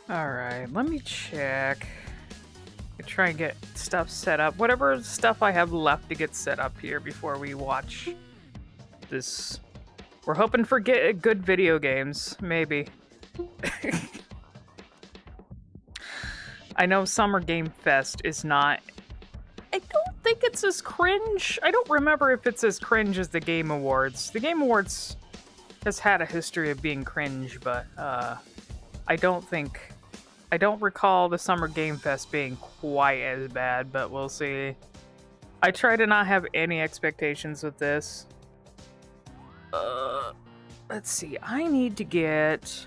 Alright, let me check. Try and get stuff set up. Whatever stuff I have left to get set up here before we watch this. We're hoping for good video games, maybe. I know Summer Game Fest is not... I don't think it's as cringe. I don't remember if it's as cringe as the Game Awards. The Game Awards has had a history of being cringe, but I don't recall the Summer Game Fest being quite as bad, but we'll see. I try to not have any expectations with this. Let's see. I need to get...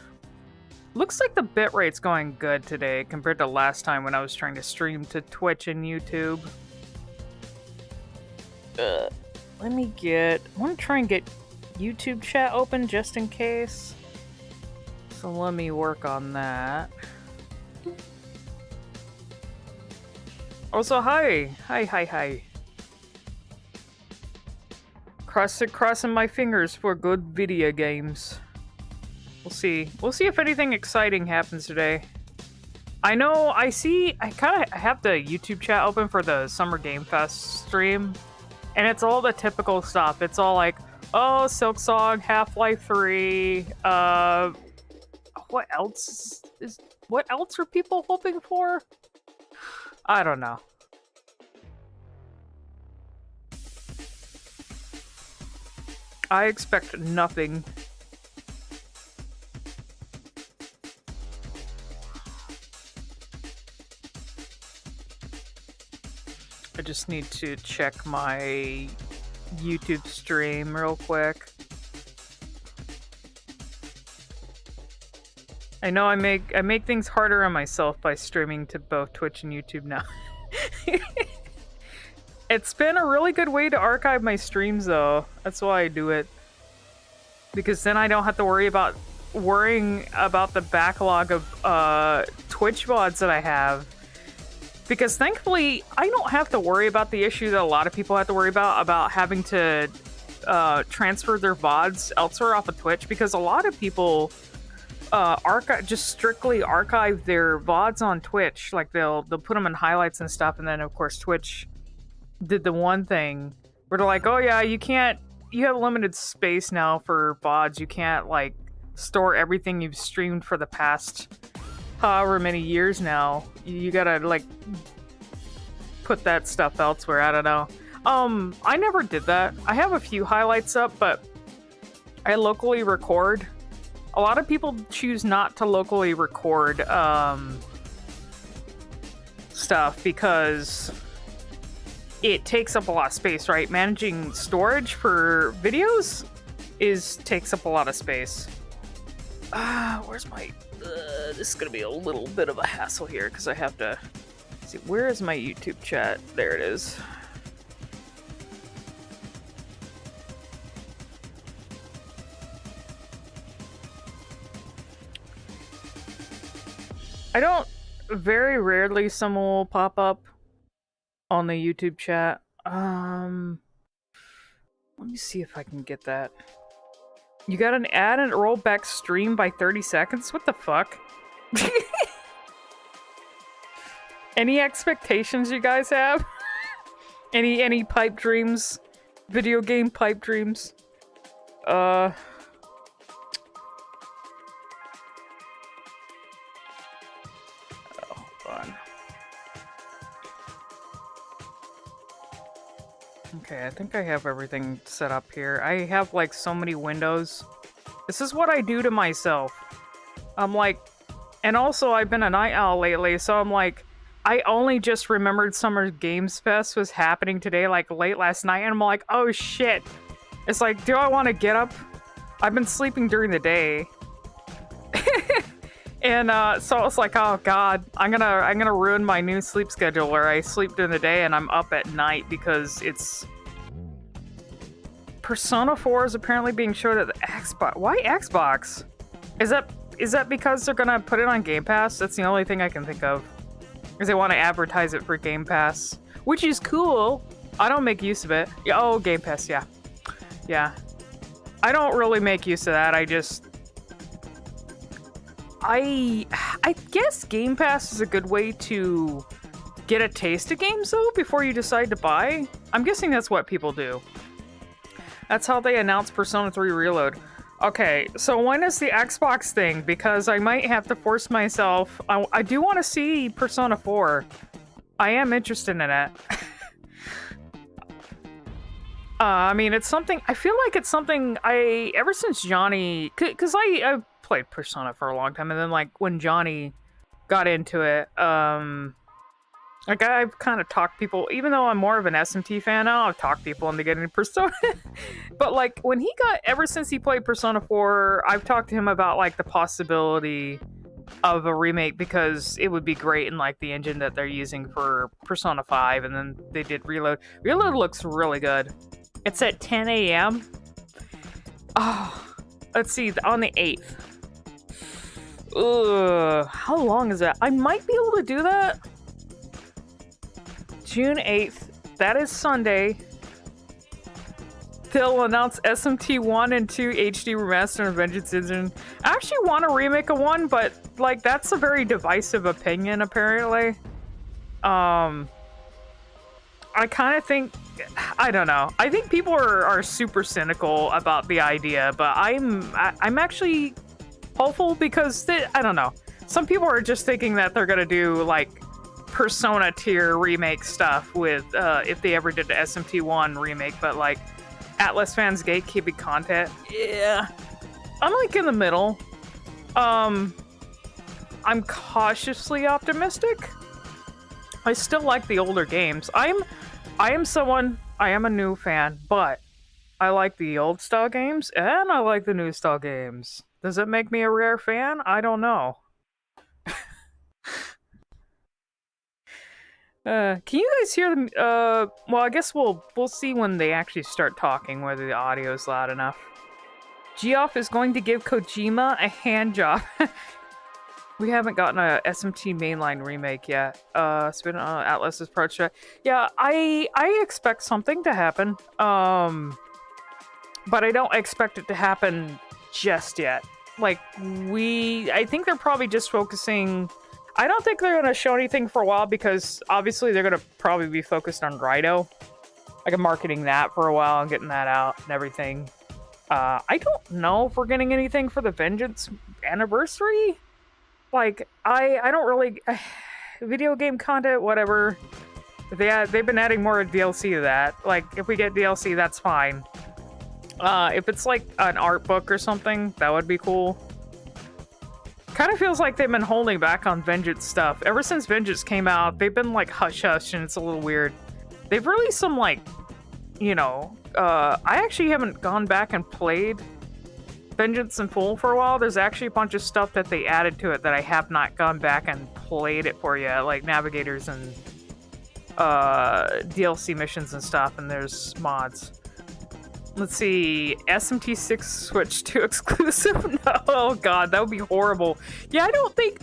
Looks like the bitrate's going good today compared to last time when I was trying to stream to Twitch and YouTube. Let me get... I want to try and get YouTube chat open just in case. So let me work on that. Also, hi! Hi. Crossing my fingers for good video games. We'll see. We'll see if anything exciting happens today. I know, I kind of have the YouTube chat open for the Summer Game Fest stream. And it's all the typical stuff. It's all like, oh, Silksong, Half-Life 3, what else are people hoping for? I don't know. I expect nothing. I just need to check my YouTube stream real quick. I know I make things harder on myself by streaming to both Twitch and YouTube now. It's been a really good way to archive my streams though. That's why I do it. Because then I don't have to worrying about the backlog of Twitch VODs that I have. Because thankfully, I don't have to worry about the issue that a lot of people have to worry about having to transfer their VODs elsewhere off of Twitch. Because a lot of people just strictly archive their VODs on Twitch. Like they'll put them in highlights and stuff, and then of course Twitch did the one thing where they're like, oh yeah, you have limited space now for VODs. You can't like store everything you've streamed for the past however many years now. You gotta like put that stuff elsewhere. I don't know. I never did that. I have a few highlights up, but I locally record. A lot of people choose not to locally record stuff because it takes up a lot of space, right? Managing storage for videos takes up a lot of space. Where's my... this is gonna be a little bit of a hassle here because I have to... see, where is my YouTube chat? There it is. Very rarely someone will pop up on the YouTube chat. Let me see if I can get that. You got an ad and roll back stream by 30 seconds? What the fuck? Any expectations you guys have? Any pipe dreams? Video game pipe dreams? Okay, I think I have everything set up here. I have like so many windows. This is what I do to myself. I'm like, and also I've been a night owl lately, so I'm like, I only just remembered Summer Games Fest was happening today, like late last night, and I'm like, oh shit. It's like, do I want to get up? I've been sleeping during the day. And so I was like, oh god, I'm gonna ruin my new sleep schedule where I sleep during the day and I'm up at night because it's... Persona 4 is apparently being showed at the Xbox. Why Xbox? Is that because they're gonna put it on Game Pass? That's the only thing I can think of. Because they want to advertise it for Game Pass. Which is cool. I don't make use of it. Yeah, oh, Game Pass, yeah. Yeah. I don't really make use of that, I I guess Game Pass is a good way to get a taste of games, though, before you decide to buy. I'm guessing that's what people do. That's how they announce Persona 3 Reload. Okay, so when is the Xbox thing? Because I might have to force myself... I do want to see Persona 4. I am interested in it. I mean, it's something... I feel like it's something ever since Johnny... Because I've played Persona for a long time, and then, like, when Johnny got into it, like, I've kind of talked people, even though I'm more of an SMT fan now, I've talked people into getting Persona. But, like, when he got, ever since he played Persona 4, I've talked to him about, like, the possibility of a remake because it would be great in, like, the engine that they're using for Persona 5, and then they did Reload. Reload looks really good. It's at 10 a.m. Oh, let's see, on the 8th. Ugh, how long is that? I might be able to do that. June 8th, that is Sunday. They'll announce SMT 1 and 2 HD Remastered and Vengeance Engine. I actually want to remake a 1, but, like, that's a very divisive opinion, apparently. I kind of think... I don't know. I think people are super cynical about the idea, but I'm actually hopeful because, I don't know. Some people are just thinking that they're gonna do, like, Persona tier remake stuff with if they ever did the SMT1 remake, but like Atlas fans gatekeeping content. Yeah, I'm like in the middle. I'm cautiously optimistic. I still like the older games. I am a new fan, but I like the old style games and I like the new style games. Does it make me a rare fan? I don't know. Can you guys hear them? Well, I guess we'll see when they actually start talking, whether the audio is loud enough. Geoff is going to give Kojima a hand job. We haven't gotten a SMT mainline remake yet. It's been Atlas's project. Yeah, I expect something to happen. But I don't expect it to happen just yet. Like, I think they're probably just focusing... I don't think they're going to show anything for a while because obviously they're going to probably be focused on Raido. Like, I'm marketing that for a while and getting that out and everything. I don't know if we're getting anything for the Vengeance anniversary. Like, I don't really... video game content, whatever. They've been adding more DLC to that. Like, if we get DLC, that's fine. If it's like an art book or something, that would be cool. Kind of feels like they've been holding back on Vengeance stuff. Ever since Vengeance came out, they've been like hush-hush and it's a little weird. They've released some like, you know, I actually haven't gone back and played Vengeance in full for a while. There's actually a bunch of stuff that they added to it that I have not gone back and played it for yet, like navigators and DLC missions and stuff, and there's mods. Let's see, SMT6 Switch 2 exclusive? No, oh god, that would be horrible. Yeah, I don't think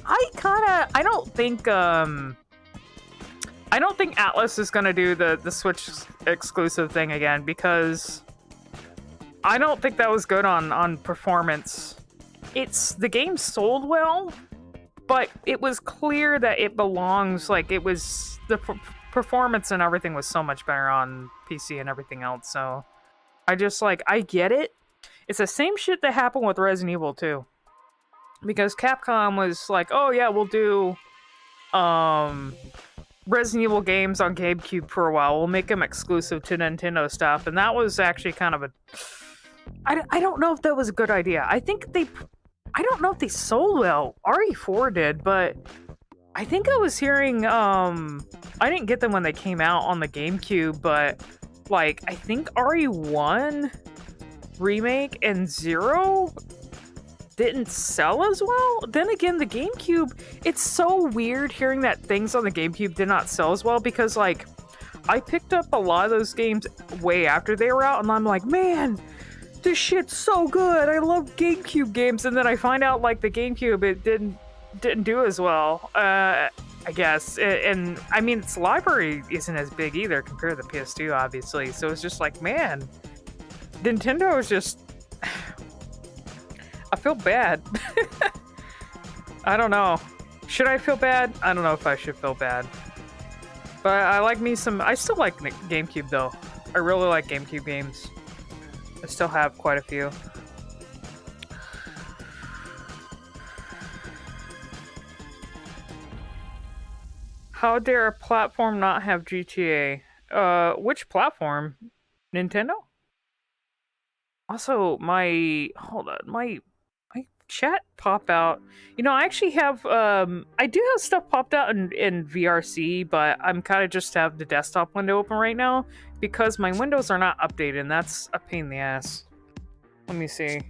Atlas is gonna do the Switch exclusive thing again, because I don't think that was good on performance. The game sold well, but it was clear that it belongs, like, it was, the performance and everything was so much better on PC and everything else, so... I just, like, I get it. It's the same shit that happened with Resident Evil 2. Because Capcom was like, oh yeah, we'll do Resident Evil games on GameCube for a while. We'll make them exclusive to Nintendo stuff. And that was actually kind of a... I don't know if that was a good idea. I don't know if they sold well. RE4 did, but I think I was hearing... I didn't get them when they came out on the GameCube, but... Like, I think RE1 Remake and 0 didn't sell as well. Then again, the GameCube, it's so weird hearing that things on the GameCube did not sell as well, because, like, I picked up a lot of those games way after they were out, and I'm like, man, this shit's so good. I love GameCube games. And then I find out, like, the GameCube, it didn't do as well. I guess, and I mean, its library isn't as big either compared to the PS2, obviously, so it's just like, man, Nintendo is just... I feel bad. I don't know. Should I feel bad? I don't know if I should feel bad. But I like me some... I still like GameCube, though. I really like GameCube games. I still have quite a few. How dare a platform not have GTA? Which platform? Nintendo? Also, hold on, my chat pop out. You know, I actually have I do have stuff popped out in VRC, but I'm kind of just have the desktop window open right now because my windows are not updated, and that's a pain in the ass. Let me see.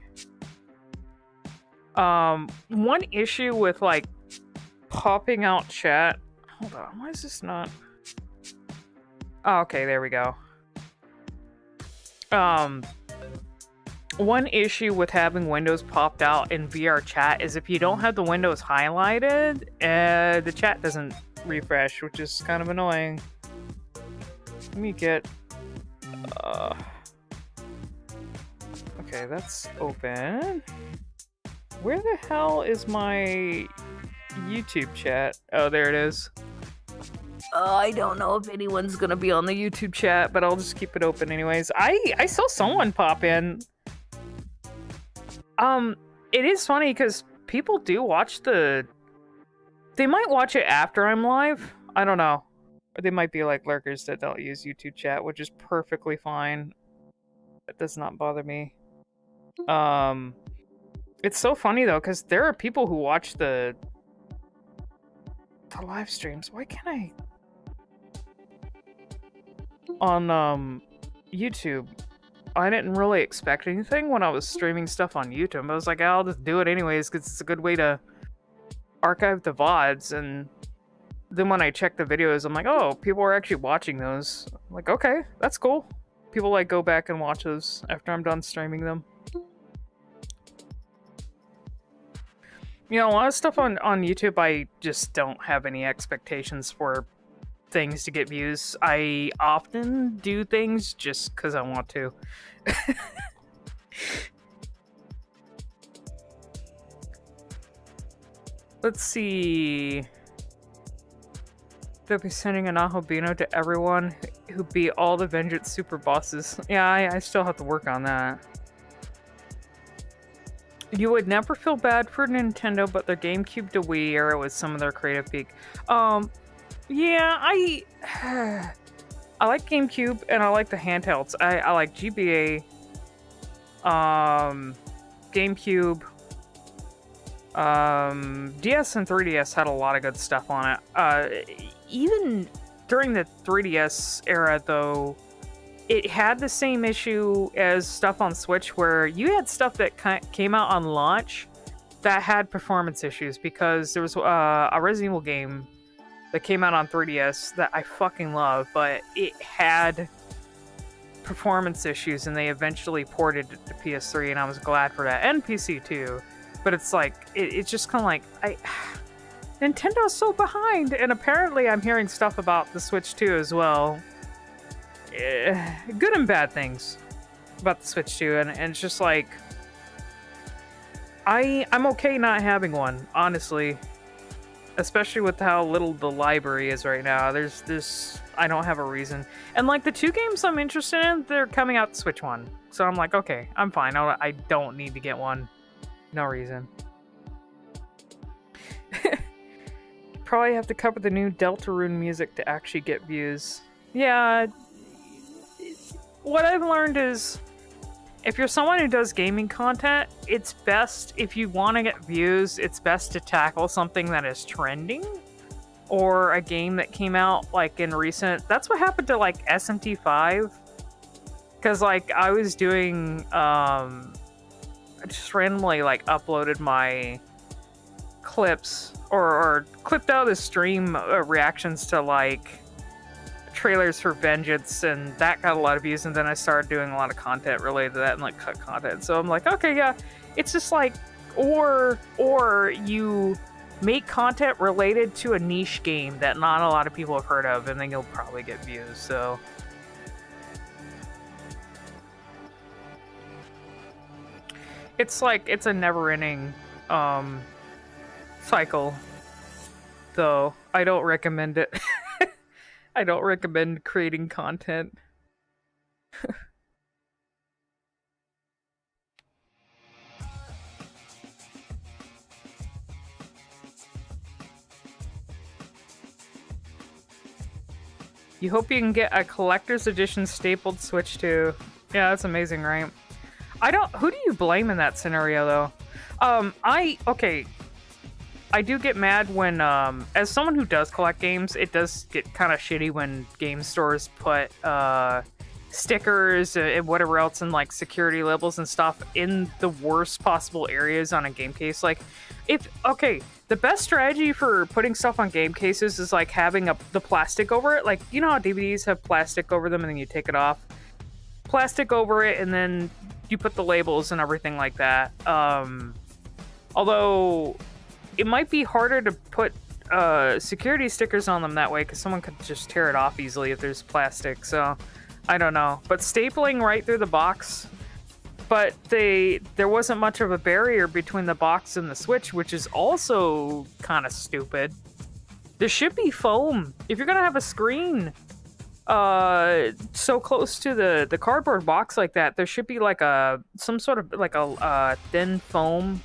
One issue with like popping out chat. Hold on, why is this not? Oh, okay, there we go. One issue with having windows popped out in VR chat is if you don't have the windows highlighted, the chat doesn't refresh, which is kind of annoying. Let me get... Okay, that's open. Where the hell is my YouTube chat? Oh, there it is. I don't know if anyone's gonna be on the YouTube chat, but I'll just keep it open anyways. I saw someone pop in. It is funny because people do watch they might watch it after I'm live. I don't know. Or they might be like lurkers that don't use YouTube chat, which is perfectly fine. That does not bother me. It's so funny though, because there are people who watch the live streams. Why can't I? On YouTube. I didn't really expect anything when I was streaming stuff on YouTube. I was like, I'll just do it anyways because it's a good way to archive the VODs. And then when I check the videos, I'm like, oh, people are actually watching those. I'm like, okay, that's cool. People like go back and watch those after I'm done streaming them. You know, a lot of stuff on YouTube, I just don't have any expectations for things to get views. I often do things just because I want to. Let's see. They'll be sending an Ahobino to everyone who beat all the Vengeance super bosses. Yeah, I still have to work on that. You would never feel bad for Nintendo, but their GameCube to Wii era was some of their creative peak. Yeah, I like GameCube and I like the handhelds. I like GBA, GameCube, DS and 3DS had a lot of good stuff on it. Even during the 3DS era, though, it had the same issue as stuff on Switch, where you had stuff that came out on launch that had performance issues because there was a Resident Evil game that came out on 3DS that I fucking love, but it had performance issues and they eventually ported it to PS3 and I was glad for that, and PC too. But it's like, it's just kind of like, Nintendo's so behind, and apparently I'm hearing stuff about the Switch too as well. Good and bad things about the Switch too, and it's just like, I'm okay not having one, honestly. Especially with how little the library is right now. There's I don't have a reason. And like the two games I'm interested in, they're coming out to Switch 1. So I'm like, okay, I'm fine. I don't need to get one. No reason. Probably have to cover the new Deltarune music to actually get views. Yeah. What I've learned is, if you're someone who does gaming content, it's best, if you want to get views, it's best to tackle something that is trending. Or a game that came out, like, in recent... That's what happened to, like, SMT5. Because, like, I was doing, I just randomly, like, uploaded my clips, or clipped out the stream reactions to, like, trailers for Vengeance, and that got a lot of views, and then I started doing a lot of content related to that and like cut content. So I'm like, okay, yeah, it's just like, or you make content related to a niche game that not a lot of people have heard of, and then you'll probably get views. So it's like, it's a never-ending cycle. though. I don't recommend it. I don't recommend creating content. You hope you can get a collector's edition stapled Switch too. Yeah, that's amazing, right? Who do you blame in that scenario though? Okay. I do get mad when, as someone who does collect games, it does get kind of shitty when game stores put, stickers and whatever else and like security labels and stuff in the worst possible areas on a game case. Like, the best strategy for putting stuff on game cases is like having the plastic over it. Like, you know how DVDs have plastic over them and then you take it off? Plastic over it and then you put the labels and everything like that. Although it might be harder to put security stickers on them that way because someone could just tear it off easily if there's plastic. So I don't know. But stapling right through the box. But there wasn't much of a barrier between the box and the Switch, which is also kind of stupid. There should be foam. If you're gonna have a screen so close to the cardboard box like that, there should be like some sort of like a thin foam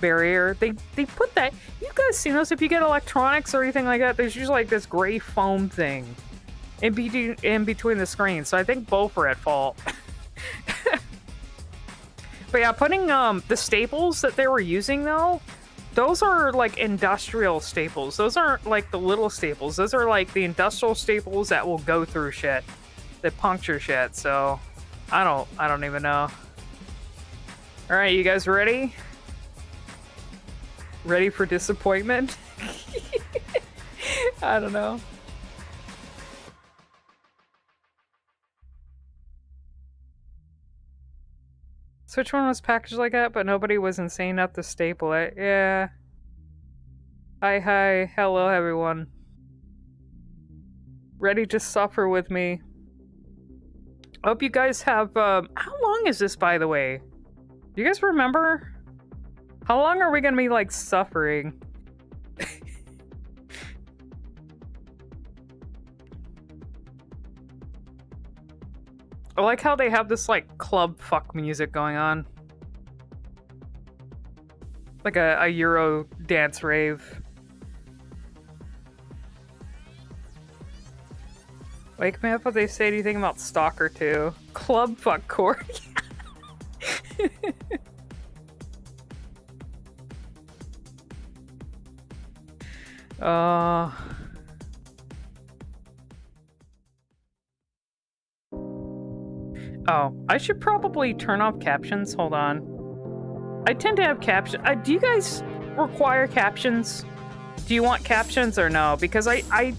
barrier. They put that. You guys seen those? If you get electronics or anything like that, there's usually like this gray foam thing in between the screens. So I think both are at fault. But yeah, putting the staples that they were using though, those are like industrial staples. Those aren't like the little staples. Those are like the industrial staples that will go through shit, that puncture shit. So I don't even know. All right, you guys ready? Ready for disappointment? I don't know. Switch one was packaged like that, but nobody was insane enough to staple it. Yeah. Hi, hello everyone. Ready to suffer with me. Hope you guys have, how long is this, by the way? Do you guys remember? How long are we gonna be, like, suffering? I like how they have this, like, club fuck music going on. Like a Euro dance rave. Wake me up if they say anything about Stalker 2. Club fuck core. Oh, I should probably turn off captions. Hold on. I tend to have captions. Do you guys require captions? Do you want captions or no? Because I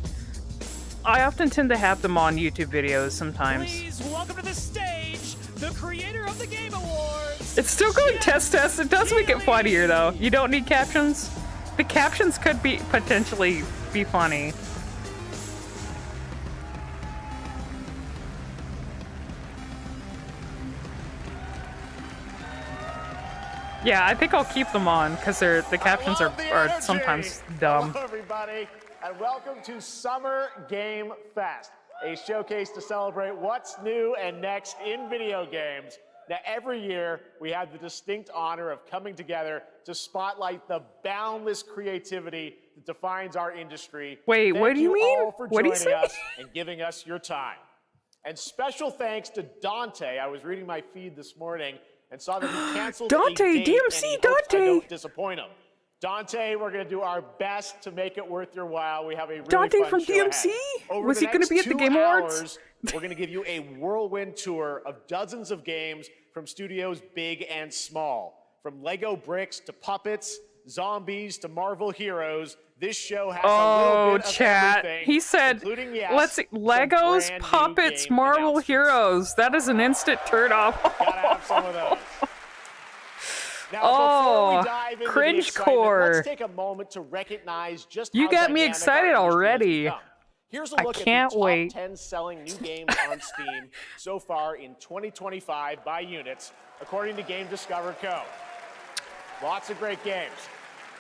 often tend to have them on YouTube videos sometimes. Please welcome to the stage the creator of the Game Awards. It's still going test. It does make it funnier though. You don't need captions. The captions could potentially be funny. Yeah, I think I'll keep them on because the captions are sometimes dumb. Hello, everybody, and welcome to Summer Game Fest, a showcase to celebrate what's new and next in video games. Now, every year, we have the distinct honor of coming together to spotlight the boundless creativity that defines our industry. Wait, what do you mean? All for joining us and giving us your time. And special thanks to Dante. I was reading my feed this morning and saw that he canceled Dante, DMC, Dante. I don't disappoint him. Dante, we're going to do our best to make it worth your while. We have a really Dante fun from show DMC? ahead. Was he going to be at the Game Awards? We're going to give you a whirlwind tour of dozens of games from studios big and small. From Lego bricks to puppets, zombies to Marvel heroes, this show has a little bit of everything. He said, let's see, Legos, puppets, Marvel heroes. That is an instant turn off. Gotta have some of those. Now, before we dive into cringe the core. let's take a moment to recognize just You how got me dynamic excited our industry has already. become. Here's a look I can't at the top wait. 10 selling new games on Steam so far in 2025 by units, according to Game Discover Co. Lots of great games.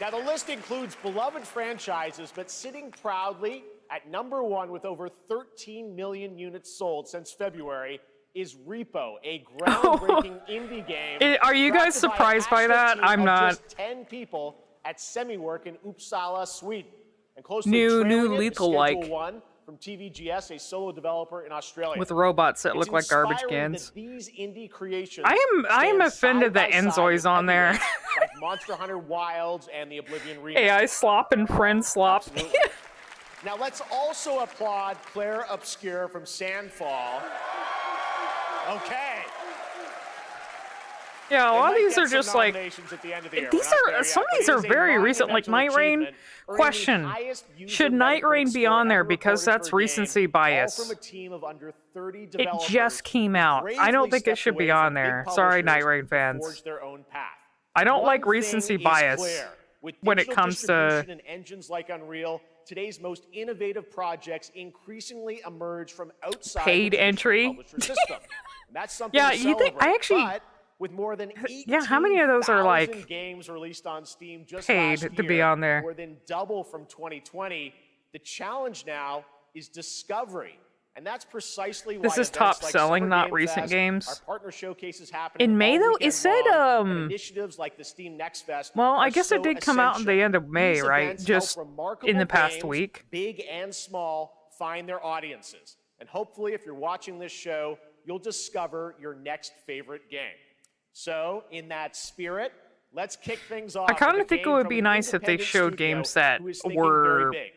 Now, the list includes beloved franchises, but sitting proudly at #1 with over 13 million units sold since February is Repo, a groundbreaking indie game. Are you guys crafted surprised by a that? team I'm of not. Just 10 people at Semiwork in Uppsala, Sweden. And closely New trailing it is Lethal-like. Schedule 1 from TVGS, a solo developer in Australia. With robots that It's look like garbage inspiring cans. that these indie creations I am stand offended that side by side Enzoi's with on there. heavyweights like Monster Hunter Wilds and the Oblivion remake. AI slop and friend slop. Absolutely. Now let's also applaud Claire Obscure from Sandfall. Okay. Yeah, a They lot of might these get are some just like nominations at the end of the year. these We're not are there some yet, of but these it are is a very recent, like Night monumental Rain. achievement, earning the Question: highest user should Night Metacritic Rain be score on there ever because recorded that's for a game, recency all bias? from a team of under 30 It developers just came out. I bravely don't think it stepped should be away on from big there. Sorry, Night publishers Rain to fans. forge their own path. I don't One like thing recency is bias clear. With when it digital comes to distribution and engines like Unreal, today's most innovative projects increasingly emerge from outside Paid the traditional entry. publisher system. And that's something Yeah, to you think- I celebrate. actually- But with more than 18,000 Yeah, how many of those are, like, games released on Steam just paid last to be year, on there? more than double from 2020, the challenge now is discovery. And that's precisely why This is events top like selling, Summer not Game recent Fest, games. our partner showcases happening In May, all though? weekend It said, long, and initiatives like the Steam Next Fest Well, I are guess so it did come out in the essential. end of May, These right? events Just help remarkable in the past games, week. big and small, find their audiences. And hopefully, if you're watching this show, you'll discover your next favorite game. So, in that spirit, let's kick things off. I kind with of a think it game would from be an nice if they independent showed studio games that who is thinking were very big.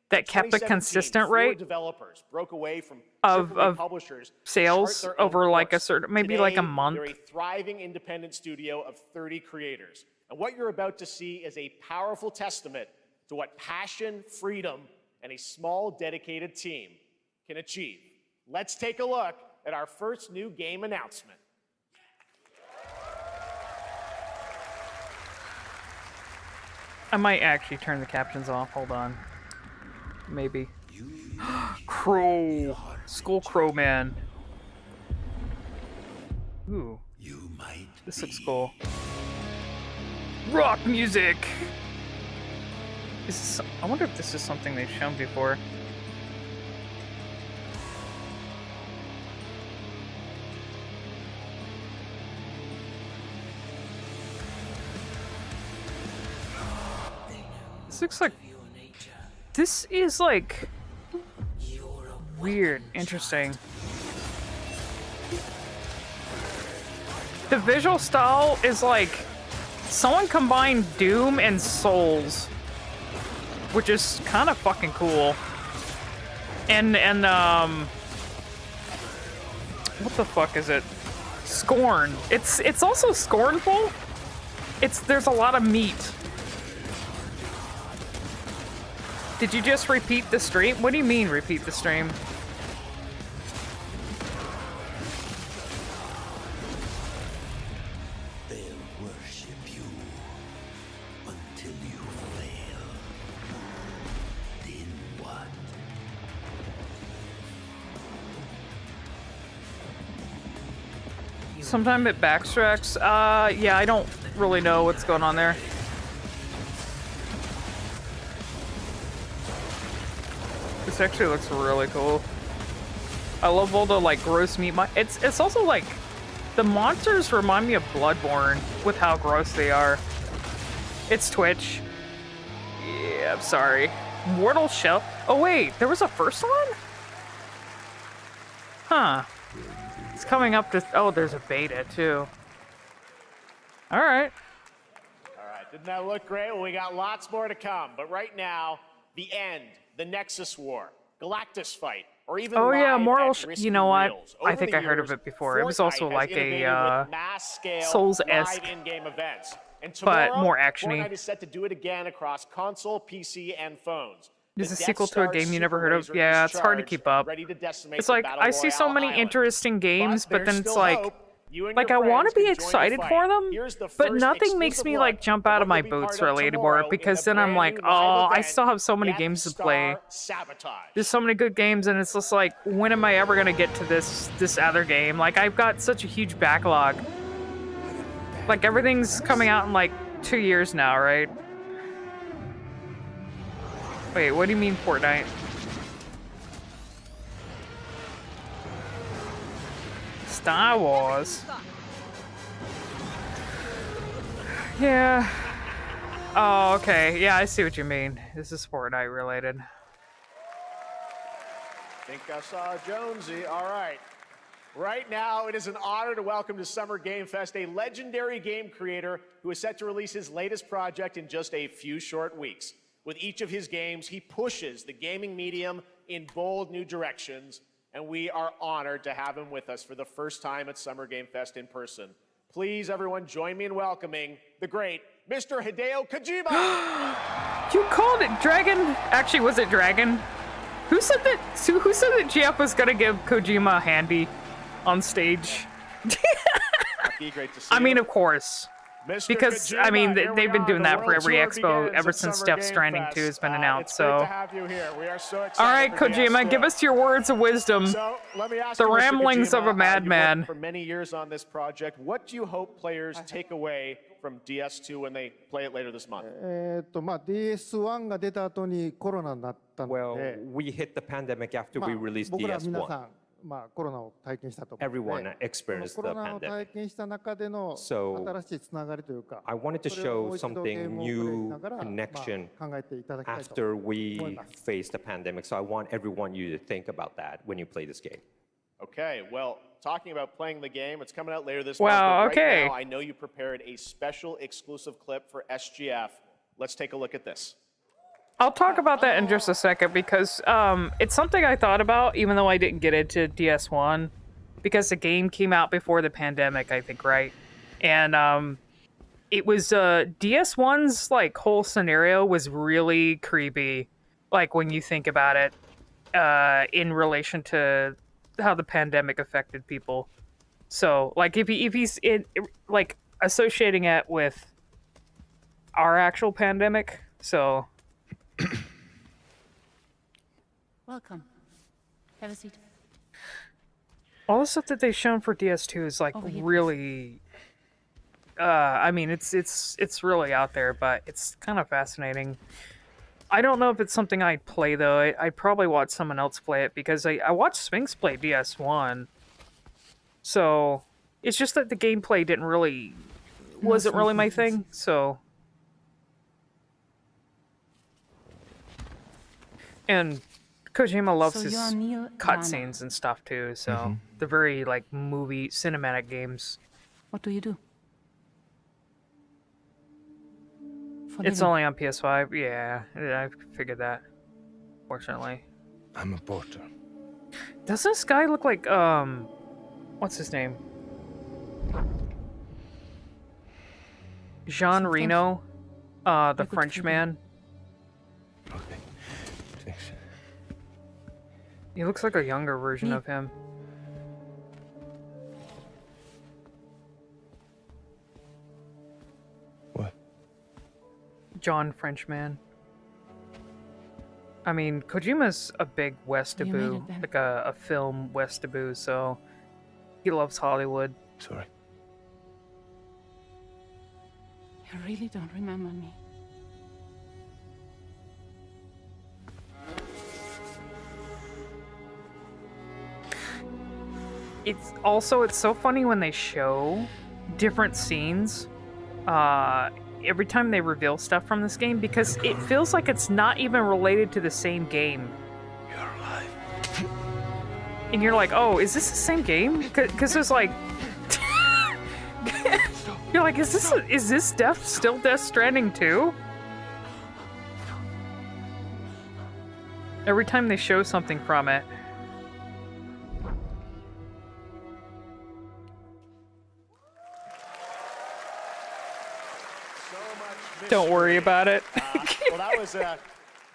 that kept a 2017, consistent 4 rate developers broke away from of AAA publishers to sales chart their own over like a course. certain, maybe Today, like a month. They're a thriving independent studio of 30 creators. And what you're about to see is a powerful testament to what passion, freedom, and a small dedicated team can achieve. Let's take a look at our first new game announcement. I might actually turn the captions off. Hold on. Maybe. Crow. Skull Crow Man. Ooh. This looks cool. Rock music! Is this, I wonder if this is something they've shown before. This looks like... This is like... weird. Interesting. The visual style is like... someone combined Doom and Souls. Which is kind of fucking cool. And what the fuck is it? Scorn. It's also scornful. There's a lot of meat. Did you just repeat the stream? What do you mean repeat the stream? They'll worship you until you fail. Then what? Sometime it backtracks. Yeah, I don't really know what's going on there. This actually looks really cool. I love all the like gross meat. It's also like the monsters remind me of Bloodborne with how gross they are. It's Twitch. Yeah, I'm sorry. Mortal Shell. Oh wait, there was a first one? Huh. It's coming up to... Oh, there's a beta, too. Alright. All right, didn't that look great? Well, we got lots more to come. But right now, the end, the Nexus War, Galactus Fight, or even Oh, yeah, live Mortal... at Risky You know what? Reels. I Over think the I heard of years, it before. It was also Fortnite like has innovated a, with mass-scale Souls-esque, live in-game events. And but tomorrow, more actiony. Fortnite is set to do it again across console, PC, and phones. There's The a Death sequel to a Star game you never heard of. super Yeah, laser it's is hard to charged, keep up. ready to decimate It's the like, Battle I see so Royale many island. interesting games, but there's then it's still like... hope. You and Like, your I want to friends be can join the excited fight. for them, Here's the but first nothing makes exclusive me, look like, jump at out what of my you'll be boots part of really tomorrow anymore, in because the then I'm brand like, new oh, live I event, still have so many Death games to Star play. Sabotage. There's so many good games, and it's just like, when am I ever gonna get to this other game? Like, I've got such a huge backlog. Like, everything's coming out in, like, 2 years now, right? Wait, what do you mean Fortnite? Star Wars. Yeah. Oh, okay. Yeah, I see what you mean. This is Fortnite related. Think I saw Jonesy. All right. Right now, it is an honor to welcome to Summer Game Fest a legendary game creator who is set to release his latest project in just a few short weeks. With each of his games, he pushes the gaming medium in bold new directions, and we are honored to have him with us for the first time at Summer Game Fest in person. Please, everyone, join me in welcoming the great Mr. Hideo Kojima. You called it Dragon? Actually, was it Dragon? Who said that GF was gonna give Kojima a handy on stage? Great to see I mean, you. of course. Mr. Because, Kojima, I mean, here they've we been are. doing The that for world every tour expo begins ever at since Summer Death Game Stranding Fest. 2 has been announced, It's great so... to have you here. We are so excited. All right, for Kojima, DS2. give us your words of wisdom. So, let me ask The you, Mr. ramblings of a Kojima, you've madman. worked for many years on this project. What do you hope players take away from DS2 when they play it later this month? DS1 が出た後にコロナになったの Well, で、 we hit the pandemic after we released 僕ら皆さ DS1. ん、コロナを体験したと思うので、 Everyone experienced コ the ロナを pandemic. 体験した中での So, 新しいつながりというか、 I wanted to それをも show う一度ゲー something ムをプレイし new ながら、 connection 考えていただきたいと after 思い we ます。 faced the pandemic. So I want everyone you to think about that when you play this game. Okay, well, talking about playing the game, it's coming out later this Wow, month. But okay. Right now, I know you prepared a special exclusive clip for SGF. Let's take a look at this. I'll talk about that in just a second because it's something I thought about, even though I didn't get into DS1, because the game came out before the pandemic, I think, right? And it was DS1's like whole scenario was really creepy, like when you think about it, in relation to how the pandemic affected people. So, like, if he's like associating it with our actual pandemic, so. Welcome. Have a seat. All the stuff that they've shown for DS2 is like Over here, really I mean it's really out there, but it's kind of fascinating. I don't know if it's something I'd play though. I'd probably watch someone else play it because I watched Sphinx play DS1. So it's just that the gameplay wasn't really my thing, so. And Kojima loves So his you're Neil cutscenes and stuff too, so the very like movie cinematic games. What do you do? For It's living? only on PS5. Yeah, I figured that. Fortunately, I'm a porter. doesn't this guy look like what's his name? Jean Something. Reno, the good Frenchman. Okay. Thanks. He looks like a younger version Me- of him. What? John Frenchman. I mean, Kojima's a big You made Westaboo, it then. like a film Westaboo, so he loves Hollywood. Sorry. You really don't remember me. It's so funny when they show different scenes every time they reveal stuff from this game because it feels like it's not even related to the same game. You're alive. And you're like, oh, is this the same game? Because there's like, you're like, is this still Death Stranding 2? Every time they show something from it. So much Don't worry mystery. about it. Well, that was a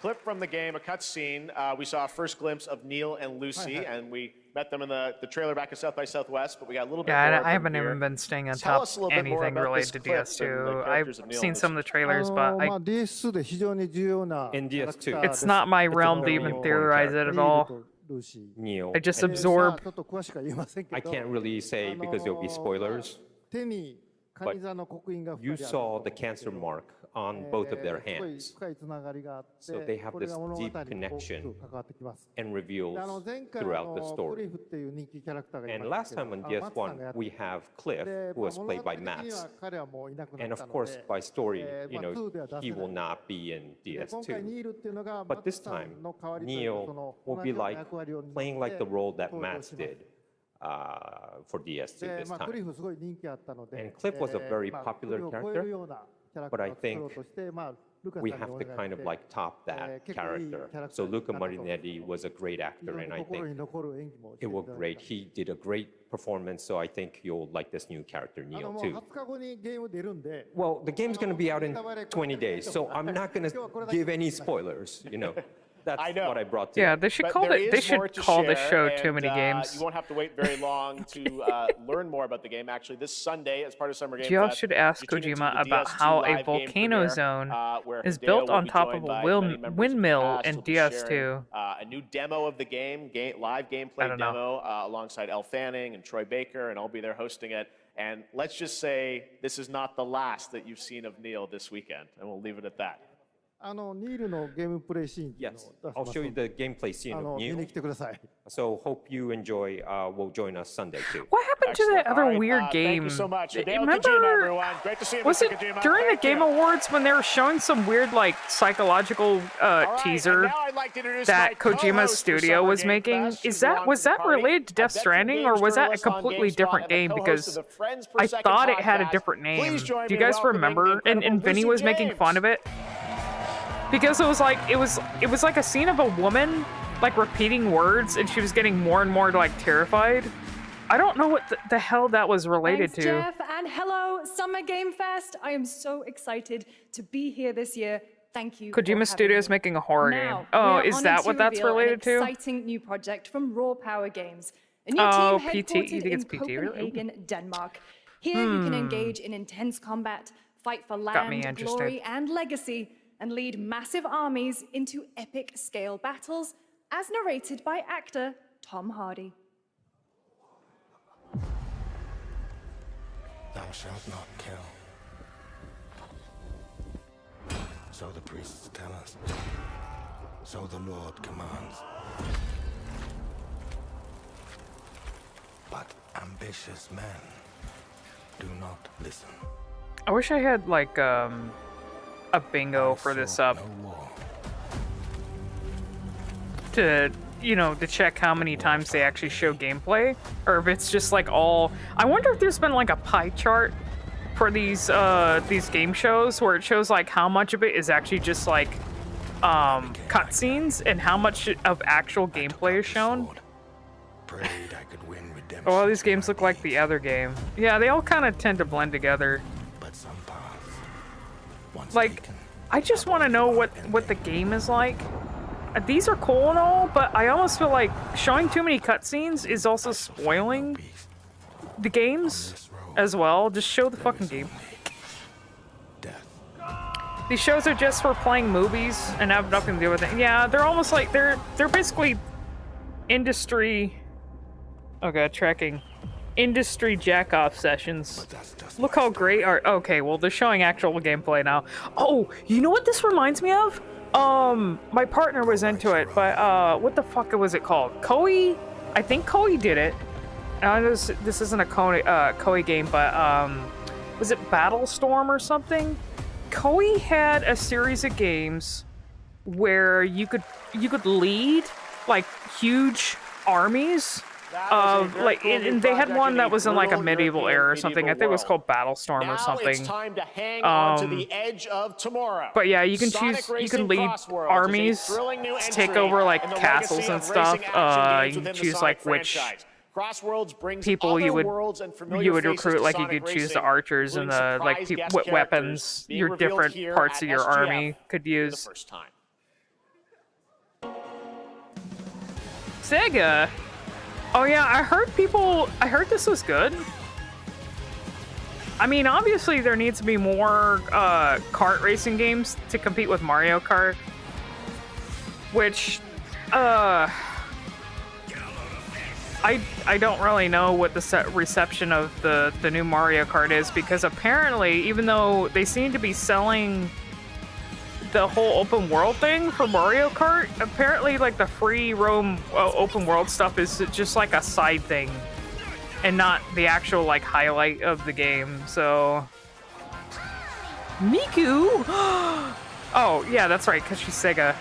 clip from the game, a cutscene. We saw a first glimpse of Neil and Lucy, and we met them in the trailer back at South by Southwest, but we got a little bit more Yeah, of I them haven't here. even been staying on Tell top us a of little bit more anything about this related to clip and the DS2. characters I've of Neil seen and some of the Lucy. trailers, but I, DS2 で非常に重要な In キャラクター DS2. です it's not my realm to very even important theorize it at リー all. ドとルーシー Neil. I just さあ absorb. ちょっと詳しくは言えませんけど I can't really say because there'll be spoilers. 手にカニ座の刻印が You 2人ある saw the cancer mark on both of their すごい hands 深いつながりがあって、 So they have これが this 物語に deep 大き connection く関わってきます。 and で reveals 前回 throughout the ク story. リフっていう人気キャラクターがい And ました last け time ど、 on マッツさんがや DS1, って we have Cliff, で who was 物 played 語 by 的に Matt. は彼はもういなくな And った of の course, で、 by story, まあ 2では出 he せ will ない。 not be in で今回 DS2. ニールっていうのがマ But ッツ this さ time, んの代わりというか、そ Neo の will 同 be じような like 役割を担って playing like the role that 登場 Matt します。 did for DS2 で this まあ、クリ time. フすごい人気あったので、 And Cliff was a very まあ popular クリフを超えるようなキャラク But タ I ーを作ろ think うとして、まあ、ルカさん we に have お to 願い kind し of て、 like top that 結構いいキャ character. ラクター So に Luca なったと思います。 Marinetti was a great 非 actor, 常に and I 心 think に残る演技もして it いた worked だい great. た。 He did a great performance, so I think you'll like this new character, も Neo, う too. 20日後にゲーム出るんで、 Well, the game's going to be out in 20 days, so I'm not going to give any spoilers, That's I know. what I brought Yeah, today. they should But call there it. They is more should to call the share, show and, Too Many Games. You won't have to wait very long to learn more about the game. Actually, this Sunday, as part of Summer Game Y'all Fest, should ask you tune into Kojima the about DS2 how a live game volcano premiere, zone where is Hideo built will on be top joined of a by many members of the windmill cast in who'll be sharing, DS2. A new demo of the game, live I gameplay don't know. demo, alongside Elle Fanning and Troy Baker, and I'll be there hosting it. And let's just say this is not the last that you've seen of Neil this weekend, and we'll leave it at that. ニールのゲームプレイシーンっていうの Yes, を出し I'll ます show you ので、 the gameplay scene of 見に Neo. 来てください。 So hope you enjoy. Will join us Sunday too. What happened to that Excellent. other All right, weird thank game? you so much. Hideo Remember? Kojima, everyone. Great to see you, Was Mr. it Kojima. during the Thank Game you. Awards when they were showing some weird, like, psychological All right, teaser and now I'd like to introduce that my Kojima's co-host for studio Summer was Game making? Fest. Is She's that belongs was to the that party. related to Death Veteran Stranding, or games was that a journalist on completely GameSpot different and the game? co-host Because of the Friends Per I Second thought it had a podcast. different name. Please join Do you me in guys welcoming remember? the And incredible Vinny Lucy was making James. fun of it because it was like it was like a scene of a woman like repeating words, and she was getting more and more like terrified. I don't know what the hell that was related Thanks, to. Jeff, and hello, Summer Game Fest. I am so excited to be here this year. Thank you. for Kojima having Studios me. making a horror Now, game. Oh, we're is honored that to what that's reveal related an to? exciting new project from Raw Power Games. A new Oh, team PT. headquartered You think in it's PT, really? Copenhagen, Denmark. Here you can engage in intense combat, fight for me land, interested. glory, and legacy, and lead massive armies into epic scale battles, as narrated by actor Tom Hardy. Thou shalt not kill. So the priests tell us. So the Lord commands. But ambitious men do not listen. I wish I had like a bingo for this Saw up no war. to to check how many times they actually show gameplay, or if it's just like all. I wonder if there's been like a pie chart for these game shows where it shows like how much of it is actually just like cutscenes and how much of actual gameplay is shown. Sword. Prayed I could win redemption. Oh, all these to games my look like deeds, the other game. Yeah, they all kind of tend to blend together. But some paths, once Like, taken, I just want to know what the game is like. These are cool and all, but I almost feel like showing too many cutscenes is also spoiling peace. the games as well. Just show the fucking game. Death. These shows are just for playing movies and have nothing to do with it. Yeah, they're almost like they're basically industry. Okay, tracking. Industry jack-off sessions. That's just Look how great are. Okay, well they're showing actual gameplay now. Oh, you know what this reminds me of? My partner was into it, but what the fuck was it called? Koei? I think Koei did it. I know this isn't a Koei game, but was it Battlestorm or something? Koei had a series of games where you could lead like huge armies of like, and they had one that was in like a medieval era or something. I think it was called Battlestorm or Now it's something. time to hang on to the edge of tomorrow. But yeah, you can Sonic choose. You Racing can lead Crossworlds is a armies thrilling new to take entry over like in the castles legacy and of stuff. racing action games You can within the choose Sonic like which franchise. Crossworlds brings people other you would worlds and familiar you would faces recruit. to Like you Sonic could choose the Racing, archers and including the like surprise guest what characters weapons being your revealed different here parts at of your SGF army could for the use. first time. Sega. Oh yeah, I heard this was good. I mean, obviously there needs to be more kart racing games to compete with Mario Kart, which I don't really know what the reception of the new Mario Kart is, because apparently, even though they seem to be selling the whole open world thing for Mario Kart. Apparently, like the free roam open world stuff is just like a side thing, and not the actual like highlight of the game. So, Miku. Oh yeah, that's right, because she's Sega.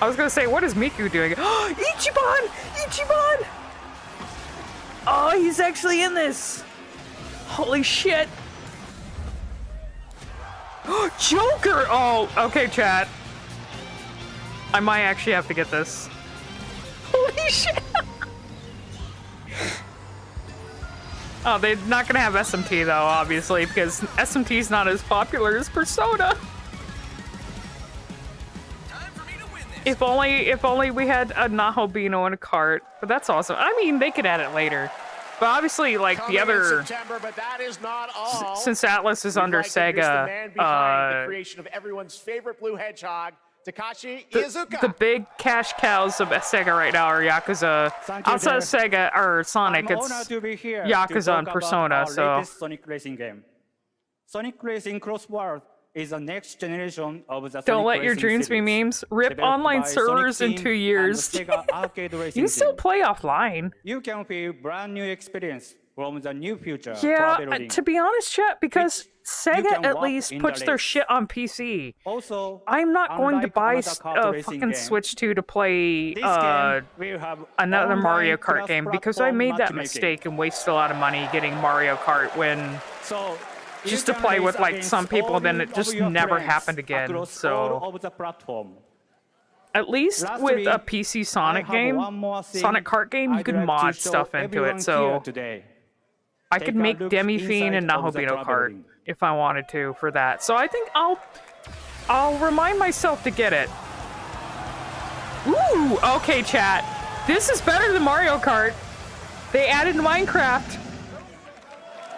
I was gonna say, what is Miku doing? Ichiban! Ichiban! Oh, he's actually in this. Holy shit. Joker! Oh, okay, chat. I might actually have to get this. Holy shit! Oh, they're not gonna have SMT though, obviously, because SMT is not as popular as Persona. If only we had a Nahobino and a cart. But that's awesome. I mean, they could add it later. But obviously, like the other, September, but that is not all. Since Atlas is under We'd like to introduce the Sega, man behind the creation of everyone's favorite blue hedgehog, Takashi Iizuka. the big cash cows of Sega right now are Yakuza. Outside of Sega or Sonic, I'm it's honored to be here to Yakuza talk and about Persona. our So latest Sonic Racing game. Sonic Racing Crossword is the next generation of the don't Sonic let your Racing dreams be series, memes. Rip developed online by servers Sonic in Team 2 and the years. Sega Arcade You Racing can still Team. play offline. You can feel brand new experience from the new future. Yeah, traveling. to be honest, chat, because you Sega can at walk least in puts the their race. shit on PC. Also, I'm not going to unlike buy another kart a racing fucking game, Switch 2 to play this game will have another online Mario Kart game because I cross-platform made that matchmaking. mistake and wasted a lot of money getting Mario Kart when So you just to can play race with like against some people, all then it of just your never friends happened again. across So all of the platform. at least Lastly, with a PC Sonic I have game, one more thing Sonic Kart game, you I'd can like to mod show stuff into everyone it. So here today. I Take could a make look Demi Fiend and inside of the Nahobino Kart traveling. if I wanted to for that. So I think I'll remind myself to get it. Ooh, okay, chat. This is better than Mario Kart. They added Minecraft.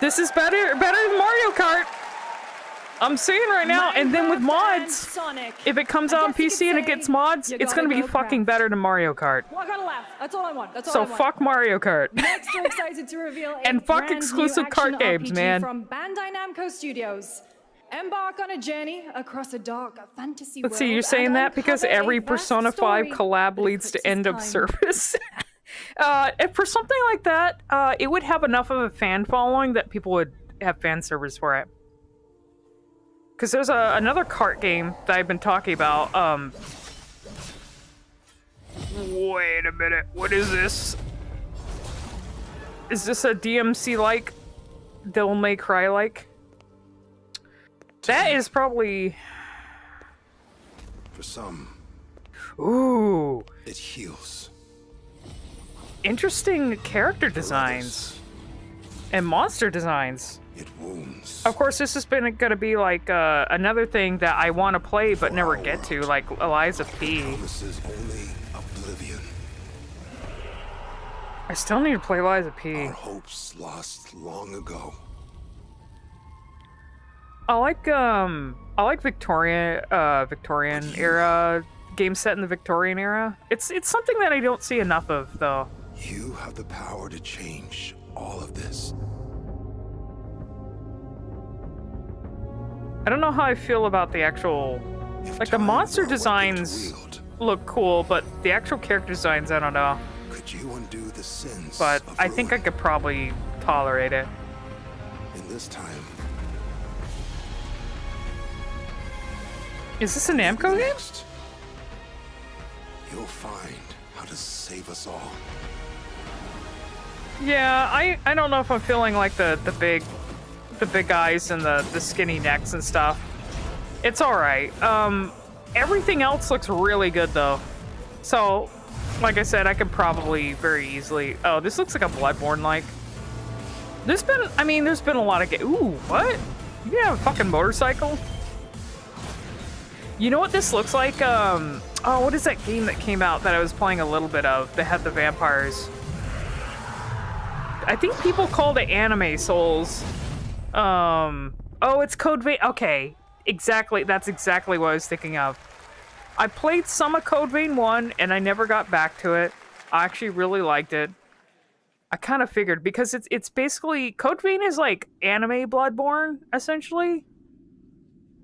This is better than Mario Kart. I'm saying right now, and then with mods, Sonic. if it comes out on PC and it gets mods, it's gonna be fucking better than Mario Kart. Well, I gotta laugh. That's all I want. That's all So I want. fuck Mario Kart. Next, we're excited to reveal a And fuck brand exclusive new kart action games, RPG man. from Bandai Namco Studios. Embark on a journey across a dark fantasy world. Let's see, you're saying and that because uncover every a vast Persona 5 story collab that leads to eclipses end of time. service. If for something like that, it would have enough of a fan following that people would have fan servers for it. Because there's another kart game that I've been talking about. Wait a minute, what is this? Is this a DMC-like? Devil May Cry-like? That is probably... For some, Ooh, it heals. interesting character designs and monster designs. It wounds. Of course, this has been gonna be like another thing that I want to play but never get to, like Eliza P. Promises only oblivion. I still need to play Eliza P. Our hopes lost long ago. I like Victorian era games set in the Victorian era. It's something that I don't see enough of though. You have the power to change all of this. I don't know how I feel about the actual, If like the time monster were a weapon to designs wield, look cool, but the actual character designs, I don't know. could you undo the sins But of I think I ruin? could probably tolerate it. In this time, Is this a Namco game? next, you'll find how to save us all. Yeah, I don't know if I'm feeling like the big eyes and the skinny necks and stuff. It's alright. Everything else looks really good though. So, like I said, I could probably very easily... Oh, this looks like a Bloodborne-like. There's been a lot of... Ooh, what? You can have a fucking motorcycle? You know what this looks like? Oh, what is that game that came out that I was playing a little bit of that had the vampires? I think people called it Anime Souls. Oh, it's Code Vein. Okay, exactly. That's exactly what I was thinking of. I played some of Code Vein 1 and I never got back to it. I actually really liked it. I kind of figured because it's basically Code Vein is like anime Bloodborne essentially,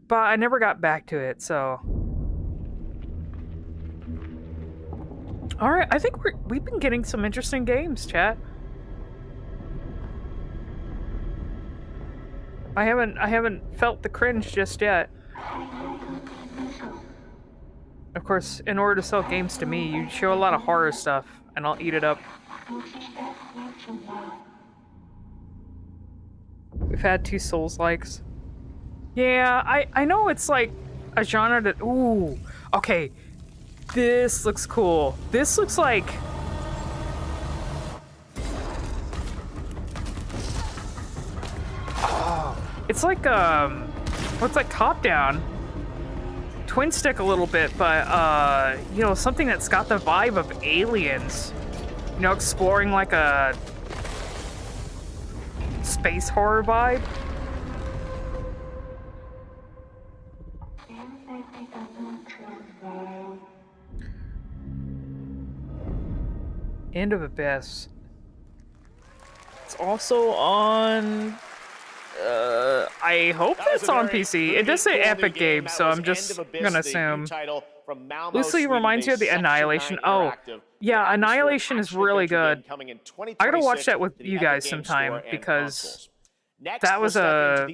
but I never got back to it. So All right, I think we've been getting some interesting games, chat. I haven't felt the cringe just yet. Of course, in order to sell games to me, you show a lot of horror stuff, and I'll eat it up. We've had 2 Souls-likes. Yeah, I know it's like a genre that... Ooh, okay. This looks cool. This looks like... Oh, it's like, what's like top-down? Twin stick a little bit, but, you know, something that's got the vibe of Aliens. You know, exploring like a space horror vibe. End of Abyss. It's also on... I hope it's on PC. It does say Epic Games, so I'm just gonna assume. Loosely reminds you of the Annihilation. Oh, yeah, Annihilation is really good. I gotta watch that with you guys sometime, because that was a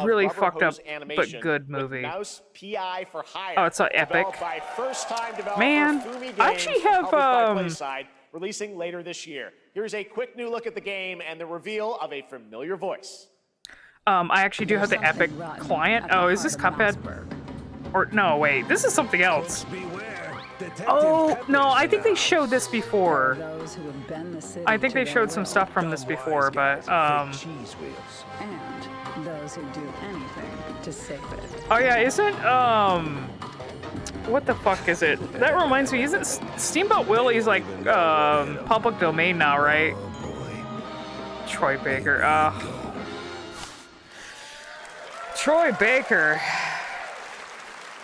really fucked up but good movie. Oh, it's on Epic. Man, I actually have releasing later this year. Here's a quick new look at the game and the reveal of a familiar voice. I actually do have the Epic client. Oh, is this Cuphead? Or no, wait, this is something else. Oh, no, I think they showed this before. I think they showed some stuff from this before, but and those who do anything to save it. Oh yeah, isn't what the fuck is it? That reminds me, isn't Steamboat Willie's like public domain now, right? Troy Baker. Troy Baker.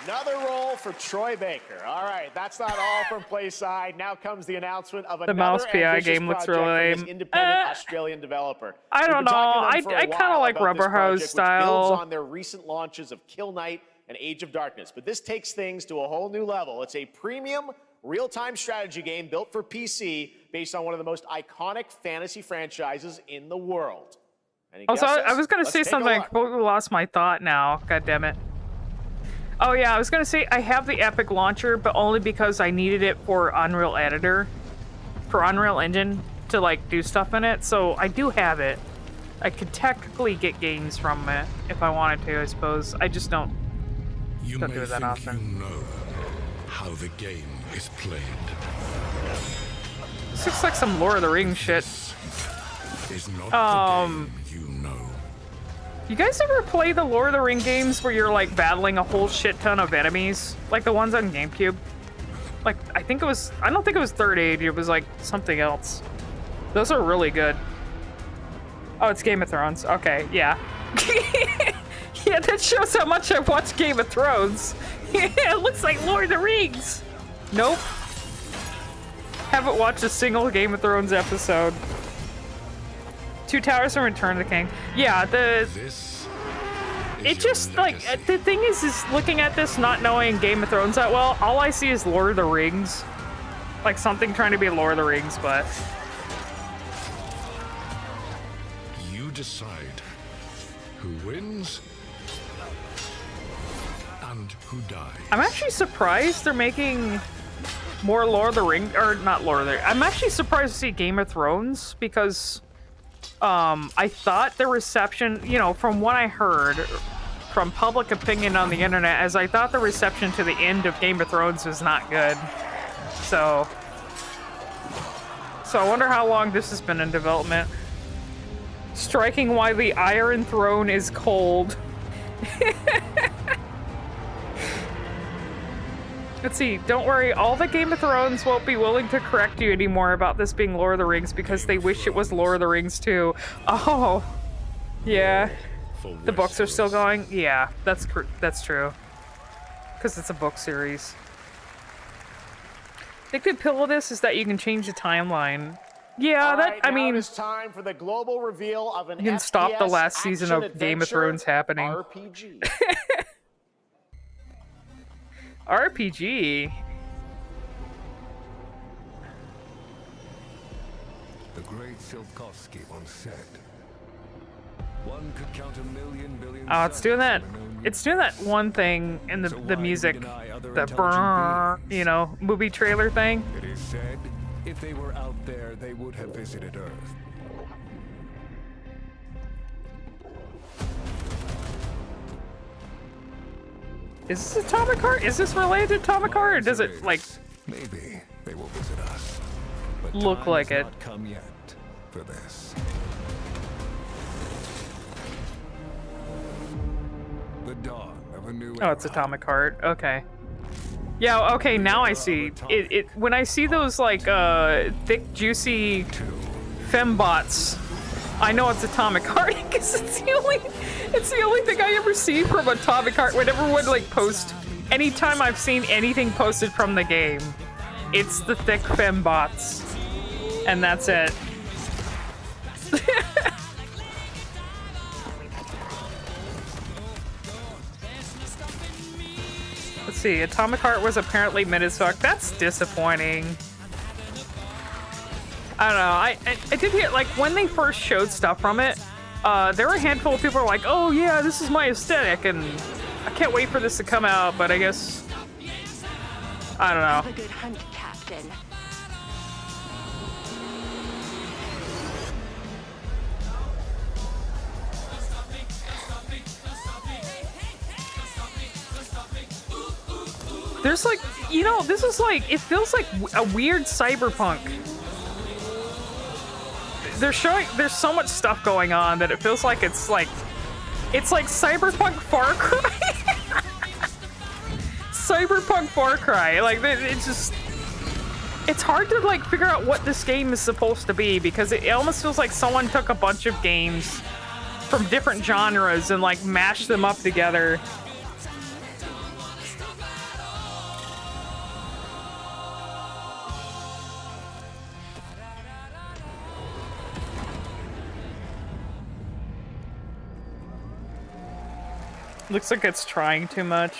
Another role for Troy Baker. All right, that's not all from Playside. Now comes the announcement of another Mouse PI game looks really lame. Independent Australian developer. I don't know. I kind of like Rubber Hose style. Which builds on their recent launches of Kill Knight and Age of Darkness, but this takes things to a whole new level. It's a premium real-time strategy game built for PC based on one of the most iconic fantasy franchises in the world. Also, I was going to say something. I completely lost my thought now. God damn it. Oh yeah, I was going to say I have the Epic launcher, but only because I needed it for Unreal Editor, for Unreal Engine to like do stuff in it. So I do have it. I could technically get games from it if I wanted to, I suppose. I just don't do it that often. You know how the game is played. This looks like some Lord of the Rings shit. Is not the game you know. You guys ever play the Lord of the Ring games where you're like battling a whole shit ton of enemies? Like the ones on GameCube? Like, I don't think it was Third Age, it was like something else. Those are really good. Oh, it's Game of Thrones. Okay, yeah. Yeah, that shows how much I've watched Game of Thrones. It looks like Lord of the Rings. Nope. Haven't watched a single Game of Thrones episode. Two Towers and Return of the King. Yeah, it just, like, the thing is looking at this, not knowing Game of Thrones that well, all I see is Lord of the Rings. Like, something trying to be Lord of the Rings, but... You decide who wins and who dies. I'm actually surprised they're making more Lord of the Rings, or not Lord of the Rings. I'm actually surprised to see Game of Thrones, because... I thought the reception, you know, from what I heard from public opinion on the internet, as I thought the reception to the end of Game of Thrones was not good. So I wonder how long this has been in development. Striking why the Iron Throne is cold. Let's see, don't worry, all the Game of Thrones won't be willing to correct you anymore about this being Lord of the Rings because they wish it was Lord of the Rings too. Oh, yeah. The books are still going? Yeah, that's true. Because it's a book series. I think the appeal of this is that you can change the timeline. Yeah, I mean... It's time for the global reveal of an you can stop the last season of Game of Thrones happening. RPG. RPG. The great Silkovsky once said, one could count a million billion. Oh, it's doing that. suns in a known It's doing that one thing in So the why music, deny other the brrrr, intelligent you know, movie trailer thing. It is said, if they were out there, they would have visited Earth. Is this Atomic Heart? Is this related to Atomic Heart, or does it like Maybe they will visit us. But look time like has it? not come yet for this. The dawn of a new Oh, it's era. Atomic Heart. Okay. Yeah, okay, now I see. It when I see those like thick juicy fembots, I know it's Atomic Heart because it's the only thing I ever see from Atomic Heart. Whenever one like post, anytime I've seen anything posted from the game, it's the thick fembots, and that's it. Let's see. Atomic Heart was apparently mid as fuck. That's disappointing. I don't know. I did hear, like, when they first showed stuff from it, there were a handful of people who were like, oh yeah, this is my aesthetic, and I can't wait for this to come out, but I guess, I don't know. Have a good hunt, Captain. There's like, you know, this is like, it feels like a weird cyberpunk. They're showing, there's so much stuff going on that it feels like it's like cyberpunk Far Cry. Cyberpunk Far Cry. Like, it's just, it's hard to like figure out what this game is supposed to be because it almost feels like someone took a bunch of games from different genres and like mashed them up together. Looks like it's trying too much.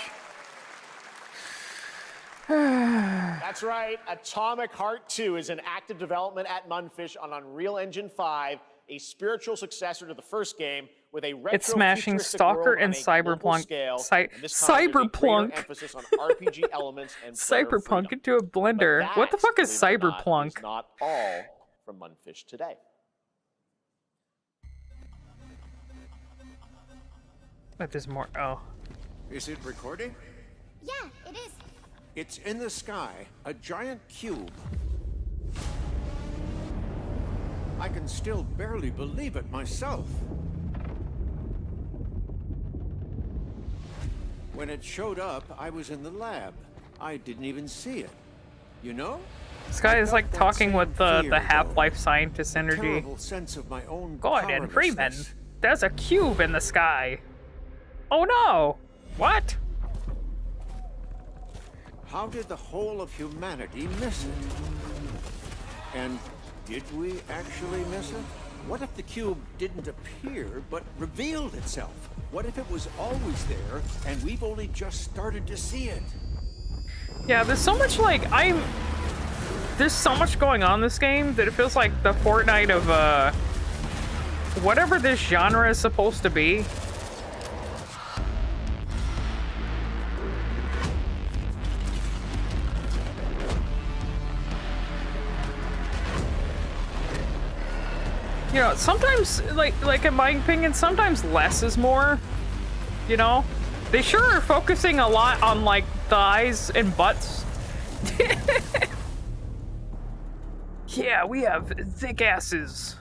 That's right. Atomic Heart 2 is in active development at Munfish on Unreal Engine 5, a spiritual successor to the first game with a retro It's smashing futuristic Stalker world and on a global Cyberpunk. scale, and this time there's a greater Cyberpunk. emphasis on RPG elements and player Cyberpunk freedom. into a blender. But What the that, fuck is believe it or not, Cyberpunk? is not all from Munfish today. But there's more. Oh. Is it recording? Yeah, it is. It's in the sky, a giant cube. I can still barely believe it myself. When it showed up, I was in the lab. I didn't even see it. You know? This guy is like talking with the fear, Half-Life scientist energy. Terrible sense of my own Gordon Freeman, powerlessness. there's a cube in the sky. Oh no! What? How did the whole of humanity miss it? And did we actually miss it? What if the cube didn't appear, but revealed itself? What if it was always there, and we've only just started to see it? Yeah, there's so much like there's so much going on in this game that it feels like the Fortnite of whatever this genre is supposed to be. You know, sometimes, like in my opinion, sometimes less is more. You know, they sure are focusing a lot on like thighs and butts. Yeah, we have thick asses.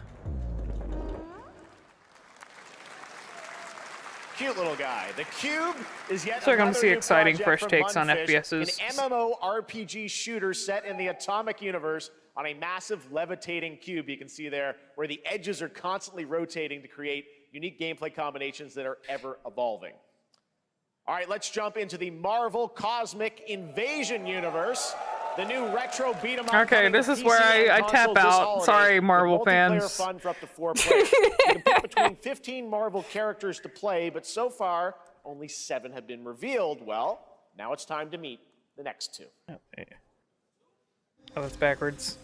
Cute little guy. The Cube is yet So we're gonna another see new exciting project fresh from takes on Munfish, FPSs. An MMORPG shooter set in the Atomic universe on a massive levitating cube you can see there, where the edges are constantly rotating to create unique gameplay combinations that are ever evolving. All right, let's jump into the Marvel Cosmic Invasion universe. The new retro beat 'em up. Okay, coming this to is PC where and I consoles tap this out. holiday, Sorry, with Marvel multiplayer fans. fun for up to 4 players. You can pick between 15 Marvel characters to play, but so far only 7 have been revealed. Well, now it's time to meet the next 2. Oh, that's backwards.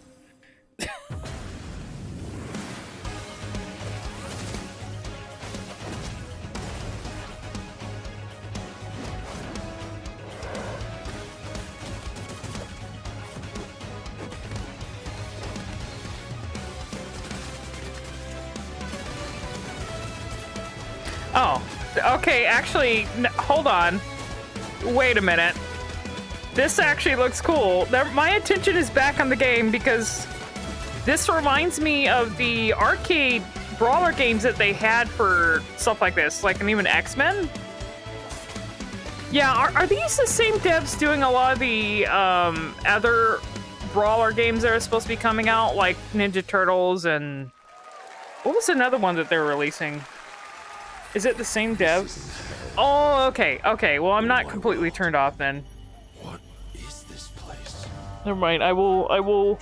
Oh, okay, actually, hold on. Wait a minute. This actually looks cool. My attention is back on the game because this reminds me of the arcade brawler games that they had for stuff like this, like and even X-Men. Yeah, are these the same devs doing a lot of the other brawler games that are supposed to be coming out, like Ninja Turtles and what was another one that they're releasing? Is it the same dev? Oh, okay, okay. Well, I'm not completely turned off then. What is this place? Never mind. I will.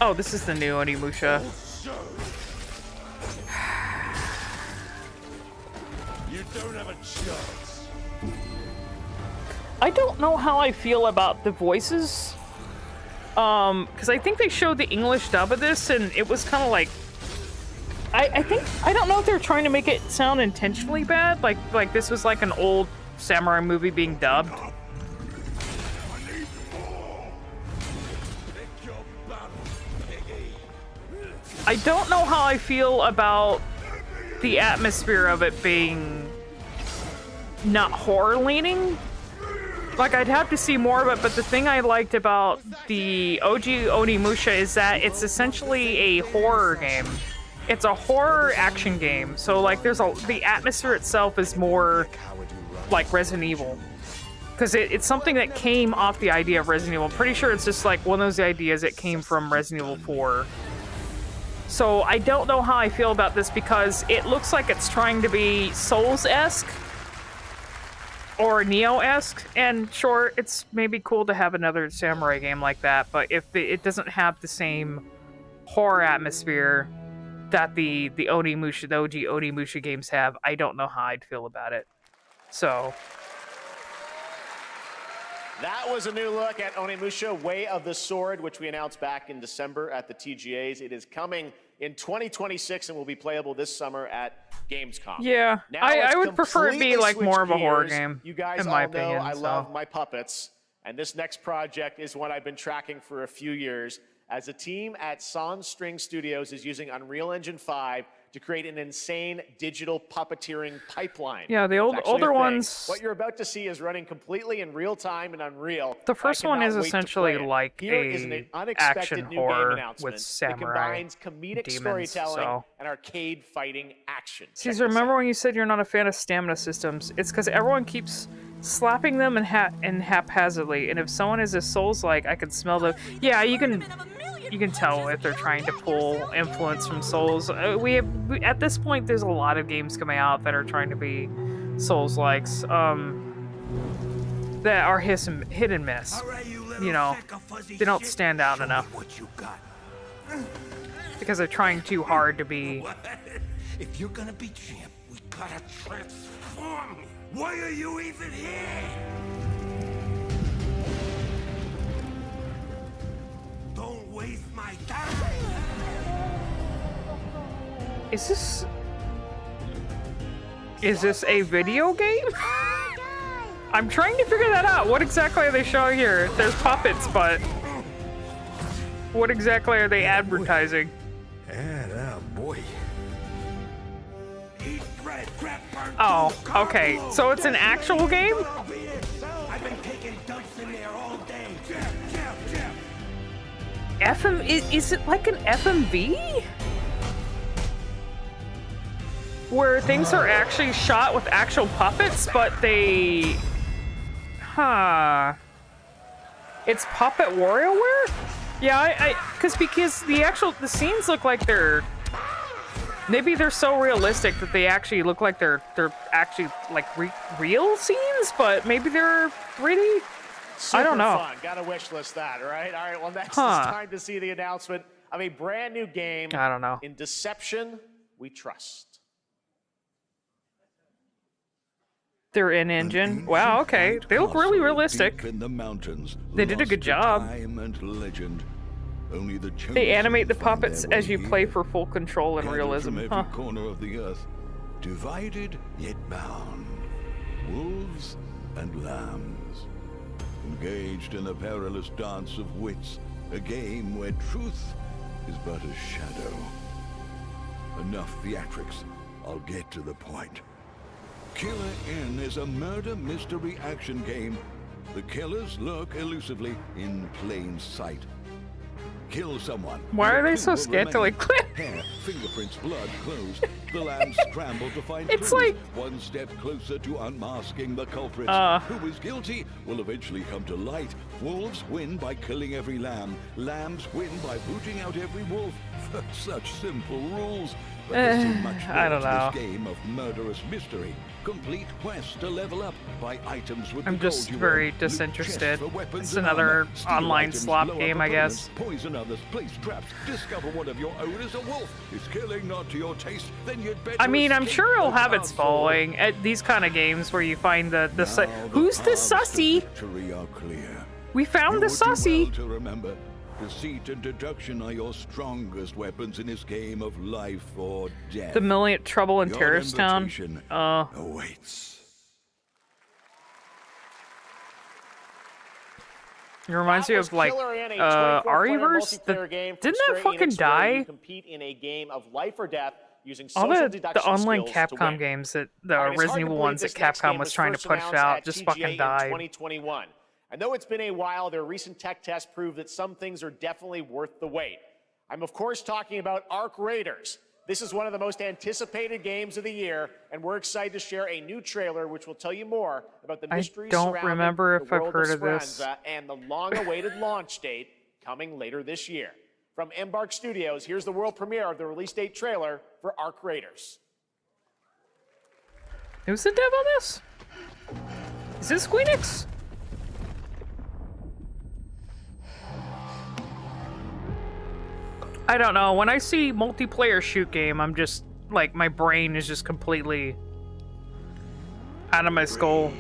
Oh, this is the new Onimusha. You don't have a chance. I don't know how I feel about the voices. Because I think they showed the English dub of this, and it was kind of like. I don't know if they're trying to make it sound intentionally bad, like this was like an old samurai movie being dubbed. I don't know how I feel about the atmosphere of it being not horror leaning. Like, I'd have to see more of it, but the thing I liked about the OG Onimusha is that it's essentially a horror game. It's a horror action game, so like the atmosphere itself is more like Resident Evil. Because it's something that came off the idea of Resident Evil. I'm pretty sure it's just like one of those ideas that came from Resident Evil 4. So I don't know how I feel about this because it looks like it's trying to be Souls-esque or Neo-esque, and sure, it's maybe cool to have another samurai game like that, but if it doesn't have the same horror atmosphere that the Onimusha, the OG Onimusha games have, I don't know how I'd feel about it. So that was a new look at Onimusha Way of the Sword, which we announced back in December at the TGAs. It is coming in 2026 and will be playable this summer at Gamescom. Yeah, I would prefer it be like more of a horror game. You guys in all my know opinion, I love my puppets, and this next project is one I've been tracking for a few years, as a team at Sans String Studios is using Unreal Engine 5 to create an insane digital puppeteering pipeline. Yeah, the older ones. What you're about to see is running completely in real time and Unreal. The first one is essentially like a action horror with samurai that combines comedic demons, storytelling and arcade fighting action. Caesar, remember when you said you're not a fan of stamina systems? It's because everyone keeps slapping them and haphazardly, and if someone is a Souls-like, I can smell the. Yeah, you can tell if they're trying to pull influence from Souls. At this point, there's a lot of games coming out that are trying to be Souls-likes, that are hit and miss. You know, they don't stand out enough because they're trying too hard to be. If you're gonna be champ, we gotta transform. Why are you even here? Don't waste my time. Is this a video game? I'm trying to figure that out. What exactly are they showing here? There's puppets, but what exactly are they advertising? Yeah, boy. Oh, okay. So it's an actual game? I've been taking dumps in there all day. Is it like an FMV? Where things are actually shot with actual puppets, but they... Huh. It's Puppet WarioWare? Yeah, because the scenes look like they're... Maybe they're so realistic that they actually look like they're actually like real scenes, but maybe they're 3D? I don't know. Fun. Gotta wish list that, right? All right, well, next it's time to see the announcement of a brand new game. I don't know. In Deception, We Trust. They're in engine. Wow, okay. They look really realistic. In the mountains, they did a good job. Time and legend. Only the they animate the puppets as you play for full control and realism. From every corner of the earth, divided yet bound, wolves and lambs, engaged in a perilous dance of wits, a game where truth is but a shadow. enough theatrics. I'll get to the point. Killer N is a murder mystery action game. The killers lurk elusively in plain sight. Kill someone. Why are they so Will scantily remain. clad? Hair, fingerprints, blood, clothes. The lambs scramble to find It's clues. like- One step closer to unmasking the culprit. Who is guilty will eventually come to light. Wolves win by killing every lamb. Lambs win by booting out every wolf. Such simple rules. But there's so much more I don't to know. this game of murderous mystery. Complete quests to level up, buy items with I'm the gold just you very earn, loot disinterested. chests for weapons It's and another armor, steal online items, slop blow up game, I opponents, guess. Poison others, place traps, discover one of your own is a wolf. Is killing not to your taste? Then you'd better I mean, I'm escape sure it'll the have its castle. following at these kind of games where you find the Now who's the paths to sussy? victory are clear. We found You the would do sussy. well to remember, deceit and deduction are your strongest weapons in this game of life or death. The Million Trouble in Your Terrorist Town. invitation Oh. awaits. It reminds me of like Ariverse. Didn't that fucking die? Compete in a game of life or death using All social the deduction online skills to Capcom win. games that the All right, it's hard Resident to Evil believe ones that this next Capcom game was trying to first push announced out at just TGA fucking in died. 2021. And though it's been a while, their recent tech tests prove that some things are definitely worth the wait. I'm of course talking about Arc Raiders. This is one of the most anticipated games of the year, and we're excited to share a new trailer which will tell you more about the mysteries don't surrounding remember the if I've world heard of of this. Speranza and the long-awaited launch date coming later this year. From Embark Studios, here's the world premiere of the release date trailer for Arc Raiders. Who's the dev on this? Is this Squeenix? I don't know. When I see multiplayer shoot game, I'm just like my brain is just completely out of my skull.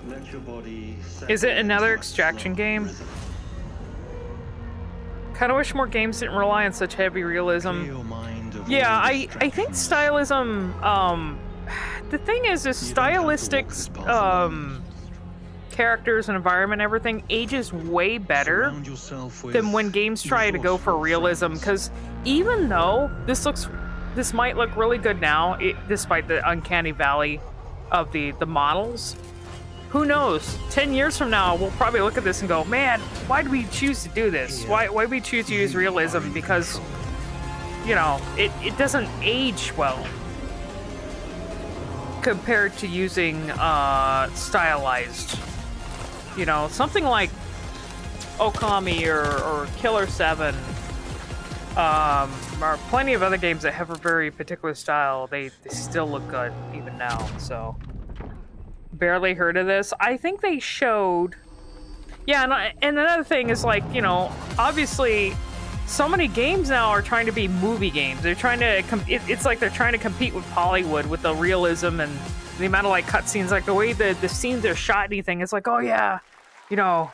Let your body Is it another extraction game? Kind of wish more games didn't rely on such heavy realism. Yeah, I think stylism. The thing is stylistic characters and environment, everything ages way better than when games try to go for realism. Because even though this might look really good now, despite the uncanny valley of the models. Who knows? 10 years from now, we'll probably look at this and go, man, why did we choose to do this? Why did we choose to use realism? Because, you know, it doesn't age well compared to using stylized. You know, something like Okami or Killer 7, or plenty of other games that have a very particular style, they still look good even now, so. Barely heard of this. I think they showed... Yeah, and another thing is, like, you know, obviously, so many games now are trying to be movie games. They're trying to... It's like they're trying to compete with Hollywood, with the realism and the amount of, like, cutscenes. Like, the way the scenes are shot, anything, it's like, oh, yeah, you know...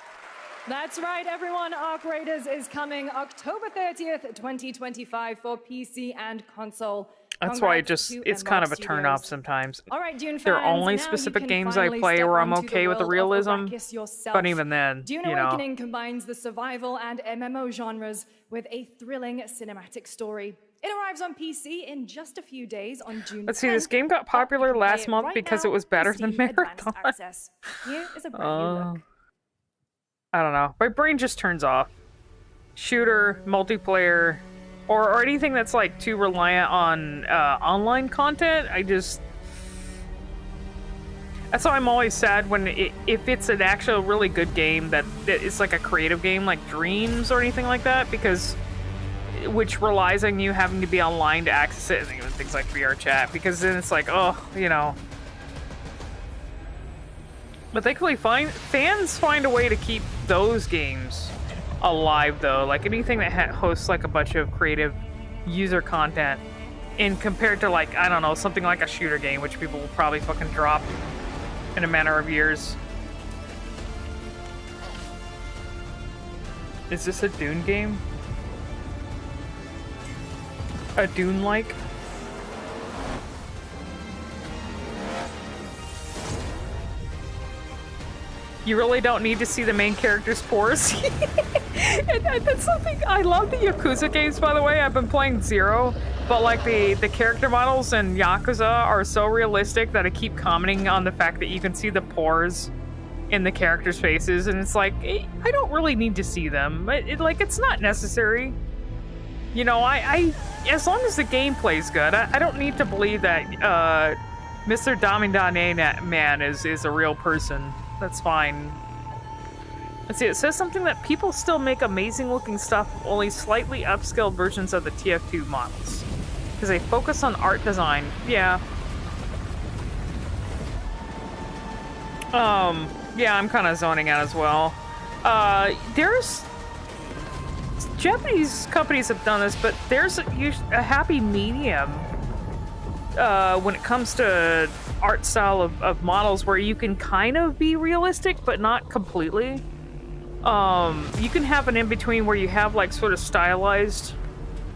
That's right, everyone. Arc Raiders is coming October 30th, 2025 for PC and console. That's why Congrats to it's kind of a Embark turn off Studios. sometimes. All right, Dune There are fans, only now specific you can games I finally play step where I'm onto the okay with the world of realism, Arrakis yourself. but even then, Dune you know. Awakening combines the survival and MMO genres with a thrilling cinematic story. It arrives on PC in just a few days on June 10th. Let's see, this game got popular Play last it month right because now it was better for than Steam Advanced Marathon. Access. Here is a brand new look. I don't know. My brain just turns off. Shooter, multiplayer, or anything that's like too reliant on online content. That's why I'm always sad when if it's an actual really good game that it's like a creative game like Dreams or anything like that, because which relies on you having to be online to access it, and even things like VR chat, because then it's like, oh, you know. But thankfully, fans find a way to keep those games alive, though. Like anything that hosts like a bunch of creative user content, and compared to, like, I don't know, something like a shooter game, which people will probably fucking drop in a matter of years. Is this a Dune game? A Dune-like? You really don't need to see the main character's pores. That's something I love the Yakuza games, by the way. I've been playing Zero, but like the character models in Yakuza are so realistic that I keep commenting on the fact that you can see the pores in the characters' faces, and it's like I don't really need to see them. It's not necessary. You know, I as long as the gameplay's good, I don't need to believe that Mr. Damindane Man is a real person. That's fine. Let's see, it says something that people still make amazing looking stuff, only slightly upscaled versions of the TF2 models. Because they focus on art design. Yeah. Yeah, I'm kind of zoning out as well. There's... Japanese companies have done this, but there's a happy medium when it comes to art style of models where you can kind of be realistic, but not completely. You can have an in-between where you have like sort of stylized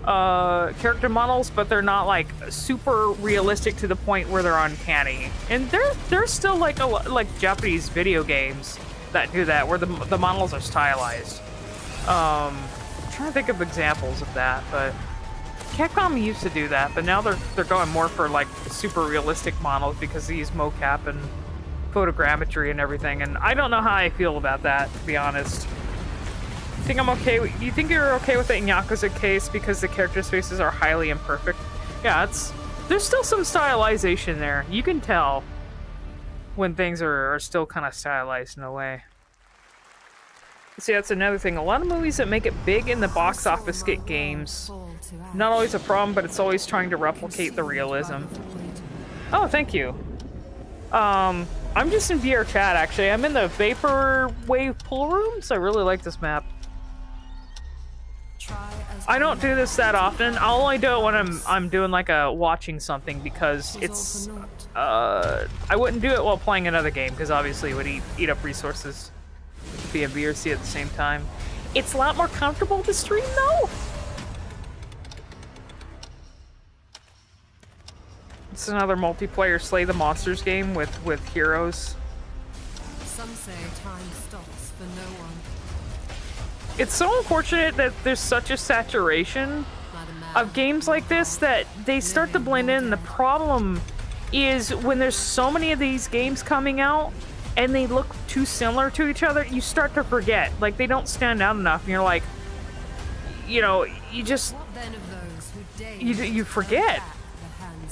character models, but they're not like super realistic to the point where they're uncanny. And there's still like like Japanese video games that do that, where the models are stylized. I'm trying to think of examples of that, but Capcom used to do that, but now they're going more for like super realistic models because they use mocap and photogrammetry and everything, and I don't know how I feel about that, to be honest. You think you're okay with it in Yakuza case because the characters' faces are highly imperfect? Yeah, there's still some stylization there. You can tell when things are still kind of stylized in a way. See, that's another thing. A lot of movies that make it big in the box office get games. Not always a problem, but it's always trying to replicate the realism. Oh, thank you. I'm just in VR chat, actually. I'm in the Vaporwave pool rooms. I really like this map. I don't do this that often. I'll only do it when I'm doing like a watching something, because it's I wouldn't do it while playing another game, because obviously it would eat up resources to be in VRC at the same time. It's a lot more comfortable to stream though. It's another multiplayer Slay the Monsters game with heroes. Some say time stops for no one. It's so unfortunate that there's such a saturation of games like this that they start to blend in. The problem is when there's so many of these games coming out and they look too similar to each other, you start to forget. Like, they don't stand out enough, and you're like, you know, you just... You forget.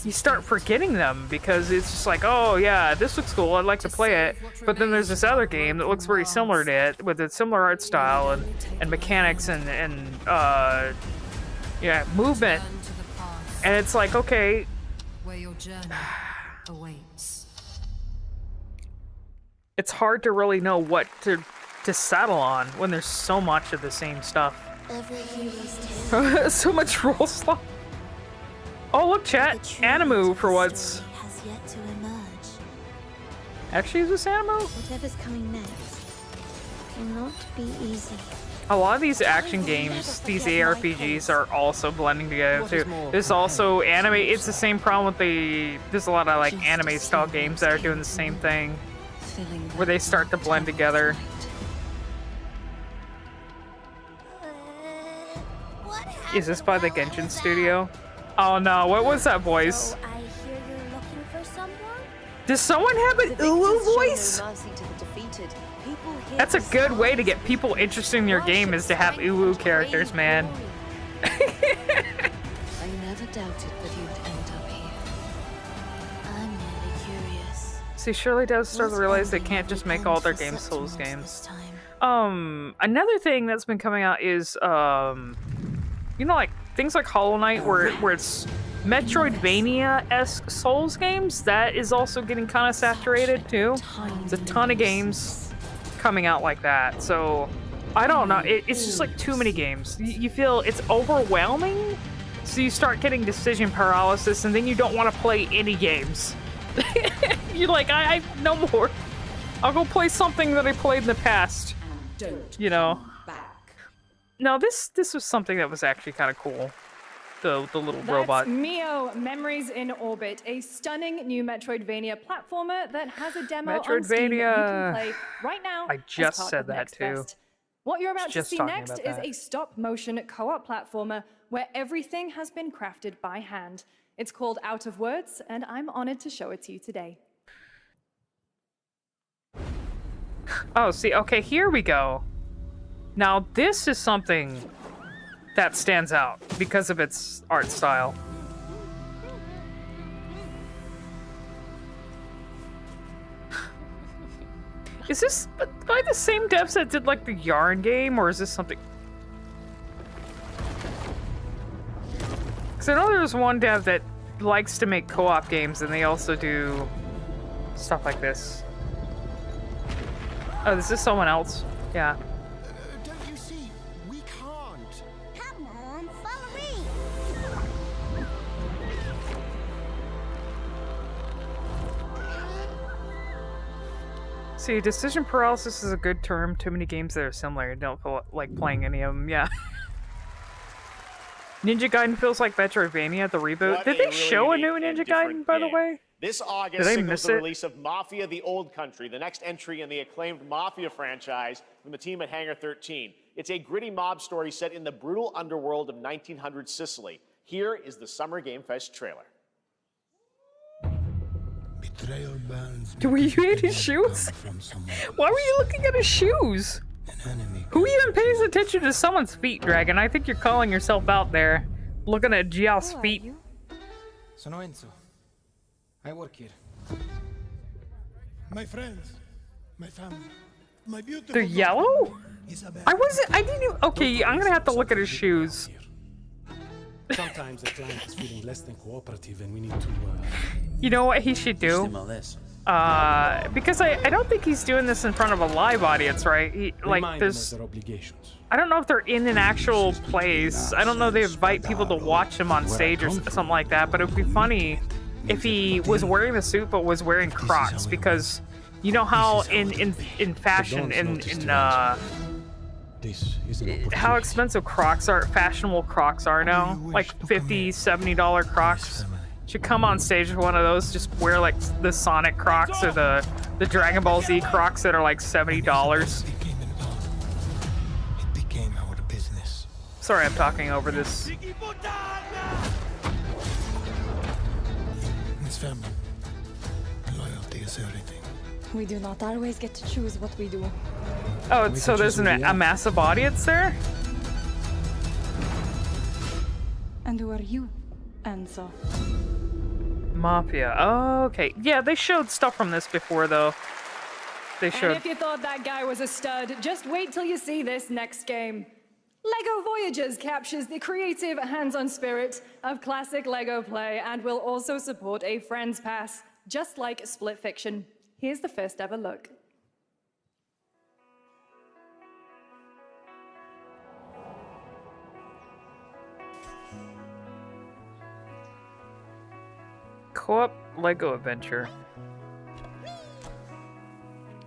You start forgetting them because it's just like, oh yeah, this looks cool, I'd like to play it. But then there's this other game that looks very similar to it, with a similar art style and mechanics and yeah, movement. And it's like, okay, it's hard to really know what to settle on when there's so much of the same stuff. So much role slot. Oh look, chat, Animu for once. Has yet to emerge. Actually, is this Animu? Whatever's coming next cannot be easy. A lot of these action games, these ARPGs, are also blending together too. There's also anime. It's the same problem with there's a lot of like anime style games that are doing the same thing, where they start to blend together. Is this by the Genshin studio? Oh no, what was that voice? So I hear you're looking for someone? Does someone have an Uwu voice? That's a good way to get people interested in your game, is to have Uwu characters, man. I never doubted that you'd end up here. I'm really curious. See, surely does start to realize they can't just make all their games Souls games. Another thing that's been coming out is, you know, like things like Hollow Knight, where it's Metroidvania-esque Souls games. That is also getting kind of saturated too. There's a ton of games coming out like that. So I don't know. It's just like too many games. You feel it's overwhelming, so you start getting decision paralysis, and then you don't want to play any games. You're like, I no more. I'll go play something that I played in the past. You know. No, this was something that was actually kind of cool. The little robot. That's Mio Memories in Orbit, a stunning new Metroidvania platformer that has a demo on Steam that you can play right now. I just said that too. What you're about to Just see talking next about is that. a stop-motion co-op platformer where everything has been crafted by hand. It's called Out of Words, and I'm honored to show it to you today. Oh, see, okay, here we go. Now, this is something that stands out because of its art style. Is this by the same devs that did, like, the Yarn game, or is this something... Because I know there's one dev that likes to make co-op games, and they also do stuff like this. Oh, is this someone else? Yeah. Don't you see? We can't. Come on, follow me. See, decision paralysis is a good term. Too many games that are similar. I don't feel like playing any of them. Yeah. Ninja Gaiden feels like Metroidvania, the reboot. What Did a they really show a new unique and Ninja Gaiden, different by the game. way? This Did August I signals miss the it? release of Mafia: The Old Country, the next entry in the acclaimed Mafia franchise from the team at Hangar 13. It's a gritty mob story set in the brutal underworld of 1900 Sicily. Here is the Summer Game Fest trailer. Were you in his shoes? Why were you looking at his shoes? Who even pays attention to someone's feet, Dragon? I think you're calling yourself out there. Looking at Giao's feet. Sono Enzo. I work here. My friends, my family, my beautiful They're yellow? I didn't even... Okay, I'm gonna have to look at his shoes. Sometimes the client is feeling less than cooperative and we need to You know what he should do? Because I don't think he's doing this in front of a live audience, right? Like, remind them there's... of their obligations. I don't know if they're in an actual place. I don't know if they invite people to watch him on stage or something like that, but it would be funny if he was wearing the suit but was wearing Crocs, because you know how in fashion, how expensive Crocs are, fashionable Crocs are now, like $50, $70 Crocs. Should come on stage with one of those, just wear like the Sonic Crocs or the Dragon Ball Z Crocs that are like $70. Sorry, I'm talking over this. It's family. Loyalty is everything. We do not always get to choose what we do. Oh, so there's a massive audience there? And who are you, Enzo? Mafia. Oh, okay. Yeah, they showed stuff from this before, though. They And showed... if you thought that guy was a stud, just wait till you see this next game. LEGO Voyagers captures the creative, hands-on spirit of classic LEGO play and will also support a Friends Pass, just like Split Fiction. Here's the first ever look. Co-op LEGO adventure.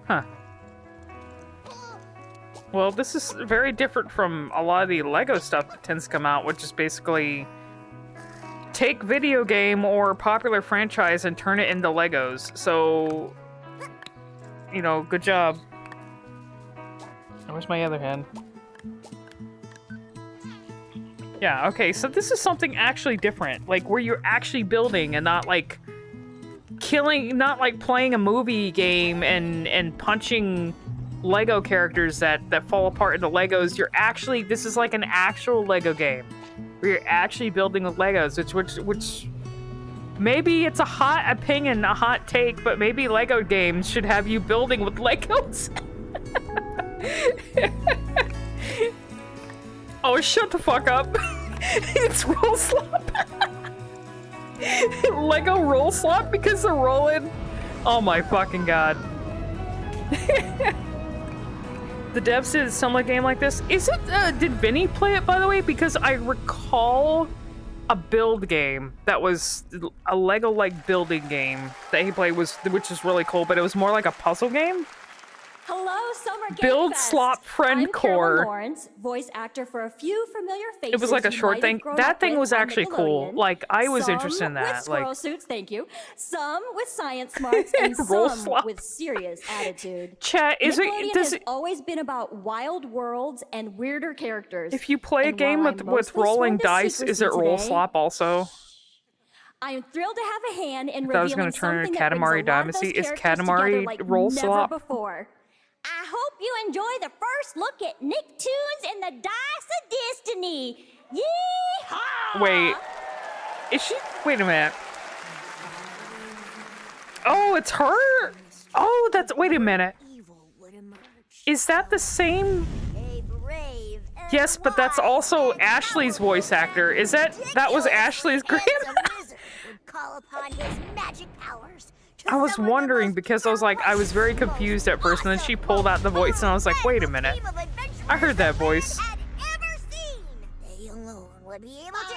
Huh. Well, this is very different from a lot of the LEGO stuff that tends to come out, which is basically take video game or popular franchise and turn it into Legos. So, you know, good job. Where's my other hand? Yeah, okay, so this is something actually different, like where you're actually building and not like not like playing a movie game and punching Lego characters that fall apart into Legos. This is like an actual Lego game where you're actually building with Legos, which maybe it's a hot opinion, a hot take, but maybe Lego games should have you building with Legos. Oh, shut the fuck up. It's roll slop. Lego roll slop because they're rolling. Oh my fucking god. The devs did a similar game like this. Is it, did Vinny play it, by the way? Because I recall a build game that was a Lego-like building game that he played, which is really cool, but it was more like a puzzle game. Hello, Summer Game Build Fest. slop friend I'm Carolyn core. Lawrence, voice actor for a few familiar faces. It was like a you short might thing. have grown That up thing with was on actually cool. Nickelodeon. Like, I was Some interested in with that. squirrel Like, suits, thank you. Some with science smarts, and Roll some slop. with serious attitude. Chat, is it- Nickelodeon does has it- always been about wild worlds and weirder characters. if you play a And game while with I'm mostly rolling sworn to dice, is secrecy it roll today, slop also? I am thrilled to have a hand in I thought I was revealing gonna turn something into that brings a Katamari lot of Dynasty. those Is characters together Katamari like roll never slop? before. I hope you enjoy the first look at Nicktoons and the Dice of Destiny. Yeehaw! Wait. Is she? Wait a minute. Oh, it's her? Oh, that's. Wait a minute. Is that the same? Yes, but that's also Ashley's voice actor. Is that. That was Ashley's grandma? Call upon his magic powers. I was wondering because I was like, I was very confused at first, and then she pulled out the voice, and I was like, wait a minute. I heard that voice. They alone would be able to.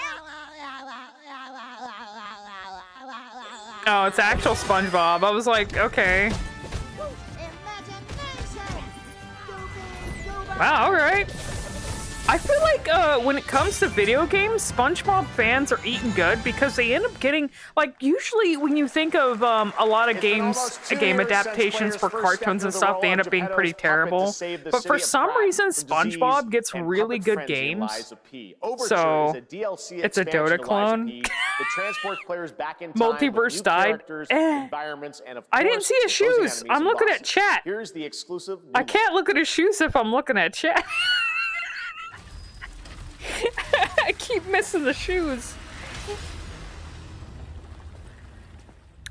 Oh, it's actual SpongeBob. I was like, okay. Wow, alright. I feel like when it comes to video games, SpongeBob fans are eating good because they end up getting, like, usually when you think of a lot of game adaptations for cartoons and stuff, they end up being pretty terrible. But for some reason, SpongeBob gets really good games. So, it's a Dota clone. Multiverse died. I didn't see his shoes. I'm looking at chat. Here's the exclusive. I can't look at his shoes if I'm looking at chat. I keep missing the shoes.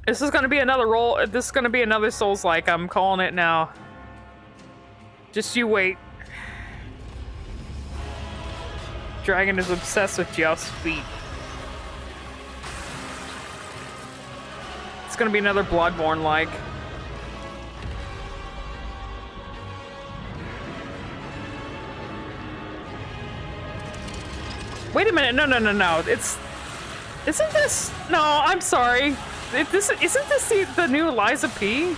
This is gonna be another roll. This is gonna be another Souls-like. I'm calling it now. Just you wait. Dragon is obsessed with Geoff's feet. It's gonna be another Bloodborne-like. Wait a minute, no. Isn't this, no, I'm sorry. Isn't this the new Liza P?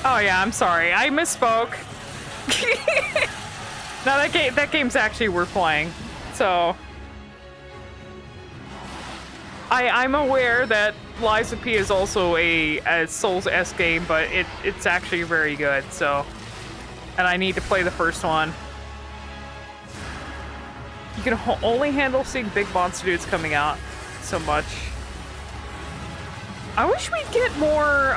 Oh yeah, I'm sorry, I misspoke. No, that game's actually worth playing, so. I'm aware that Liza P is also a Souls-esque game, but it's actually very good, so. And I need to play the first one. You can only handle seeing big monster dudes coming out so much. I wish we'd get more,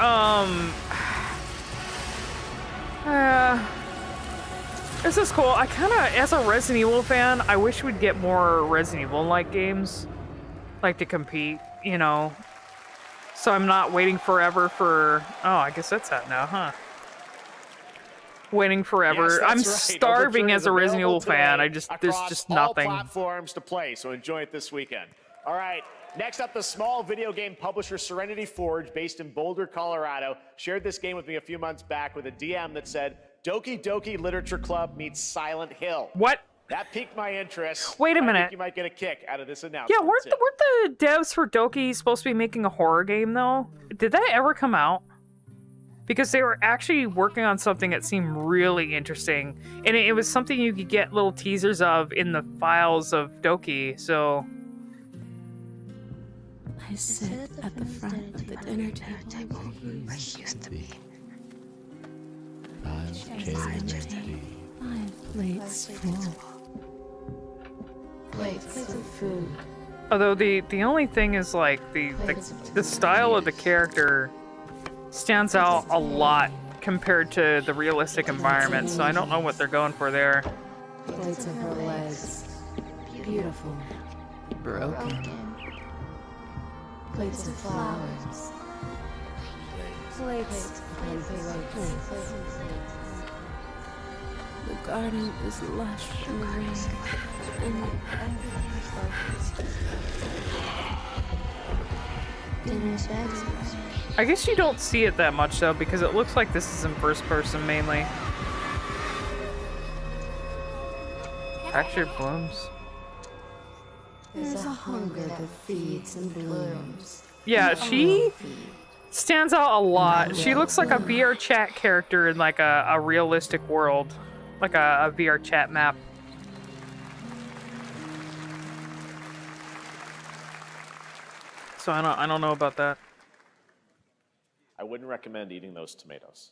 this is cool. I kinda, as a Resident Evil fan, I wish we'd get more Resident Evil-like games. Like to compete, you know. So I'm not waiting forever for, oh, I guess that's out now, huh? Waiting forever. Yes, I'm right. starving Overture as is a Resident Evil available fan. today There's across just all nothing. platforms to play, so enjoy it this weekend. All right, next up, the small video game publisher Serenity Forge, based in Boulder, Colorado, shared this game with me a few months back with a DM that said, Doki Doki Literature Club meets Silent Hill. What? That piqued my interest. Wait a I minute. think you might get a kick out of this announcement. Yeah, weren't the devs for Doki supposed to be making a horror game, though? Did that ever come out? Because they were actually working on something that seemed really interesting. And it was something you could get little teasers of in the files of Doki, so... I sit at the front of the dinner table where you used to be. 5 plates full. Plates of food. Although the only thing is, like, the style of the character stands out a lot compared to the realistic environment, so I don't know what they're going for there. Plates of her legs. Beautiful. Broken. Plates of flowers. Plates. The garden is lush and green. I guess you don't see it that much, though, because it looks like this is in first person mainly. Texture blooms. There's a hunger that feeds and blooms. Yeah, she Stands out a lot. She looks like a VR chat character in like a realistic world. Like a VR chat map. So I don't know about that. I wouldn't recommend eating those tomatoes.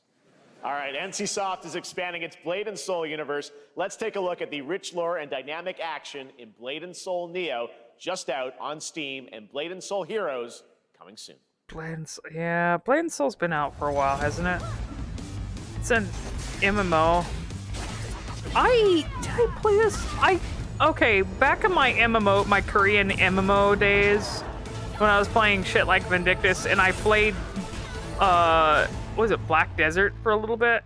All right, NCSoft is expanding its Blade and Soul universe. Let's take a look at the rich lore and dynamic action in Blade and Soul Neo, just out on Steam, and Blade and Soul Heroes coming soon. Blade and Soul's been out for a while, hasn't it? It's an MMO. Did I play this? Okay, back in my MMO, my Korean MMO days, when I was playing shit like Vindictus, and I played, what was it, Black Desert for a little bit?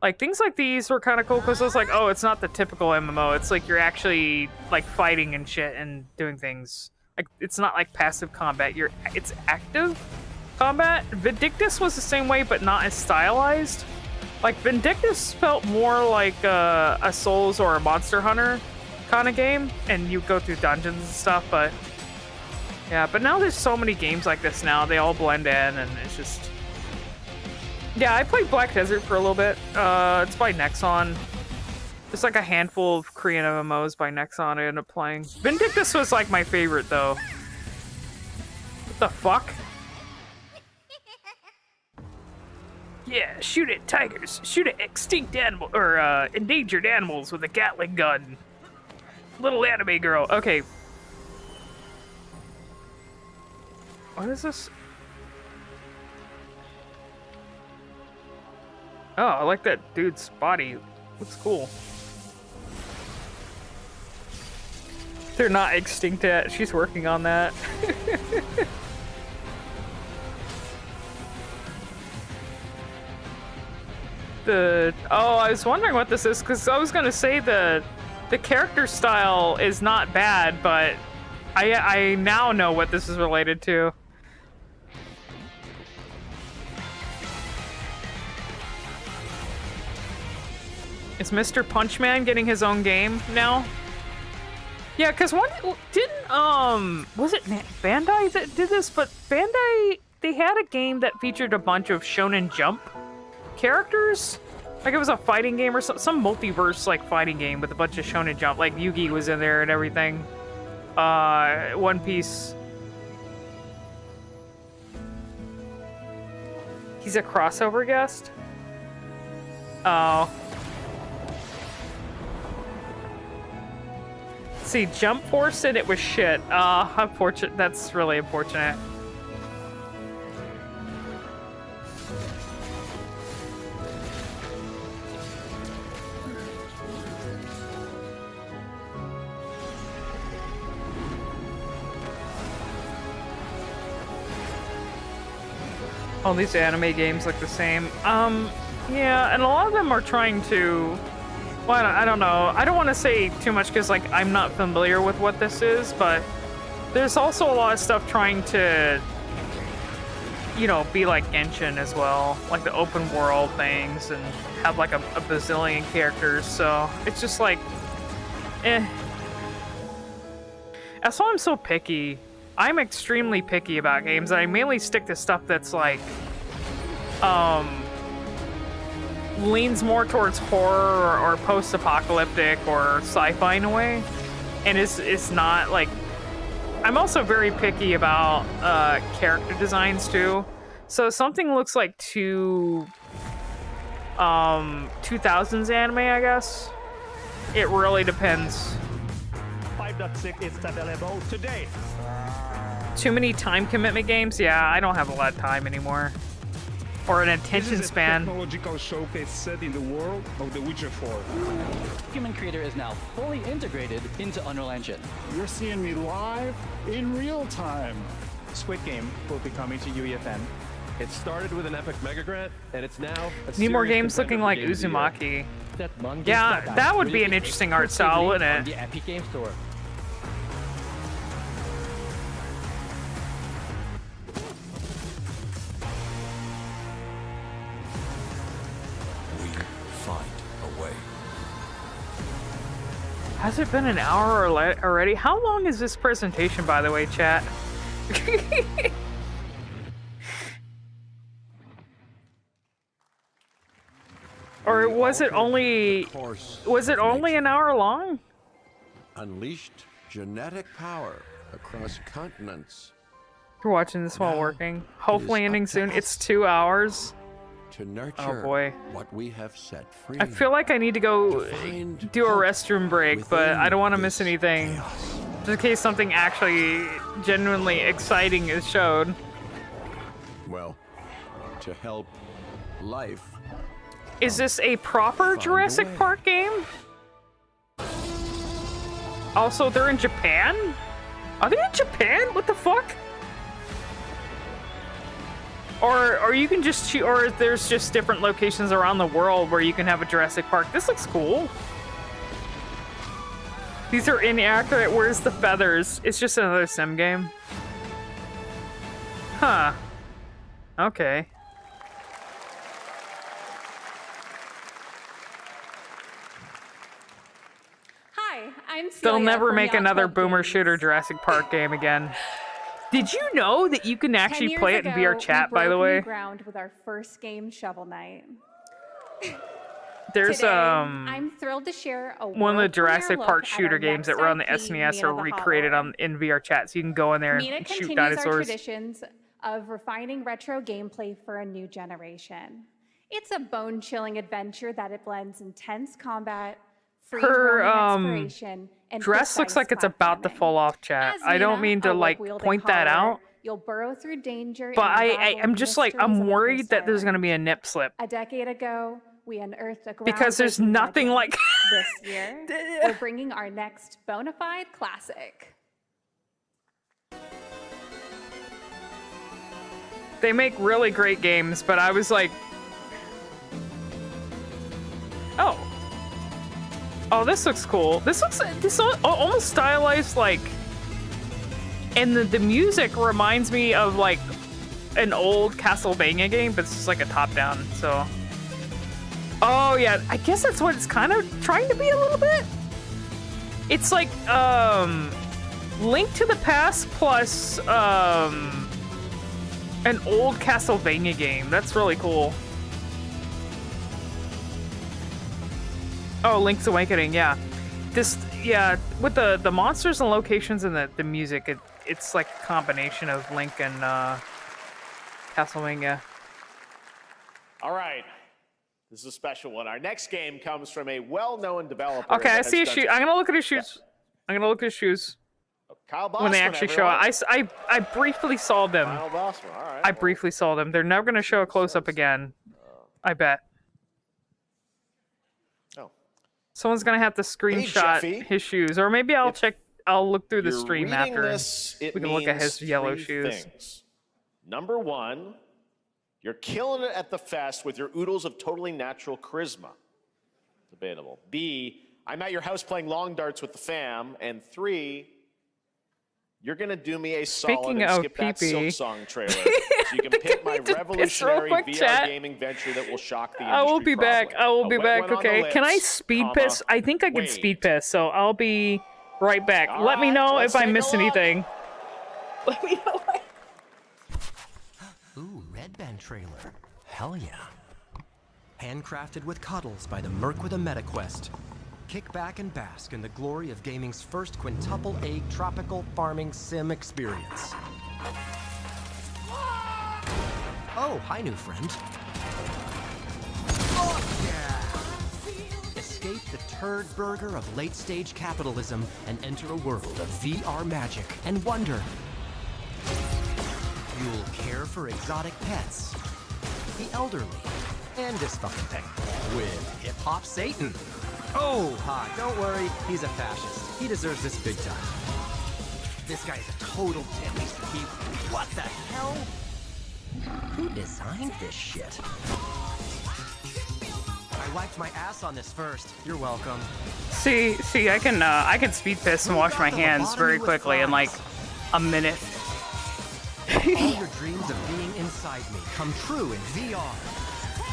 Like, things like these were kind of cool, because I was like, oh, it's not the typical MMO, it's like you're actually, like, fighting and shit and doing things. Like, it's not like passive combat, it's active combat. Vindictus was the same way, but not as stylized. Like, Vindictus felt more like a Souls or a Monster Hunter kind of game, and you go through dungeons and stuff, but yeah, but now there's so many games like this now, they all blend in, and it's just... Yeah, I played Black Desert for a little bit. It's by Nexon. There's like a handful of Korean MMOs by Nexon I ended up playing. Vindictus was like my favorite, though. What the fuck? Yeah, shoot at tigers. Shoot at extinct animal or endangered animals with a Gatling gun. Little anime girl. Okay. What is this? Oh, I like that dude's body. Looks cool. They're not extinct yet. She's working on that. I was wondering what this is, because I was gonna say the character style is not bad, but I now know what this is related to. Is Mr. Punchman getting his own game now? Yeah, because one didn't was it Bandai that did this? But Bandai, they had a game that featured a bunch of Shonen Jump characters. Like it was a fighting game or some multiverse like fighting game with a bunch of Shonen Jump. Like Yugi was in there and everything. One Piece. He's a crossover guest? Oh. See, Jump Force and it was shit. Unfortunate. That's really unfortunate. All these anime games look the same. Yeah, and a lot of them are trying to... Well, I don't know. I don't want to say too much because, like, I'm not familiar with what this is, but there's also a lot of stuff trying to, you know, be like Genshin as well. Like the open world things and have, like, a bazillion characters. So it's just like, eh. That's why I'm so picky. I'm extremely picky about games. I mainly stick to stuff that's, like, leans more towards horror or post-apocalyptic or sci-fi in a way, and it's not like... I'm also very picky about character designs too, so something looks like 2000s anime, I guess. It really depends. 5.6 is available today. Too many time commitment games? Yeah, I don't have a lot of time anymore. Or an attention span. This is a technological showcase set in the world of The Witcher 4. Human Creator is now fully integrated into Unreal Engine. You're seeing me live in real time. Squid Game will be coming to UEFN. It started with an epic mega grant, and it's now a Need more games looking like Uzumaki. Yeah, that would be an interesting art style, wouldn't it? The Epic Game Store. Has it been an hour already? How long is this presentation, by the way, chat? Or was it only an hour long? Unleashed genetic power across continents. You're watching this while working. Hopefully ending soon. It's 2 hours. To nurture Oh boy. what we have set free. I feel like I need to go do a restroom break, but I don't want to miss anything. Just in case something actually genuinely exciting is showed. Well, to help life. Is this a proper Jurassic Park game? Also, they're in Japan? Are they in Japan? What the fuck? Or you can just choose, or there's just different locations around the world where you can have a Jurassic Park. This looks cool. These are inaccurate. Where's the feathers? It's just another sim game. Huh. Okay. Hi, I'm Celia. They'll never from make Yacht another Club boomer Games. shooter Jurassic Park game again. Did you know that you can 10 actually years play it in ago, VR chat, we by the broke new way? ground with our first game, Shovel Knight. There's Today, I'm thrilled to share a one of the world Jurassic premiere Park look at shooter our games that next were on the IP, SNES are Mina the recreated Hollow. in VR chat, so you can go in there Mina and shoot continues our dinosaurs. traditions of refining retro gameplay for a new generation. It's a bone-chilling adventure that it blends intense combat, Her free-roaming exploration, and dress looks precise like it's about to fall off, chat. As I don't Mina, mean to a like web-wielding point that hauler, out, You'll burrow through danger. but and I'm unravel just like, I'm mysteries of the worried First that there's Island. gonna be a nip slip. A decade ago, we unearthed a Because there's groundbreaking nothing legend. like- This year, we're bringing our next bona fide classic. They make really great games, but I was like, oh, this looks cool. This almost stylized, like, and the music reminds me of like an old Castlevania game, but it's just like a top-down. So, oh yeah, I guess that's what it's kind of trying to be a little bit. It's like Link to the Past plus an old Castlevania game. That's really cool. Oh, Link's Awakening, yeah. With the monsters and locations and the music, it's like a combination of Link and Castlevania. All right. This is a special one. Our next game comes from a well-known developer. Okay, I that see his has shoe. done- I'm gonna look at his shoes. I'm gonna look at his shoes Kyle Bossman, when they actually show everyone. up. I briefly saw them. Kyle Bossman, all right. I briefly saw them. They're never gonna show a close-up again. I bet. Oh. Someone's gonna have to screenshot Jeffy. his shoes, or maybe I'll check. I'll look through the You're stream reading after. this, it we can look at his means yellow three shoes. things. Number one, you're killing it at the fest with your oodles of totally natural charisma. Debatable. B, I'm at your house playing long darts with the fam. And 3, you're gonna do me a solid Speaking and of skip that pee-pee. Silk Song trailer, so you can pick my to piss real revolutionary quick, VR chat. gaming venture that will shock the I will industry be back. probably. I will A be wet back. one on the Okay. Can I lips, speed comma, piss? I think I can wait. speed piss, so I'll be right back. All Let me right, know let's if I take a miss look. anything. Let me know. Ooh, Red Band trailer. Hell yeah. Handcrafted with cuddles by the Merc with a MetaQuest. Kick back and bask in the glory of gaming's first quintuple egg tropical farming sim experience. Oh, hi, new friend. Oh, yeah! Escape the turd burger of late-stage capitalism and enter a world of VR magic and wonder. You'll care for exotic pets, the elderly, and this fucking thing with hip-hop Satan. Oh, hi, don't worry, he's a fascist. He deserves this big time. This guy's a total dick. What the hell? Who designed this shit? I wiped my ass on this first. You're welcome. See, I can speed piss and wash my hands very quickly in like a minute. All your dreams of being inside me come true in VR.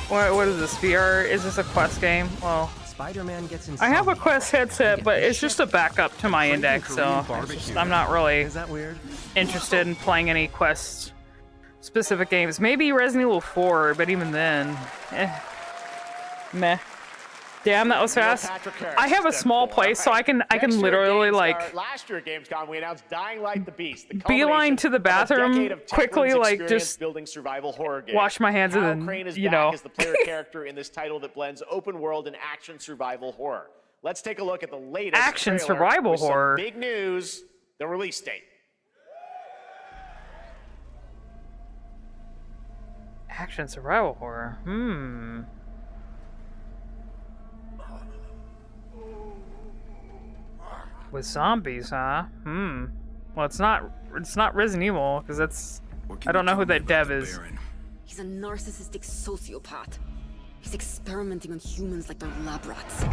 What is this? VR? Is this a Quest game? Well, Spider-Man gets I have a insomnia. Quest headset, but it's just a backup to my index, so I'm not really Is that weird? interested in playing any Quest specific games. Maybe Resident Evil 4, but even then, Meh. Damn, that was fast. I have a small place, so I can literally like last year at Gamescom we announced Dying Light: The Beast. The beeline to the bathroom quickly, like just building survival horror games. wash my hands and then Crane is you back know. as the player character in this title that blends open world and action survival horror. Let's take a look at the latest Action trailer survival with some horror. big news: the release date. Action survival horror. With zombies, huh? Well, it's not Resident Evil because that's I don't know who that dev is. He's a narcissistic sociopath. He's experimenting on humans like they're lab rats.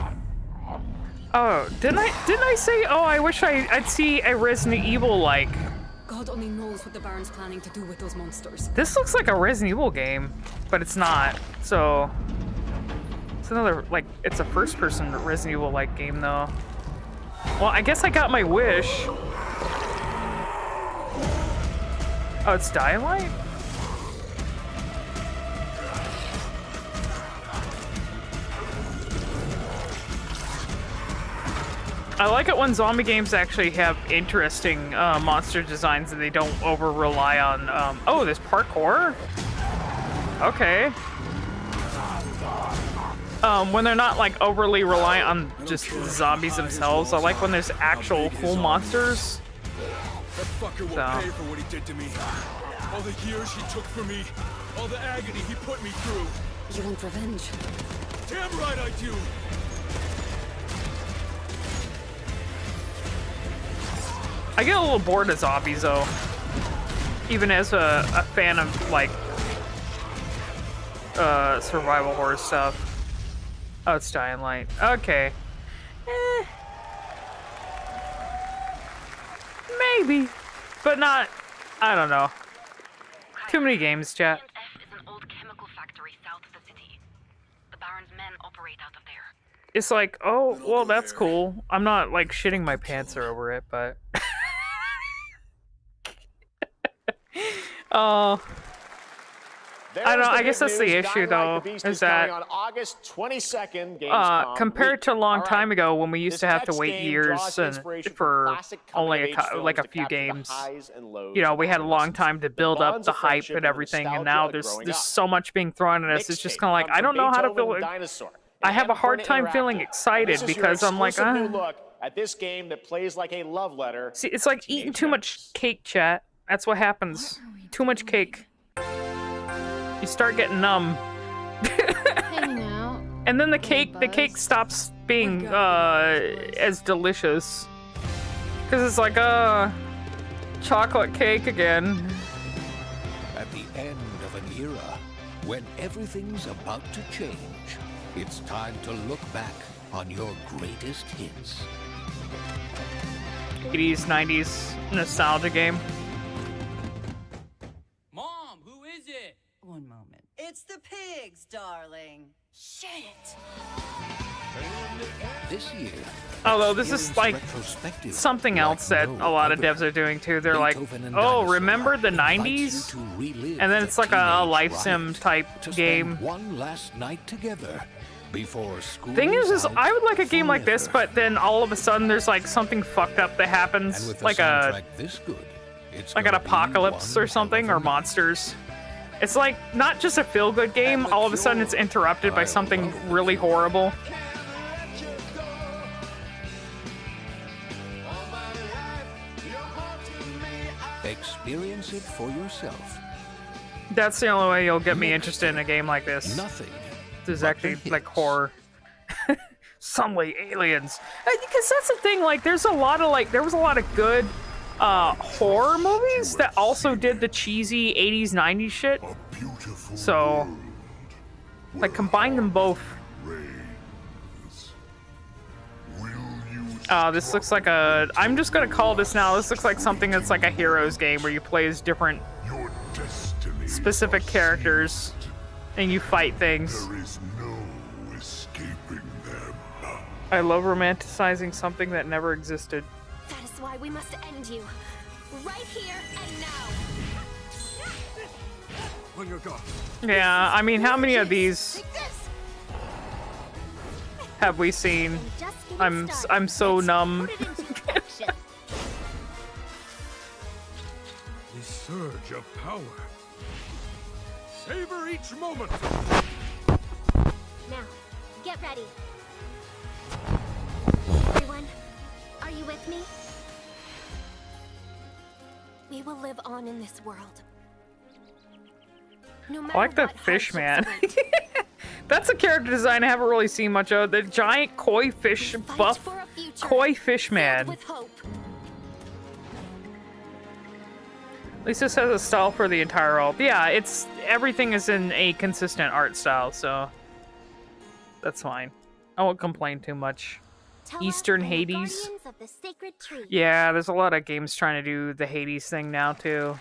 Oh, didn't I say? Oh, I wish I'd see a Resident Evil like. God only knows what the Baron's planning to do with those monsters. This looks like a Resident Evil game, but it's not. So it's another like it's a first-person Resident Evil like game though. Well, I guess I got my wish. Oh, it's Dying Light? I like it when zombie games actually have interesting monster designs and they don't over-rely on... oh, there's parkour? Okay. When they're not like overly reliant on just zombies themselves. I like when there's actual cool monsters. That fucker will pay for what he did to me. All the years he took from me. All the agony he put me through. You want revenge? Damn right I do! I get a little bored of zombies though. Even as a fan of like survival horror stuff. Oh, it's Dying Light. Okay. Maybe. But not... I don't know. Too many games, chat. Is an old chemical factory south of the city. The Baron's men operate out of there. It's like, oh, well, that's cool. I'm not, like, shitting my pants over it, but... Oh... I don't know, I guess that's the issue, though, is that on August 22nd, Gamescom compared to a long time ago when we used to have to wait years and for only a few games, you know, we had a long time to build up the hype and everything, and now there's so much being thrown at us, it's just kind of like, I don't know how to feel. I have a hard time feeling excited because I'm like, look at this game that plays like a love letter. See, it's like eating too much cake, chat. That's what happens. Too much cake. You start getting numb. And then the cake stops being as delicious. Cause it's like chocolate cake again. At the end of an era, when everything's about to change, it's time to look back on your greatest hits. 80s, 90s nostalgia game. One moment. It's the pigs, darling. Shit. This year, although this is like something else that a lot of devs are doing too. They're like, oh, remember the 90s? And then it's like a life sim type game. One last night together before school. Thing is I would like a game like this, but then all of a sudden there's like something fucked up that happens, like an apocalypse or something, or monsters. It's like not just a feel-good game, all of a sudden it's interrupted by something really horrible. Experience it for yourself. That's the only way you'll get me interested in a game like this. Nothing. There's actually like horror. Suddenly aliens. Because that's the thing, like there was a lot of good horror movies that also did the cheesy 80s 90s shit. So like combine them both. This looks like I'm just gonna call this now, this looks like something that's like a Heroes game where you play as different specific characters and you fight things. There is no escaping them. I love romanticizing something that never existed. That is why we must end you. Right here and now. On your guard. Yeah, I mean, how many of these have we seen? I'm so numb. The surge of power. Savor each moment. Now, get ready. Everyone, are you with me? We will live on in this world. No matter I like the fish man. That's a character design I haven't really seen much of. The giant koi fish buff koi fish man. At least this has a style for the entire world. Yeah, everything is in a consistent art style, so that's fine. I won't complain too much. Eastern Hades. Yeah, there's a lot of games trying to do the Hades thing now too.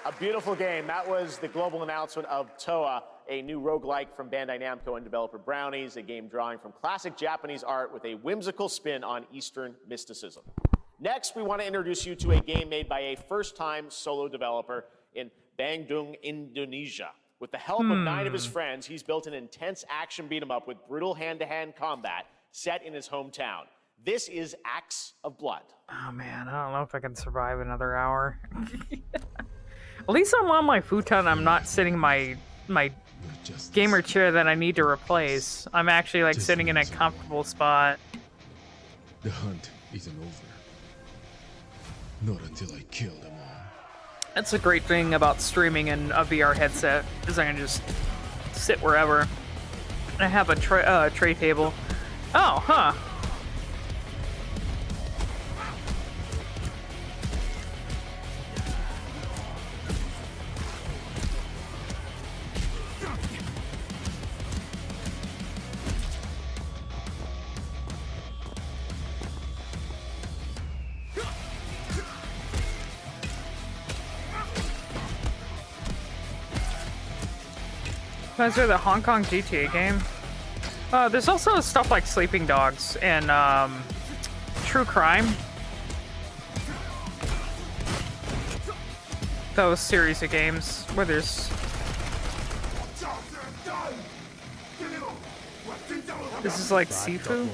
A beautiful game. That was the global announcement of Toa, a new roguelike from Bandai Namco and developer Brownies, a game drawing from classic Japanese art with a whimsical spin on Eastern mysticism. Next, we want to introduce you to a game made by a first-time solo developer in Bandung, Indonesia. With the help of 9 of his friends, he's built an intense action beat-em-up with brutal hand-to-hand combat set in his hometown. This is Acts of Blood. Oh man, I don't know if I can survive another hour. At least I'm on my futon. I'm not sitting my gamer chair that I need to replace. I'm actually like sitting in a comfortable spot. The hunt isn't over. Not until I kill them all. That's a great thing about streaming in a VR headset, is I can just sit wherever. I have a tray table. Oh, huh. Those are the Hong Kong GTA game. There's also stuff like Sleeping Dogs and True Crime. Those series of games where there's... This is like Sifu.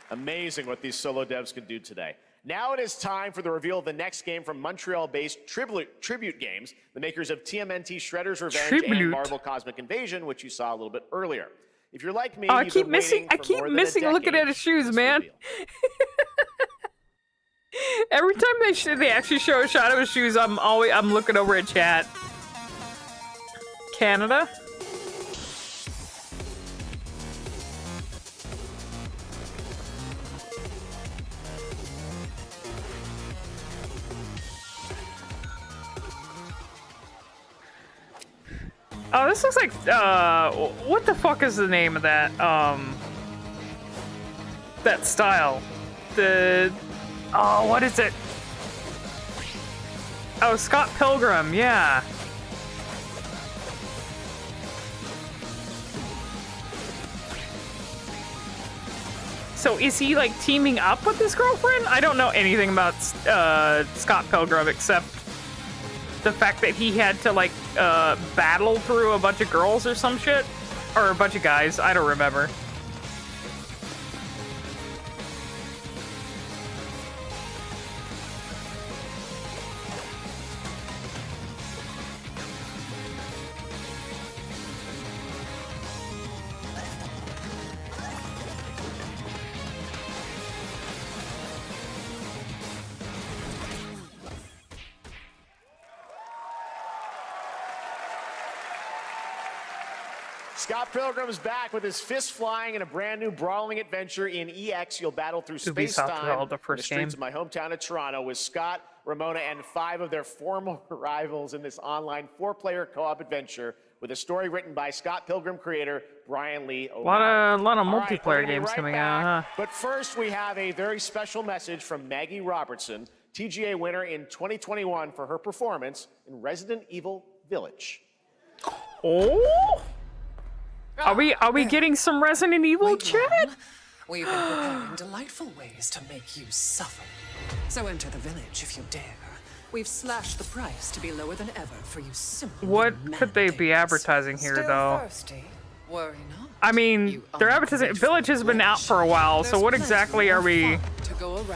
Amazing what these solo devs can do today. Now it is time for the reveal of the next game from Montreal-based Tribute Games, the makers of TMNT Shredder's Revenge and Marvel Cosmic Invasion, which you saw a little bit earlier. If you're like me, I keep missing looking at his shoes, man. Every time they actually show a shot of his shoes, I'm looking over at chat. Canada? Oh, this looks like, what the fuck is the name of that, that style? Oh, what is it? Oh, Scott Pilgrim, yeah. So is he, like, teaming up with his girlfriend? I don't know anything about, Scott Pilgrim except the fact that he had to, like, battle through a bunch of girls or some shit? Or a bunch of guys, I don't remember. Scott Pilgrim's back with his fists flying in a brand new brawling adventure in EX. You'll battle through space-time in the streets of my hometown of Toronto with Scott, Ramona, and 5 of their former rivals in this online 4-player co-op adventure with a story written by Scott Pilgrim creator Brian Lee O'Malley. A lot of multiplayer games coming out, huh? But first, we have a very special message from Maggie Robertson TGA winner in 2021 for her performance in Resident Evil Village. Oh? Are we getting some Resident Evil chat? We've been preparing delightful ways to make you suffer. So enter the village if you dare. We've slashed the price to be lower than ever for you simple. What could they be advertising here, though? Thirsty? Worry not. I mean, they're advertising. Village has been out for a while, so what exactly are we?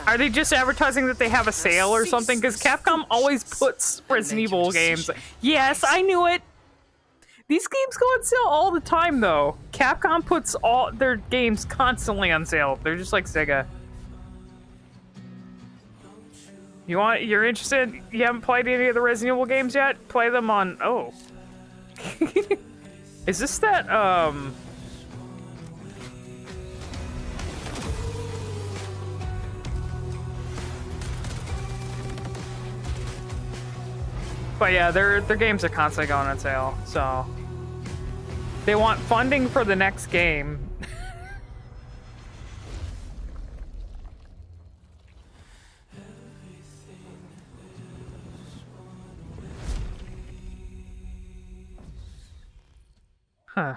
Are they just advertising that they have a sale or something? Because Capcom always puts Resident Evil games. Yes, I knew it. These games go on sale all the time, though. Capcom puts all their games constantly on sale. They're just like Sega. You're interested? You haven't played any of the Resident Evil games yet? Play them on. Oh. Is this that? But yeah, their games are constantly going on sale, so they want funding for the next game. Huh.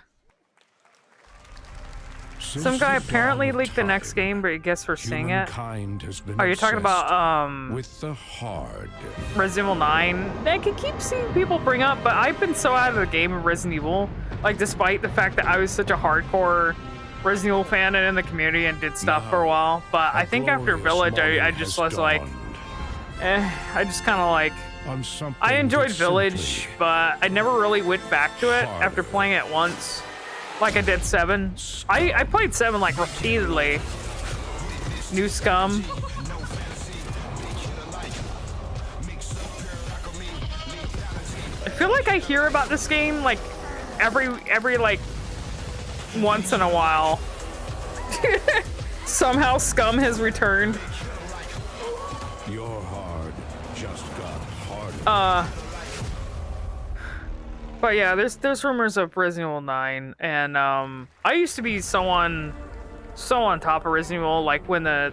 Some guy apparently leaked the next game, but I guess we're seeing it. Are you talking about with the hard Resident Evil 9? I can keep seeing people bring up, but I've been so out of the game of Resident Evil. Like, despite the fact that I was such a hardcore Resident Evil fan and in the community and did stuff for a while. But I think after Village, I just was like, I just kind of like. I enjoyed Village, but I never really went back to it after playing it once. Like I did 7. I played 7 like repeatedly. New Scum. I feel like I hear about this game like every like once in a while. Somehow Scum has returned. Your hard just got harder. But yeah, there's rumors of Resident Evil 9, and I used to be so on top of Resident Evil, like when the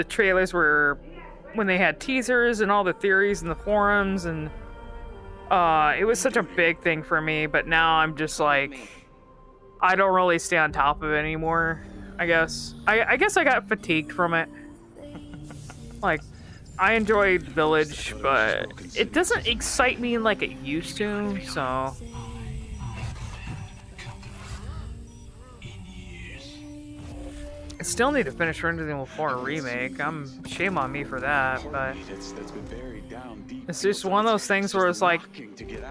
trailers were, when they had teasers and all the theories in the forums, and it was such a big thing for me. But now I'm just like, I don't really stay on top of it anymore. I guess I guess I got fatigued from it. Like, I enjoyed Village, but it doesn't excite me like it used to, so. I still need to finish Resident Evil 4 Remake. Shame on me for that, but it's just one of those things where it's like,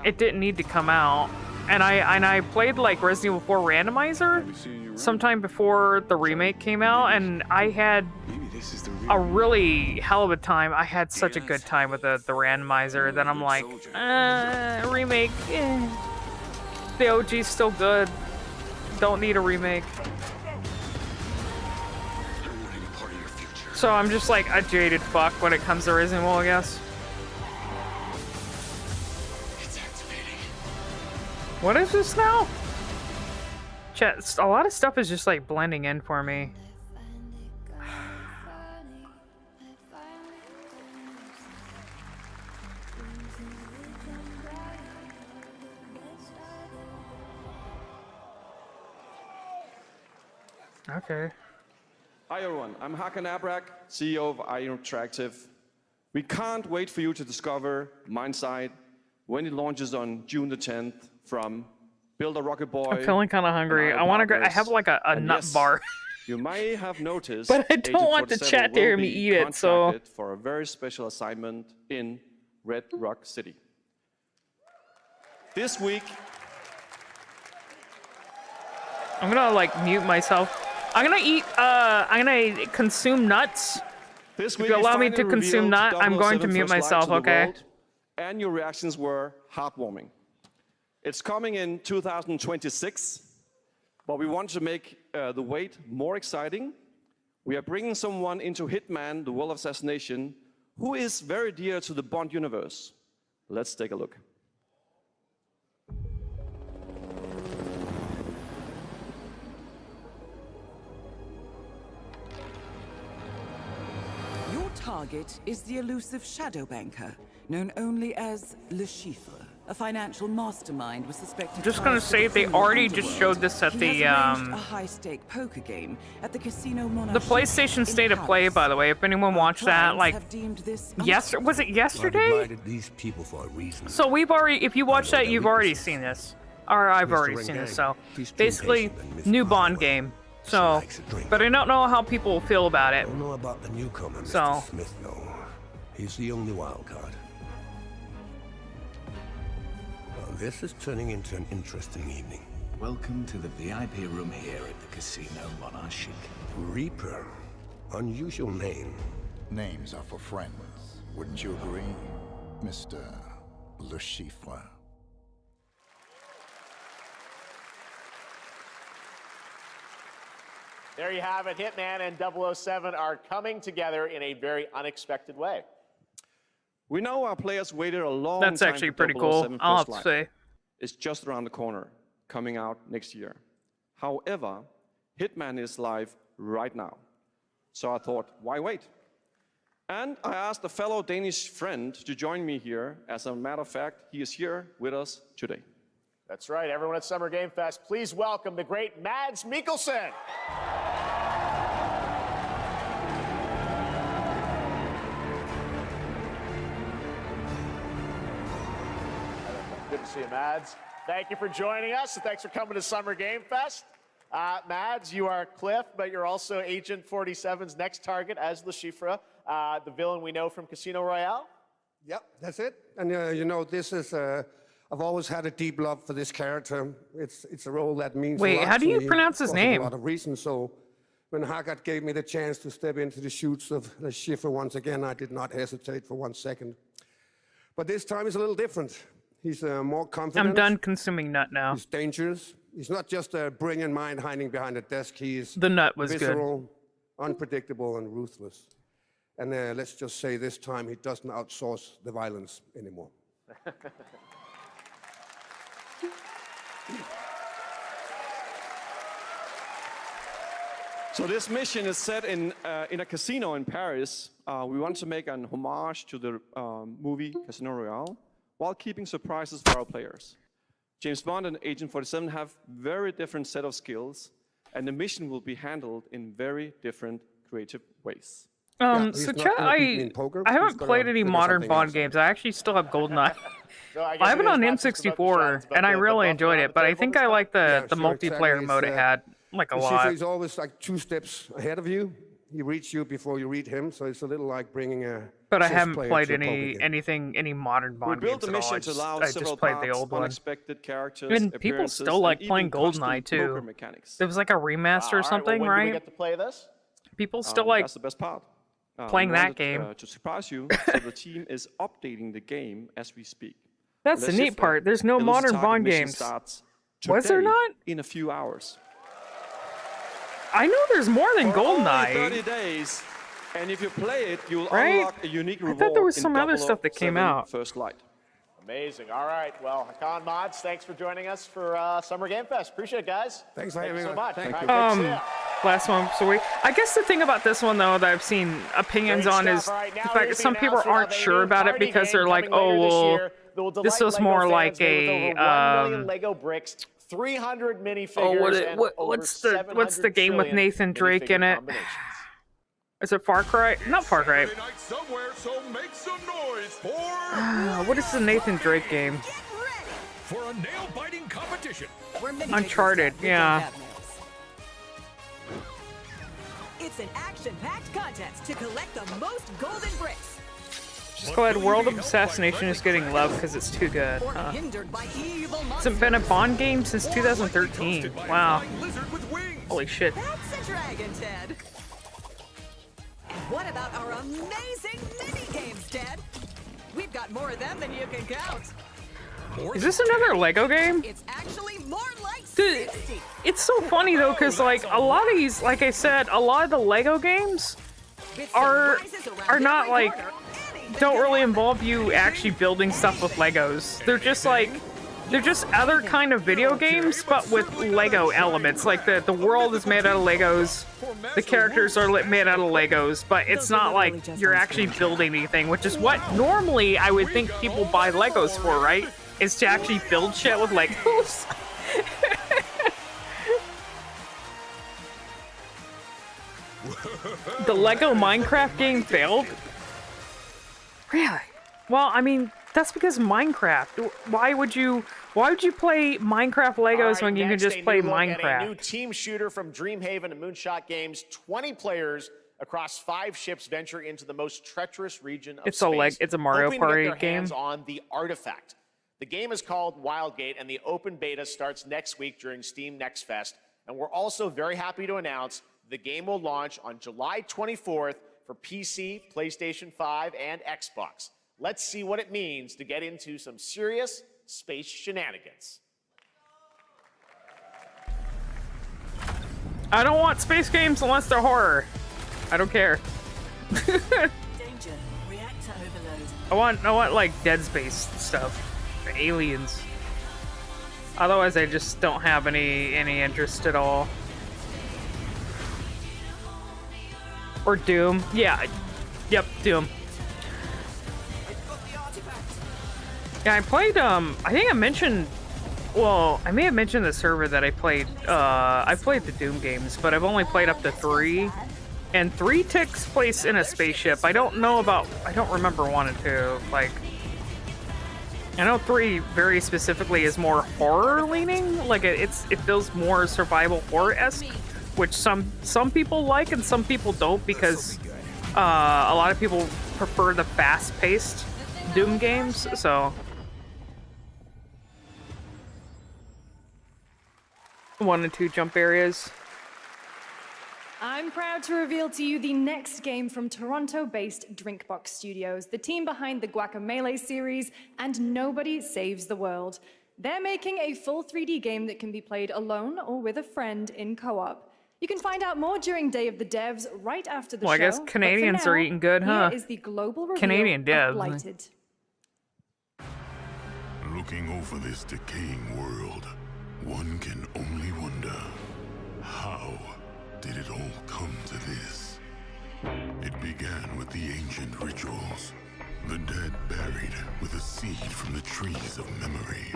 it didn't need to come out. And I played like Resident Evil 4 Randomizer sometime before the remake came out, and I had a really hell of a time. I had such a good time with the randomizer that I'm like, remake, the OG's still good. Don't need a remake. So I'm just like a jaded fuck when it comes to Resident Evil, I guess. What is this now? Chat, a lot of stuff is just like blending in for me. Okay. Hi everyone, I'm Hakan Abrak, CEO of Agent-RedJackal. We can't wait for you to discover Mindside when it launches on June the 10th from Build a Rocket Boy. I'm feeling kind of hungry. I want to go. I have like a nut bar. You may have noticed, but I don't want the chat to hear me eat it. So for a very special assignment in Red Rock City. This week, I'm gonna like mute myself. I'm gonna eat. I'm gonna consume nuts. This if you allow me to consume nut, I'm going to mute myself. Okay. World, and your reactions were heartwarming. It's coming in 2026, but we want to make the wait more exciting. We are bringing someone into Hitman, the World of Assassination, who is very dear to the Bond universe. Let's take a look. target is the elusive shadow banker, known only as Le Chiffre, a financial mastermind with suspected. I'm just gonna say they already just showed this at the a high-stake poker game at the Casino the PlayStation State of Play, by the way. If anyone watched that, like, was it yesterday? These people for a reason. So we've already, if you watch that, you've already seen this, or I've already seen this. So basically, new Bond game. So, but I don't know how people feel about it. I don't know about the newcomer, Mr. So Smith, though. He's the only wild card. Well, this is turning into an interesting evening. Welcome to the VIP room here at the Casino Monarchique. Reaper. Unusual name. Names are for friends. Wouldn't you agree, Mr. Le Chiffre? There you have it. Hitman and 007 are coming together in a very unexpected way. We know our players waited a long that's time actually for pretty 007 cool. I'll have First to say. Light. It's just around the corner, coming out next year. However, Hitman is live right now. So I thought, why wait? And I asked a fellow Danish friend to join me here. As a matter of fact, he is here with us today. That's right, everyone at Summer Game Fest, please welcome the great Mads Mikkelsen. Good to see you, Mads. Thank you for joining us, and thanks for coming to Summer Game Fest. Mads, you are Cliff, but you're also Agent 47's next target as Le Chiffre, the villain we know from Casino Royale. Yep, that's it. And you know, this is I've always had a deep love for this character. It's a role that means a Wait, lot how do to you me pronounce his because of name? A lot of reasons. So when Haggard gave me the chance to step into the shoots of Le Chiffre once again, I did not hesitate for 1 second. But this time is a little different. He's more confident. I'm done consuming nut now. He's dangerous. He's not just a brilliant mind hiding behind a desk. He's the nut was visceral, unpredictable, and ruthless. And let's just say this time he doesn't outsource the violence anymore. So this mission is set in a casino in Paris. We want to make an homage to the movie Casino Royale while keeping surprises for our players. James Bond and Agent 47 have very different set of skills, and the mission will be handled in very different creative ways. So chat, I haven't played any modern Bond games. I actually still have GoldenEye. I have it on N64, and I really enjoyed it, but I think I like the multiplayer mode it had, like, a lot. He's always like 2 steps ahead of you. He reads you before you read him, so it's a little like bringing a. But I haven't played any modern Bond games at all. I just played the old one. And people still like playing GoldenEye too. It was like a remaster or something, when right? do we get to play this? People still like that's the best part. playing We that wanted, game. to surprise you, so the team is updating the game as we speak. That's the neat part. There's no modern Bond games. Was there not? In a few hours. I know there's more than GoldenEye. 30 days, and if you play it, you'll Right? unlock a unique reward. I thought there was some other stuff that came 007 out. First Light. Amazing. All right. Well, Hakan Mods, thanks for joining us for Summer Game Fest. Appreciate it, guys. Thanks for Thank you having so us. much. Thank All you. right, good to see ya. Last one. So I guess the thing about this one though that I've seen opinions Great on stuff. is All right, the now fact that here's some the people announcement aren't of a sure new about it party because game they're like, coming later oh this well, year that will this delight was Lego more fans like with a over 1 million Lego bricks, 300 minifigures, and over what's the 700 game with trillion Nathan Drake in minifigure it? combinations. Is it Far Cry? Not Far Cry. Somewhere, so make some noise for What is the Nathan Drake game? for a nail-biting competition. Uncharted. Yeah. It's an action-packed contest to collect the most golden bricks. Just go ahead. World of Assassination is getting love because it's too good. Or Huh. hindered by evil Hasn't been a Bond game since 2013. Wow. Holy shit. That's a dragon, Ted. And what about our amazing mini-games, Ted? We've got more of them than you can count. Is this another Lego game? It's actually more like Dude, 60. it's so funny though, because like a lot of these, like I said, a lot of the Lego games are not like, don't really involve you actually building stuff with Legos. They're just like They're just other kind of video games, but with Lego elements. Like the world is made out of Legos, the characters are made out of Legos, but it's not like you're actually building anything, which is what normally I would think people buy Legos for, right? Is to actually build shit with Legos. The Lego Minecraft game failed? Really? Well, I mean, that's because Minecraft. Why would you play Minecraft Legos when you can just play Minecraft? A new team shooter from Dreamhaven and Moonshot Games. 20 players across 5 ships venture into the most treacherous region of space. It's a Mario hoping to Party get their game. hands on the artifact. The game is called Wildgate, and the open beta starts next week during Steam Next Fest. And we're also very happy to announce the game will launch on July 24th for PC, PlayStation 5, and Xbox. Let's see what it means to get into some serious space shenanigans. I don't want space games unless they're horror. I don't care. Danger. Reactor overload. I want like Dead Space stuff. Aliens. Otherwise I just don't have any interest at all. Or Doom. Yeah. Yep, Doom. Yeah, I played, I think I mentioned, well, I may have mentioned the server that I played the Doom games, but I've only played up to 3, and 3 takes place in a spaceship. I don't remember 1 and 2, like, I know 3 very specifically is more horror-leaning, like, it feels more survival horror-esque, which some people like and some people don't, because a lot of people prefer the fast-paced Doom games, so... 1 and 2 jump areas. I'm proud to reveal to you the next game from Toronto-based Drinkbox Studios, the team behind the Guacamelee series and Nobody Saves the World. They're making a full 3D game that can be played alone or with a friend in co-op. You can find out more during Day of the Devs right after the show. Well, I guess Canadians are eating good, huh? Here is the global reveal Canadian devs. of Blighted. Looking over this decaying world, one can only wonder, how did it all come to this? It began with the ancient rituals, the dead buried with a seed from the trees of memory.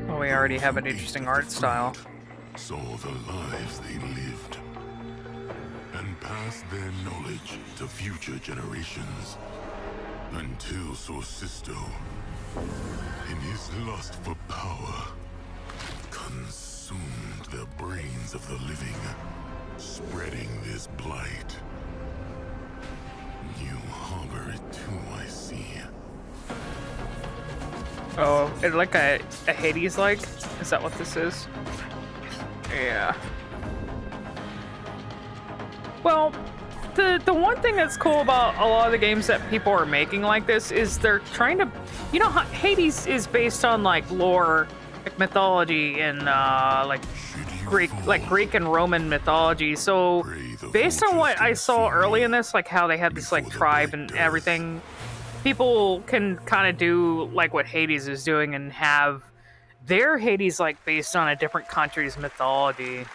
Well, we already have an interesting art style. Saw the lives they lived and passed their knowledge to future generations until Sorcisto, in his lust for power, consumed the brains of the living, spreading this blight. You harbor it too, I see. Oh, it's like a Hades-like? Is that what this is? Yeah. Well, the one thing that's cool about a lot of the games that people are making like this is they're trying to, you know, Hades is based on like lore, like mythology and like Greek and Roman mythology. So based on what I saw early in this, like how they had this like tribe and everything, people can kind of do like what Hades is doing and have their Hades like based on a different country's mythology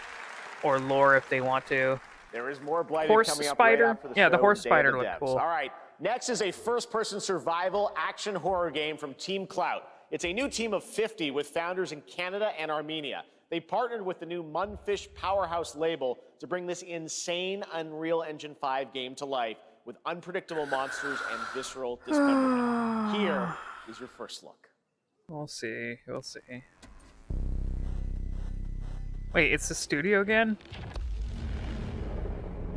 or lore if they want to. There is more Blighted Horse coming up spider? right after the Yeah, the show, horse Day of spider the looked Devs. cool. All right, next is a first-person survival action horror game from Team Clout. It's a new team of 50 with founders in Canada and Armenia. They partnered with the new Munfish Powerhouse label to bring this insane Unreal Engine 5 game to life with unpredictable monsters and visceral dismemberment. Here is your first look. We'll see. We'll see. Wait, it's the studio again?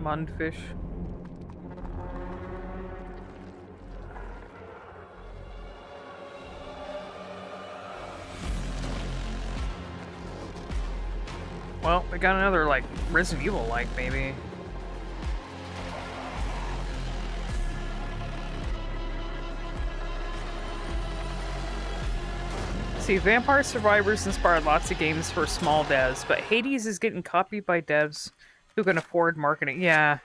Munfish. Well, we got another, like, Resident Evil-like, maybe. See, Vampire Survivors inspired lots of games for small devs, but Hades is getting copied by devs who can afford marketing. Yeah.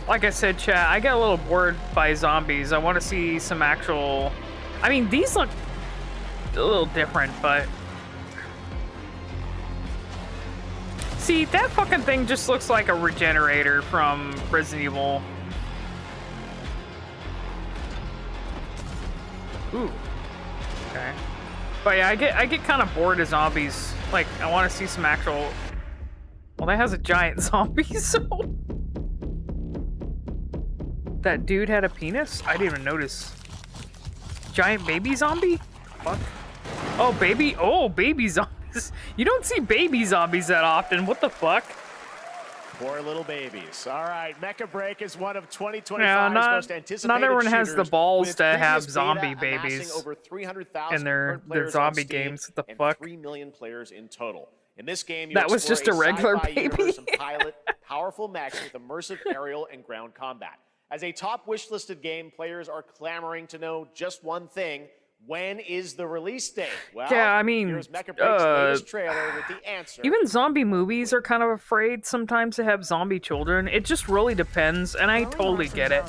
Like I said, chat, I get a little bored by zombies. I want to see some actual... I mean, these look a little different, but... See, that fucking thing just looks like a regenerator from Resident Evil. Ooh. Okay. But yeah, I get kind of bored of zombies. Like, I want to see some actual... Well, that has a giant zombie, so... That dude had a penis? I didn't even notice. Giant baby zombie? Fuck. Oh, baby zombies. You don't see baby zombies that often. What the fuck? Poor little babies. All right, Mecha Break is one of 2025's Yeah, most anticipated not everyone has the shooters, balls with to its have previous zombie beta amassing babies over 300,000 in their current players on zombie Steam games. What the and fuck? 3 million players in total. In this game, you That was explore just a regular sci-fi baby. universe and pilot powerful mechs with immersive aerial and ground combat. As a top wish-listed game, players are clamoring to know just one thing: when is the release date? Well, Yeah, I mean, here's Mecha Break's latest trailer with the answer. Even zombie movies are kind of afraid sometimes to have zombie children. It just really depends, and I totally get it.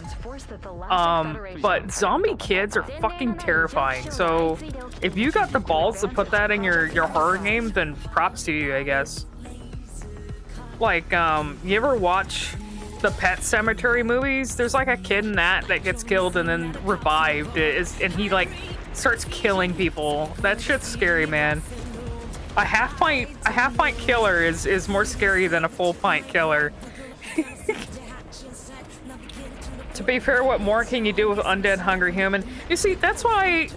But zombie kids are fucking terrifying. So if you got the balls to put that in your horror game, then props to you, I guess. Like, you ever watch the Pet Cemetery movies? There's like a kid in that gets killed and then revived, and he like starts killing people. That shit's scary, man. A half pint killer is more scary than a full pint killer. To be fair, what more can you do with undead hungry human? You see, that's why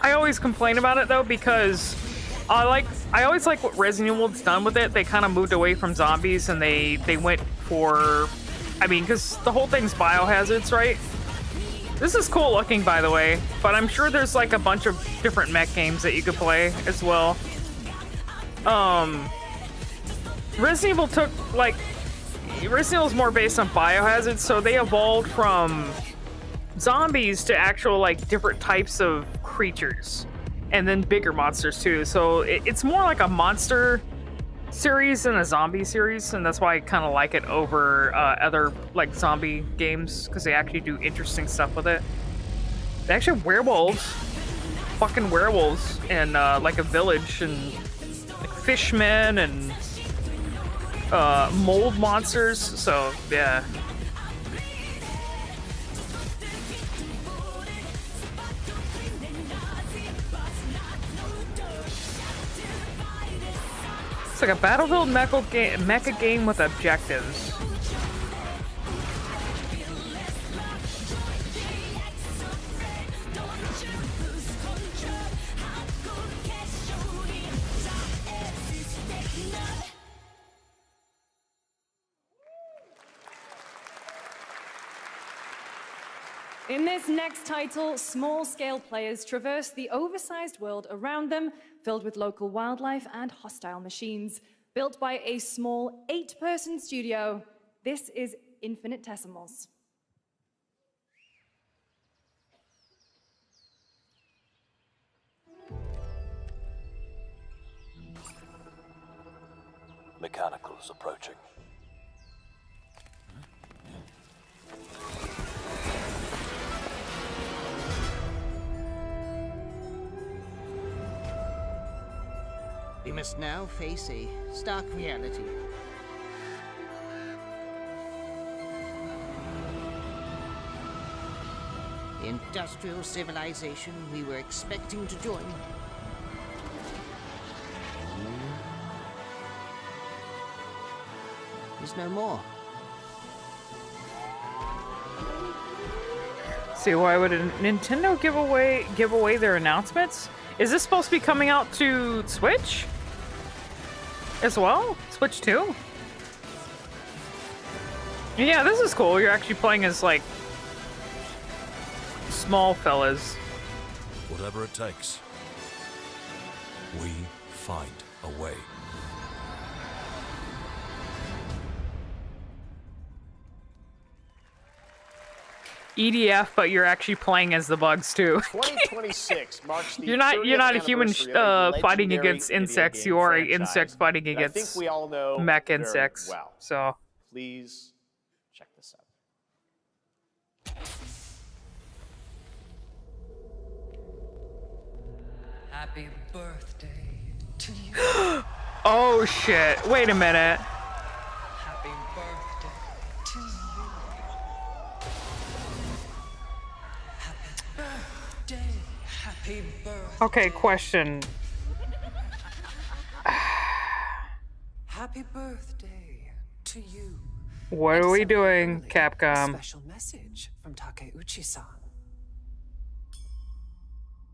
I always complain about it though, because I always like what Resident Evil's done with it. They kind of moved away from zombies and they went for, I mean, because the whole thing's biohazards, right? This is cool looking, by the way, but I'm sure there's like a bunch of different mech games that you could play as well. Resident Evil took, like, Resident Evil's more based on biohazards, so they evolved from zombies to actual, like, different types of creatures. And then bigger monsters, too. So it's more like a monster series than a zombie series, and that's why I kind of like it over other like zombie games, because they actually do interesting stuff with it. They actually have werewolves, fucking werewolves, and like a village, and like fishmen and mold monsters. So yeah. It's like a Battlefield mecha game with objectives. In this next title, small-scale players traverse the oversized world around them, filled with local wildlife and hostile machines. Built by a small 8-person studio, this is Infinitesimals. Mechanicals approaching. We must now face a stark reality. The industrial civilization we were expecting to join is no more. See, why would Nintendo give away their announcements? Is this supposed to be coming out to Switch as well? Switch 2? Yeah, this is cool. You're actually playing as, like, small fellas. Whatever it takes, we find a way. EDF, but you're actually playing as the bugs too. 2026 marks the you're not a human fighting against insects. You are an insect fighting I think against we all know mech very insects. well. So please check this out. Happy birthday to you. Oh shit! Wait a minute. Happy birthday to you. Happy birthday. Happy birthday. Okay, question. Happy birthday to you. What are we doing, Capcom? Special message from Takeuchi-san.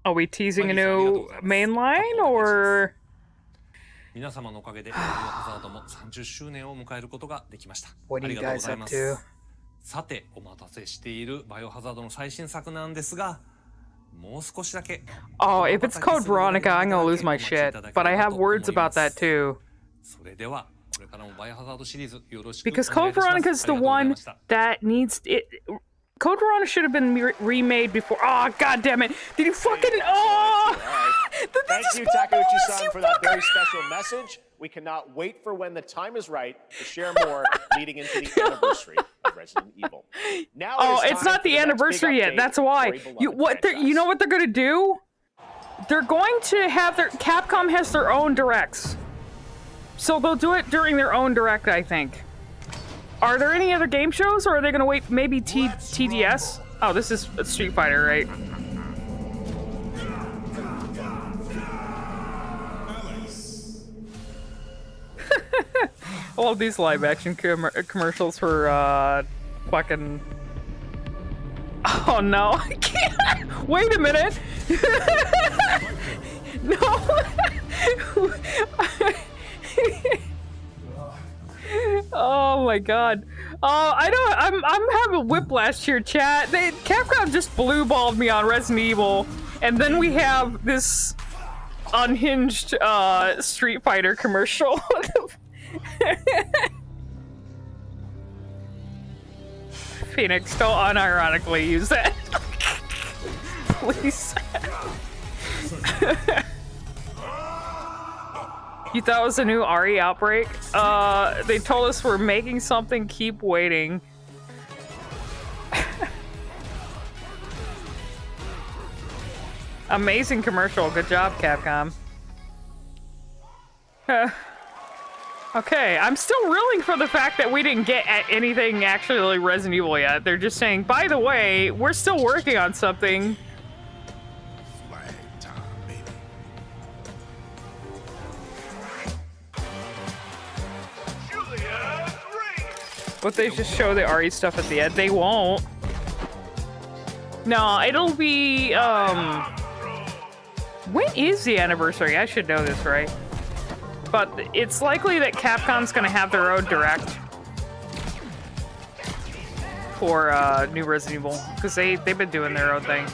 Are we teasing a new main line, or? 皆様のおかげでバイオハザードも30周年を迎えることができました。 What あ are り you がとう guys ござい up ま to? す。さて、お待たせしているバイオハザードの最新作なんですが、もう少しだけ。Oh, if it's called Veronica, I'm gonna lose my shit. But I have words about that too. それでは、これからもバイオハザードシリーズよろしくお願いい Because たします。 Code Veronica is the one that needs it. Code Veronica should have been remade before. Oh, god damn it! Did you fucking? Oh! Thank you, Takeuchi-san, for that very special message. We cannot wait for when the time is right to share more leading into the anniversary of Resident Evil. Now It's not the anniversary yet. That's why. You know what they're gonna do? They're going to have their Capcom has their own directs, so they'll do it during their own direct, I think. Are there any other game shows, or are they gonna wait? Maybe TDS? Oh, this is Street Fighter, right? All these live-action commercials for fucking. Oh no! I can't. Wait a minute. No. Oh my god. Oh, I'm having whiplash here, chat. Capcom just blue balled me on Resident Evil, and then we have this unhinged Street Fighter commercial. Phoenix, don't unironically use that. Please. You thought it was a new Ari outbreak? They told us we're making something, keep waiting. Amazing commercial, good job, Capcom. Okay, I'm still reeling for the fact that we didn't get at anything actually Resident Evil yet. They're just saying, by the way, we're still working on something. But they just show the Ari stuff at the end. They won't. No, it'll be, when is the anniversary? I should know this, right? But it's likely that Capcom's gonna have their own direct for, new Resident Evil. Because they've been doing their own thing.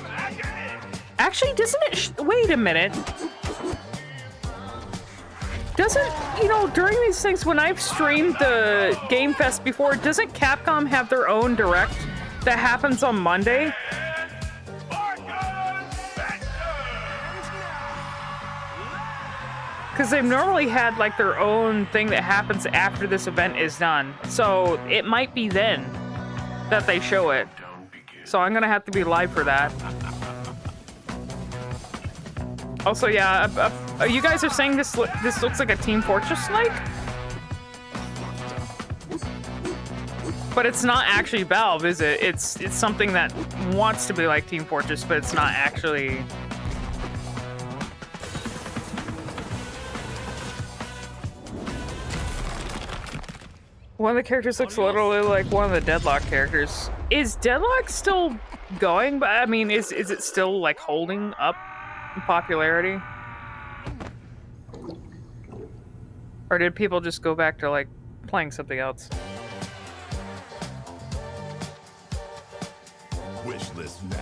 Actually, doesn't it, wait a minute. Doesn't, you know, during these things, when I've streamed the Game Fest before, doesn't Capcom have their own direct that happens on Monday? Because they've normally had, like, their own thing that happens after this event is done. So, it might be then that they show it. So I'm gonna have to be live for that. Also, yeah, you guys are saying this looks like a Team Fortress-like? But it's not actually Valve, is it? It's something that wants to be like Team Fortress, but it's not actually. One of the characters looks literally like one of the Deadlock characters. Is Deadlock still going? But I mean, is it still like holding up in popularity? Or did people just go back to like playing something else? Wish list now.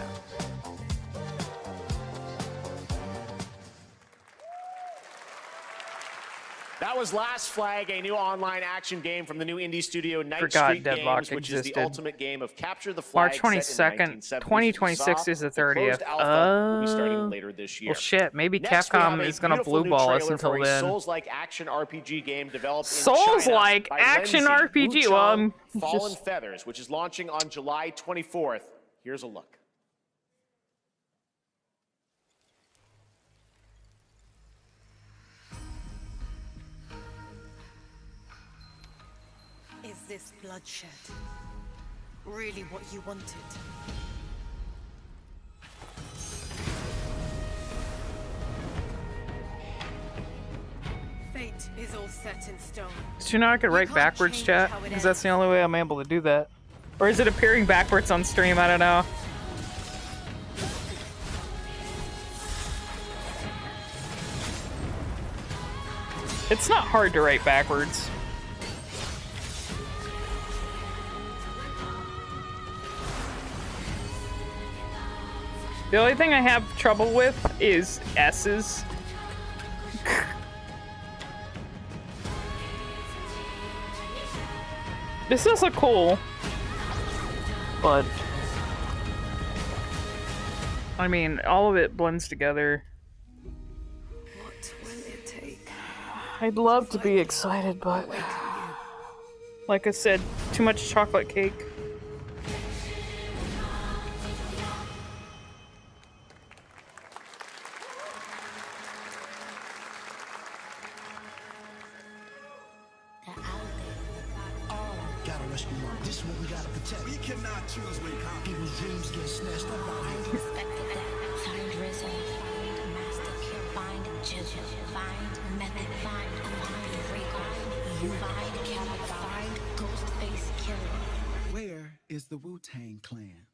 That was Last Flag, a new online action game from the new indie studio Night Forgot Street Deadlock Games, which existed. is the ultimate game of capture the flag. March 22nd, 2026 is the 30th. Will be starting later this year. Well, shit. Maybe Next, we have Capcom a is gonna beautiful blue new ball us trailer until for a then. Souls-like action RPG game developed in Souls-like China by action Lenzi, RPG. Wuchang Well, I'm Fallen just... Feathers, which is launching on July 24th Here's a look. Is this bloodshed really what you wanted? Fate is all set in stone. Did you know I could write backwards, chat? Because that's the only way I'm able to do that. Or is it appearing backwards on stream? I don't know. It's not hard to write backwards. The only thing I have trouble with is S's. This does look cool, but I mean, all of it blends together. What will it take? I'd love to be excited, but like I said, too much chocolate cake. This is what we gotta protect. We cannot choose when people's dreams get snatched up out here. Find Rizzo, find Master Kill, find Jizzle, find Method, find Rico, find Caliber, find Ghostface Killer. Where is the Wu-Tang Clan?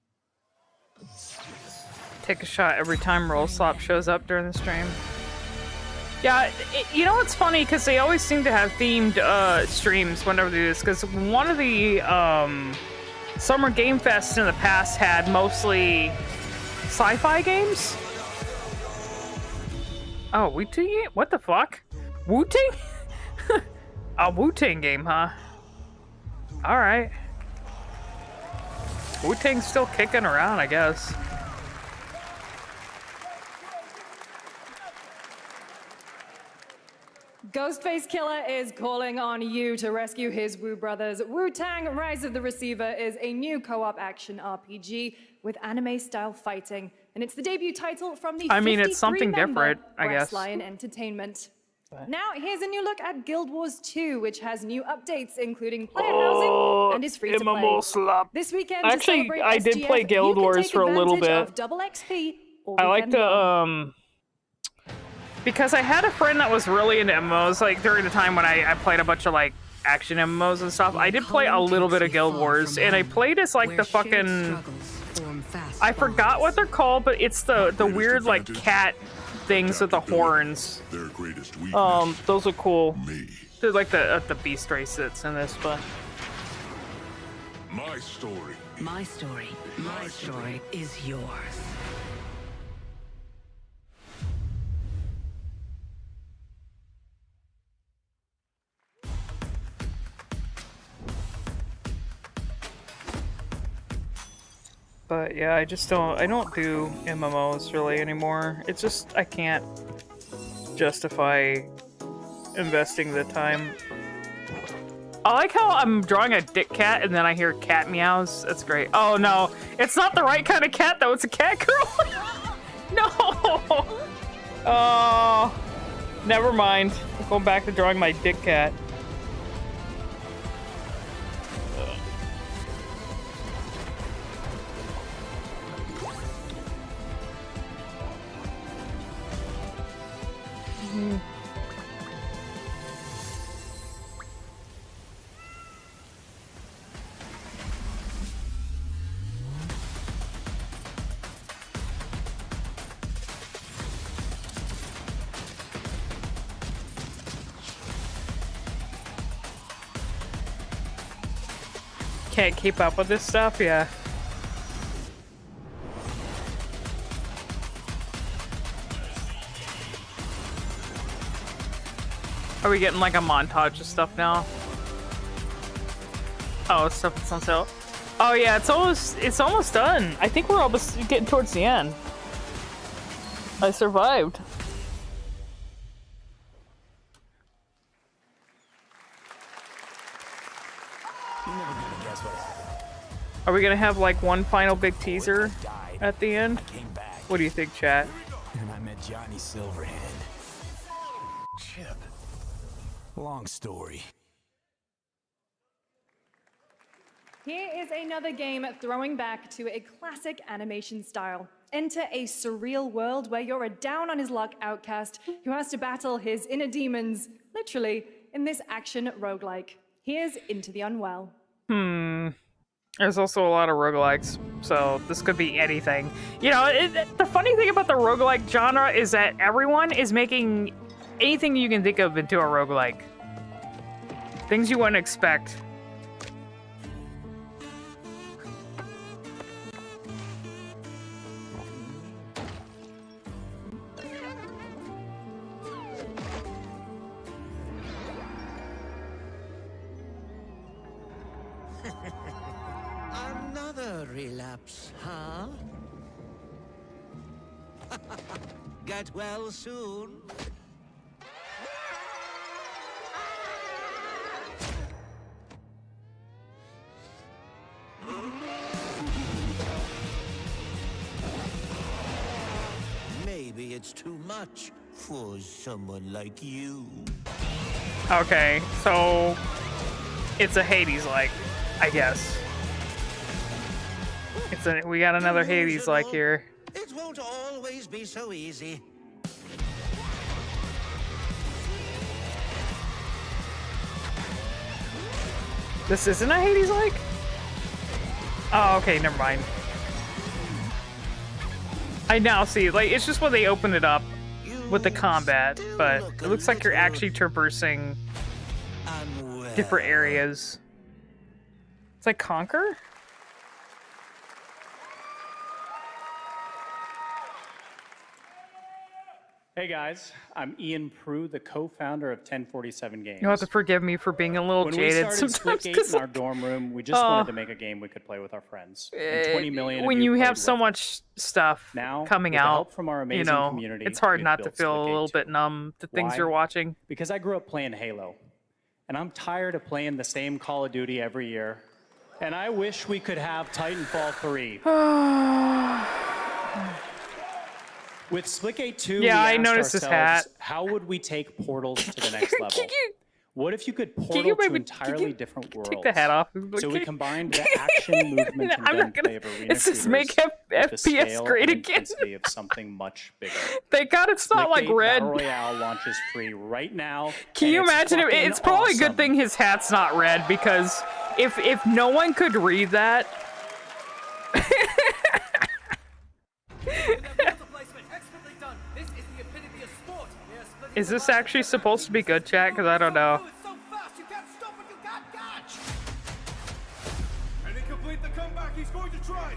Take a shot every time Roll Slop shows up during the stream. Yeah, you know what's funny? Because they always seem to have themed streams whenever they do this. Because one of the Summer Game Fests in the past had mostly sci-fi games. Oh, Wu-Tang? What the fuck? Wu-Tang? A Wu-Tang game, huh? Alright. Wu-Tang's still kicking around, I guess. Ghostface Killer is calling on you to rescue his Wu brothers. Wu-Tang Rise of the Receiver is a new co-op action RPG with anime-style fighting, and it's the debut title from the it's something 53-member different, I guess. Brass Lion Entertainment. Now, here's a new look at Guild Wars 2, which has new updates, including player housing and is free to play. MMO slop. This weekend, Actually, to celebrate I did SGF, play Guild you can Wars take for a little advantage bit. of double XP all I like weekend to, long. because I had a friend that was really into MMOs, like, during the time when I played a bunch of, like, action MMOs and stuff. I did play a little bit of Guild Wars, and I played as, like, the fucking... I forgot what they're called, but it's the weird, like, cat things with the horns. Their greatest weakness. Those are cool. They're like the beast race that's in this, but... My story. My story. My story is yours. But yeah, I don't do MMOs really anymore. It's just, I can't justify investing the time. I like how I'm drawing a dick cat and then I hear cat meows. That's great. Oh no, it's not the right kind of cat though, it's a cat girl. No! Oh, never mind. I'm going back to drawing my dick cat. Can't keep up with this stuff, yeah. Are we getting like a montage of stuff now? Oh, stuff that's on sale. Oh yeah, it's almost done. I think we're almost getting towards the end. I survived. Are we gonna have like one final big teaser at the end? What do you think, chat? And I met Johnny Silverhand. Chip. Long story. Here is another game throwing back to a classic animation style. Enter a surreal world where you're a down-on-his-luck outcast who has to battle his inner demons, literally, in this action roguelike. Here's Into the Unwell. There's also a lot of roguelikes, so this could be anything. You know, the funny thing about the roguelike genre is that everyone is making anything you can think of into a roguelike. Things you wouldn't expect. Another relapse, huh? Get well soon. Maybe it's too much for someone like you. Okay, so it's a Hades-like, I guess. We got another Hades-like here. It won't always be so easy. This isn't a Hades-like? Oh, okay, never mind. I now see, like, it's just when they open it up with the combat, but it looks like you're actually traversing different areas. It's like Conquer? Hey guys, I'm Ian Prue, the co-founder of 1047 Games. You'll have to forgive me for being a little when jaded we started sometimes. Splitgate in our dorm room, we just wanted to make a game we could play with our friends. And 20 million when of you played have with so it. much stuff Now, coming with the out, help from our amazing community, it's hard we've not to built feel a Splitgate little 2. bit numb to things Why? you're watching. Because I grew up playing Halo, and I'm tired of playing the same Call of Duty every year. And I wish we could have Titanfall 3. With Splitgate 2, Yeah, we I asked noticed this ourselves, hat. how would we take Portals to the next level? What if you could you portal to maybe- entirely different worlds? Take the hat off. So we combined the action, movement, and I'm not gunplay of arena It's just shooters make with the FPS scale great and again. intensity of something much bigger. Thank God it's not like Splitgate red. Battle Royale launches free right now. Can and you imagine it? fucking It's probably a awesome. good thing his hat's not red, because if no one could read that. Is this actually supposed to be good, chat? Because I don't know. And he complete the comeback he's going to try.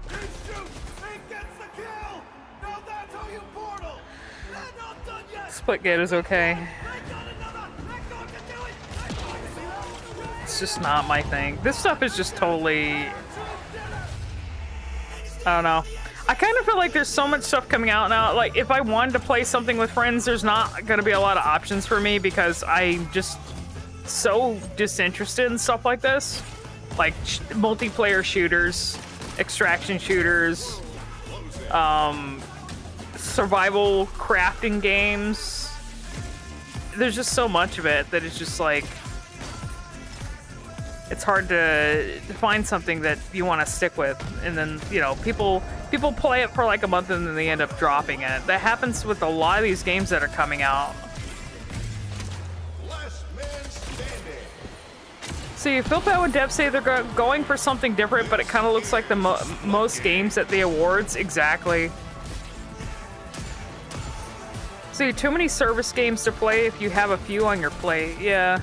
He shoots, he gets the kill. Now that's how you portal. They're not done yet. Splitgate is okay. It's just not my thing. This stuff is just totally... I don't know. I kind of feel like there's so much stuff coming out now. Like, if I wanted to play something with friends, there's not going to be a lot of options for me because I'm just so disinterested in stuff like this. Like, multiplayer shooters, extraction shooters, survival crafting games. There's just so much of it that it's just like... It's hard to find something that you want to stick with, and then, you know, people play it for like a month and then they end up dropping it. That happens with a lot of these games that are coming out. So you feel bad when devs say they're going for something different, but it kind of looks like the most games at the awards. Exactly. So too many service games to play if you have a few on your plate. Yeah.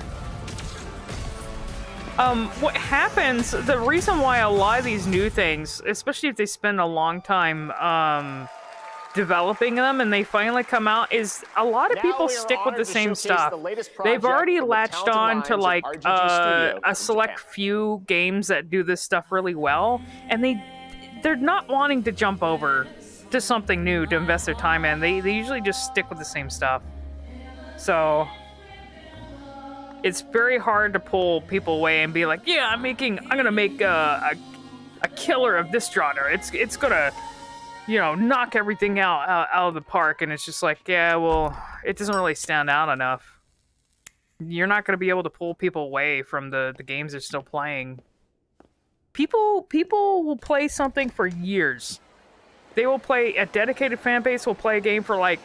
What happens, the reason why a lot of these new things, especially if they spend a long time developing them and they finally come out, is a lot of people stick with the same stuff. They've already latched on to like a select few games that do this stuff really well, and they're not wanting to jump over to something new to invest their time in. They usually just stick with the same stuff. So it's very hard to pull people away and be like, yeah, I'm gonna make a a killer of this genre. It's gonna, you know, knock everything out of the park, and it's just like, yeah, well, it doesn't really stand out enough. You're not gonna be able to pull people away from the games they're still playing. People will play something for years. They will play, a dedicated fan base will play a game for like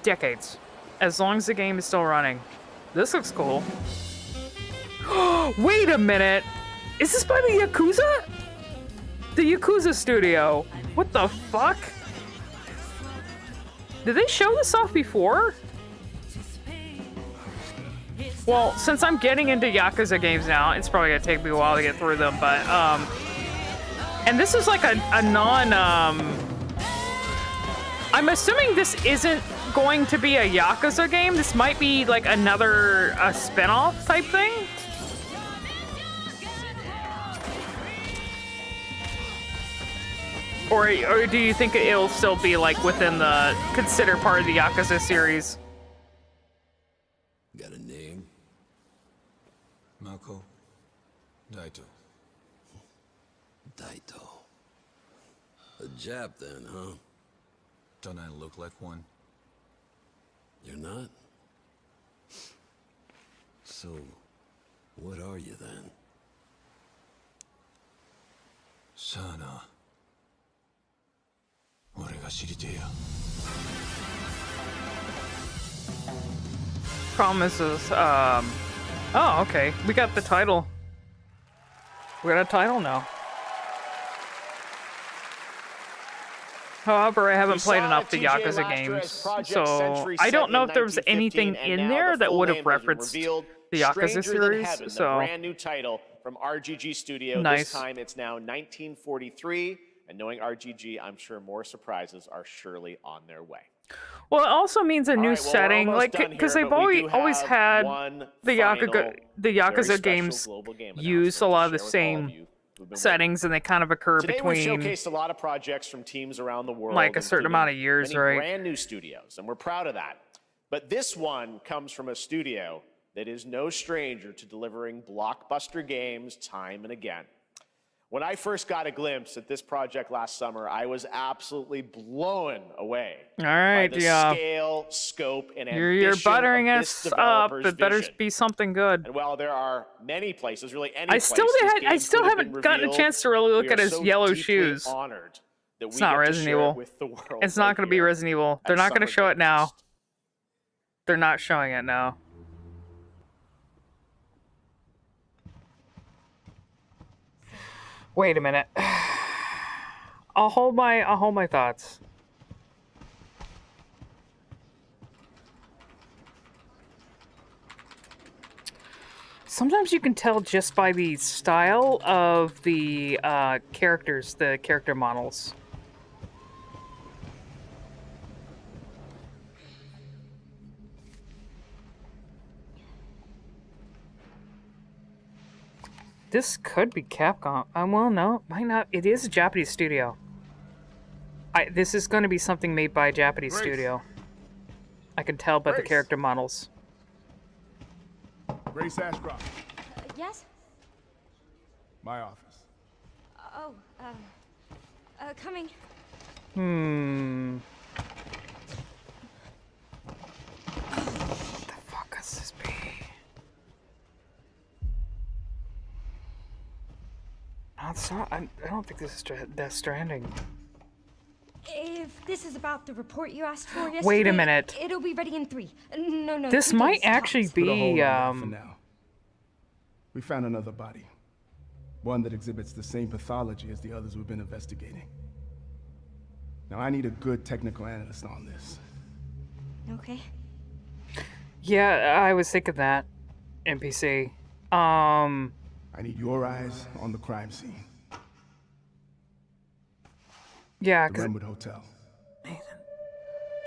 decades, as long as the game is still running. This looks cool. Wait a minute! Is this by the Yakuza? The Yakuza studio. What the fuck? Did they show this off before? Well, since I'm getting into Yakuza games now, it's probably gonna take me a while to get through them, but, and this is like a non, I'm assuming this isn't going to be a Yakuza game. This might be like another spin-off type thing. Or do you think it'll still be like within the considered part of the Yakuza series? Got a name? Mako? Daito. Daito. A Jap then, huh? Don't I look like one? You're not? So, what are you then? Sana. Promises, oh, okay. We got the title. We got a title now. However, I haven't played enough the Yakuza games, so I don't know if there was anything in there that would have referenced the Yakuza series, so... brand new title from RGG Studio. Nice. This time it's now 1943, and knowing RGG, I'm sure more surprises are surely on their way. Well, it also means a new setting, like, because they've always had the Yakuza games use a lot of the same settings, and they kind of occur Today between, we showcased a lot of projects from teams around the world, like, a certain amount of years, many right? brand new studios, and we're proud of that. But this one comes from a studio that is no stranger to delivering blockbuster games time and again. When I first got a glimpse at this project last summer, I was absolutely blown away. All right, by the yeah. scale, scope, and You're ambition buttering of us this up. developer's It better vision. be something good. And while there are many places, really any I place still this game could have haven't been gotten a revealed, chance to really look we at are his so yellow deeply shoes. honored that It's we not get to Resident share it Evil. with the world It's not right going to be here Resident Evil. at They're not going to Summer show Game it now. Fest. They're not showing it now. Wait a minute. I'll hold my thoughts. Sometimes you can tell just by the style of the characters, the character models. This could be Capcom. Well, no, might not. It is a Japanese studio. This is going to be something made by a Japanese studio. I can tell by the character models. Grace Ashcroft, Yes? my office. Oh, coming. What the fuck could this be? I don't think this is Death Stranding. If this is about the report you asked for yesterday, Wait a minute. It'll be ready in 3. No. This 2 might days, actually tops. Put a hold on be that for now. We found another body. One that exhibits the same pathology as the others we've been investigating. Now I need a good technical analyst on this. Okay. Yeah, I was thinking that. NPC. I need your eyes on the crime scene. Yeah, The 'cause Renwood Hotel.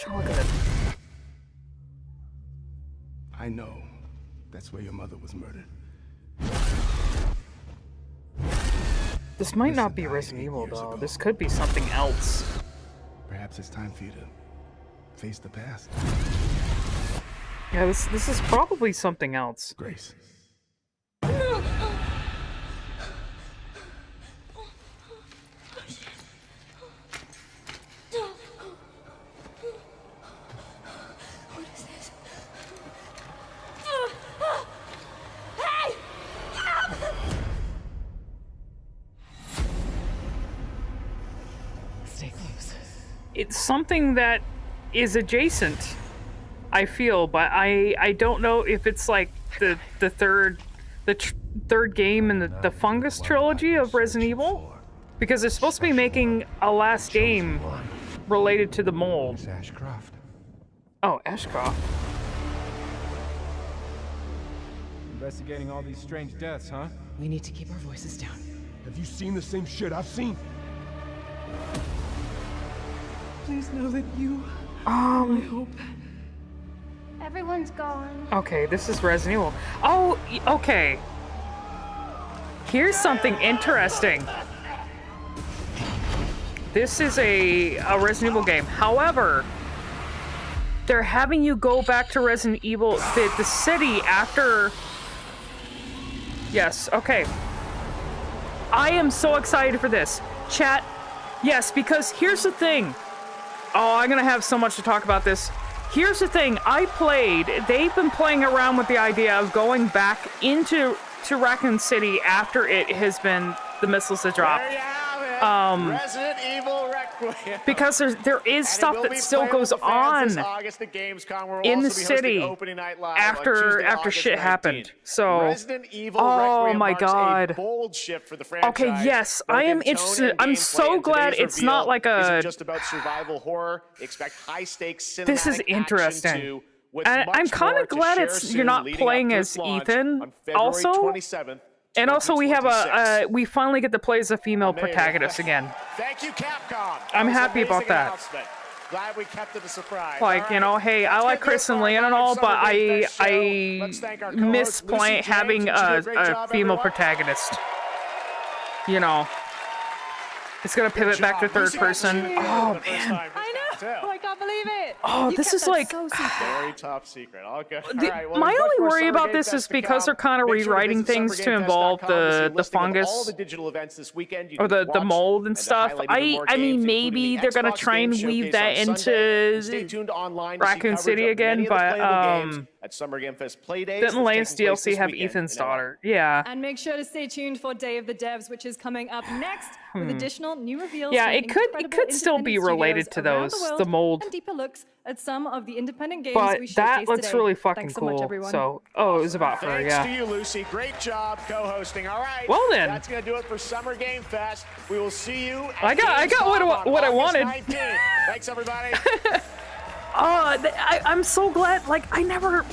try to look at it. I know that's where your mother was murdered. This might not be Resident Evil though. This could be something else. Perhaps it's time for you to face the past. Yeah, this is probably something else. Grace. it's something that is adjacent, I feel, but I don't know if it's like the third game in the Fungus trilogy of Resident Evil, because they're supposed to be making a last game related to the mold. Ashcroft. Oh, Ashcroft. Investigating all these strange deaths, huh? We need to keep our voices down. Have you seen the same shit I've seen? Please know that you are my hope. Everyone's gone. Okay, this is Resident Evil. Oh, okay. Here's something interesting. This is a Resident Evil game. However, they're having you go back to Resident Evil, the city after... Yes, okay. I am so excited for this. Chat, yes, because here's the thing. Oh, I'm gonna have so much to talk about this. Here's the thing. They've been playing around with the idea of going back into Raccoon City after it has been, the missiles that dropped. There you have it. Resident Evil Requiem. Because there is stuff that still goes on in the city after shit happened. So, Resident Evil oh Requiem my marks god. a bold shift for the franchise. Okay, yes, both I am in tone interested. and I'm gameplay, so and glad today's it's not reveal like a. isn't just about survival horror. Expect high stakes cinematic This is interesting. action too, with And much I'm kind more of to glad share you're soon not leading playing up to as its launch Ethan. on February Also, 27th, and also we have 2026. we finally get to play as a female Amazing. protagonist again. Thank you, Capcom. I'm That was happy an about amazing that. announcement. Glad we kept it a surprise. Like, you know, hey, I like Chris and Leon and all, but I miss playing having a female protagonist. You know, it's gonna pivot back to third person. Oh man. I can't believe it. Oh, You this kept is that like so secret. Very top secret. All good. The- All right, well, my there's much only more worry Summer about Game this Fest is to because come. they're kind of Make sure to rewriting visit things to involve summergamefest.com to see a the listing of all fungus the digital events this weekend. You or can the watch mold and and to stuff. highlight even more I mean, games, maybe including the they're gonna Xbox try and Game weave Showcase that on Sunday. into Stay tuned online to see Raccoon coverage City of again, many of the but playable games at Summer Game Fest Play Days. didn't that's Lance taking place DLC this have weekend Ethan's in LA. daughter? Yeah. And make sure to stay tuned for Day of the Devs, which is coming up next with additional new reveals. Yeah, from it incredible could still be independent related studios to around those, world, the mold. and deeper looks at some of the independent games But we that showcased looks today. really fucking Thanks so cool. much, everyone. So, oh, it was about her, Thanks yeah. to you, Lucy. Great job co-hosting. All right. Well then. That's going to do it for Summer Game Fest. We will see you at I got Gamescom what I on August wanted. 19th. Thanks, everybody. I'm so glad. Like, I never.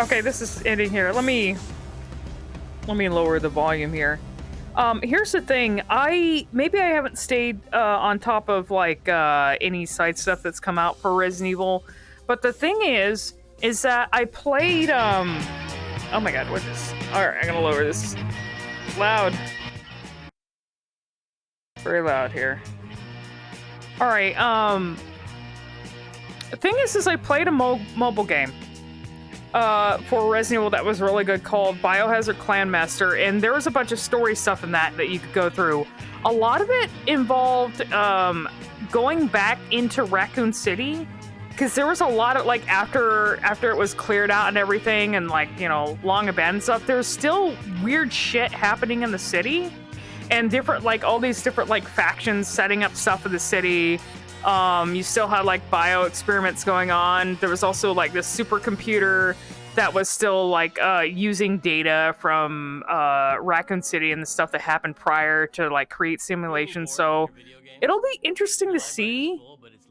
Okay, this is ending here. Let me lower the volume here. Here's the thing. Maybe I haven't stayed on top of like any side stuff that's come out for Resident Evil, but the thing is that I played. Oh my God, what is this? All right, I'm gonna lower this. Loud. Very loud here. All right. The thing is I played a mobile game for Resident Evil that was really good called Biohazard Clan Master, and there was a bunch of story stuff in that you could go through. A lot of it involved going back into Raccoon City, because there was a lot of like after it was cleared out and everything, and like, you know, long abandoned stuff. There's still weird shit happening in the city, and different like all these different like factions setting up stuff in the city. You still had like bio experiments going on. There was also like this supercomputer that was still like using data from Raccoon City and the stuff that happened prior to like create simulations. So it'll be interesting to see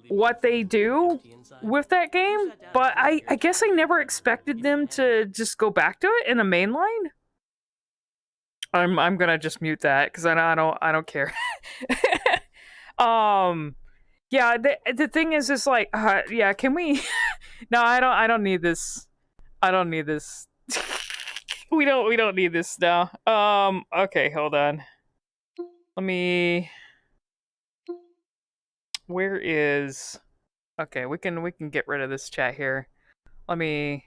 what they do with that game. But I guess I never expected them to just go back to it in the main line. I'm gonna just mute that because I don't care. Yeah, the thing is like, yeah, can we? No, I don't need this. I don't need this. we don't need this now. Okay, hold on. Let me. Where is? Okay, we can get rid of this chat here. Let me.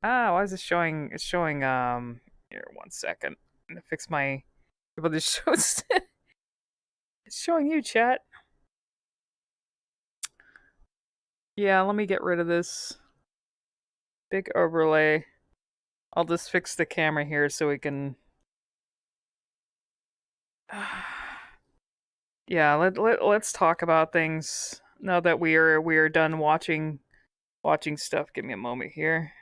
Why is it showing? It's showing. Here, 1 second. I'm gonna fix my. Well, this shows. It's showing you, chat. Yeah, let me get rid of this big overlay. I'll just fix the camera here so we can... Yeah, let's talk about things now that we are done watching stuff. Give me a moment here.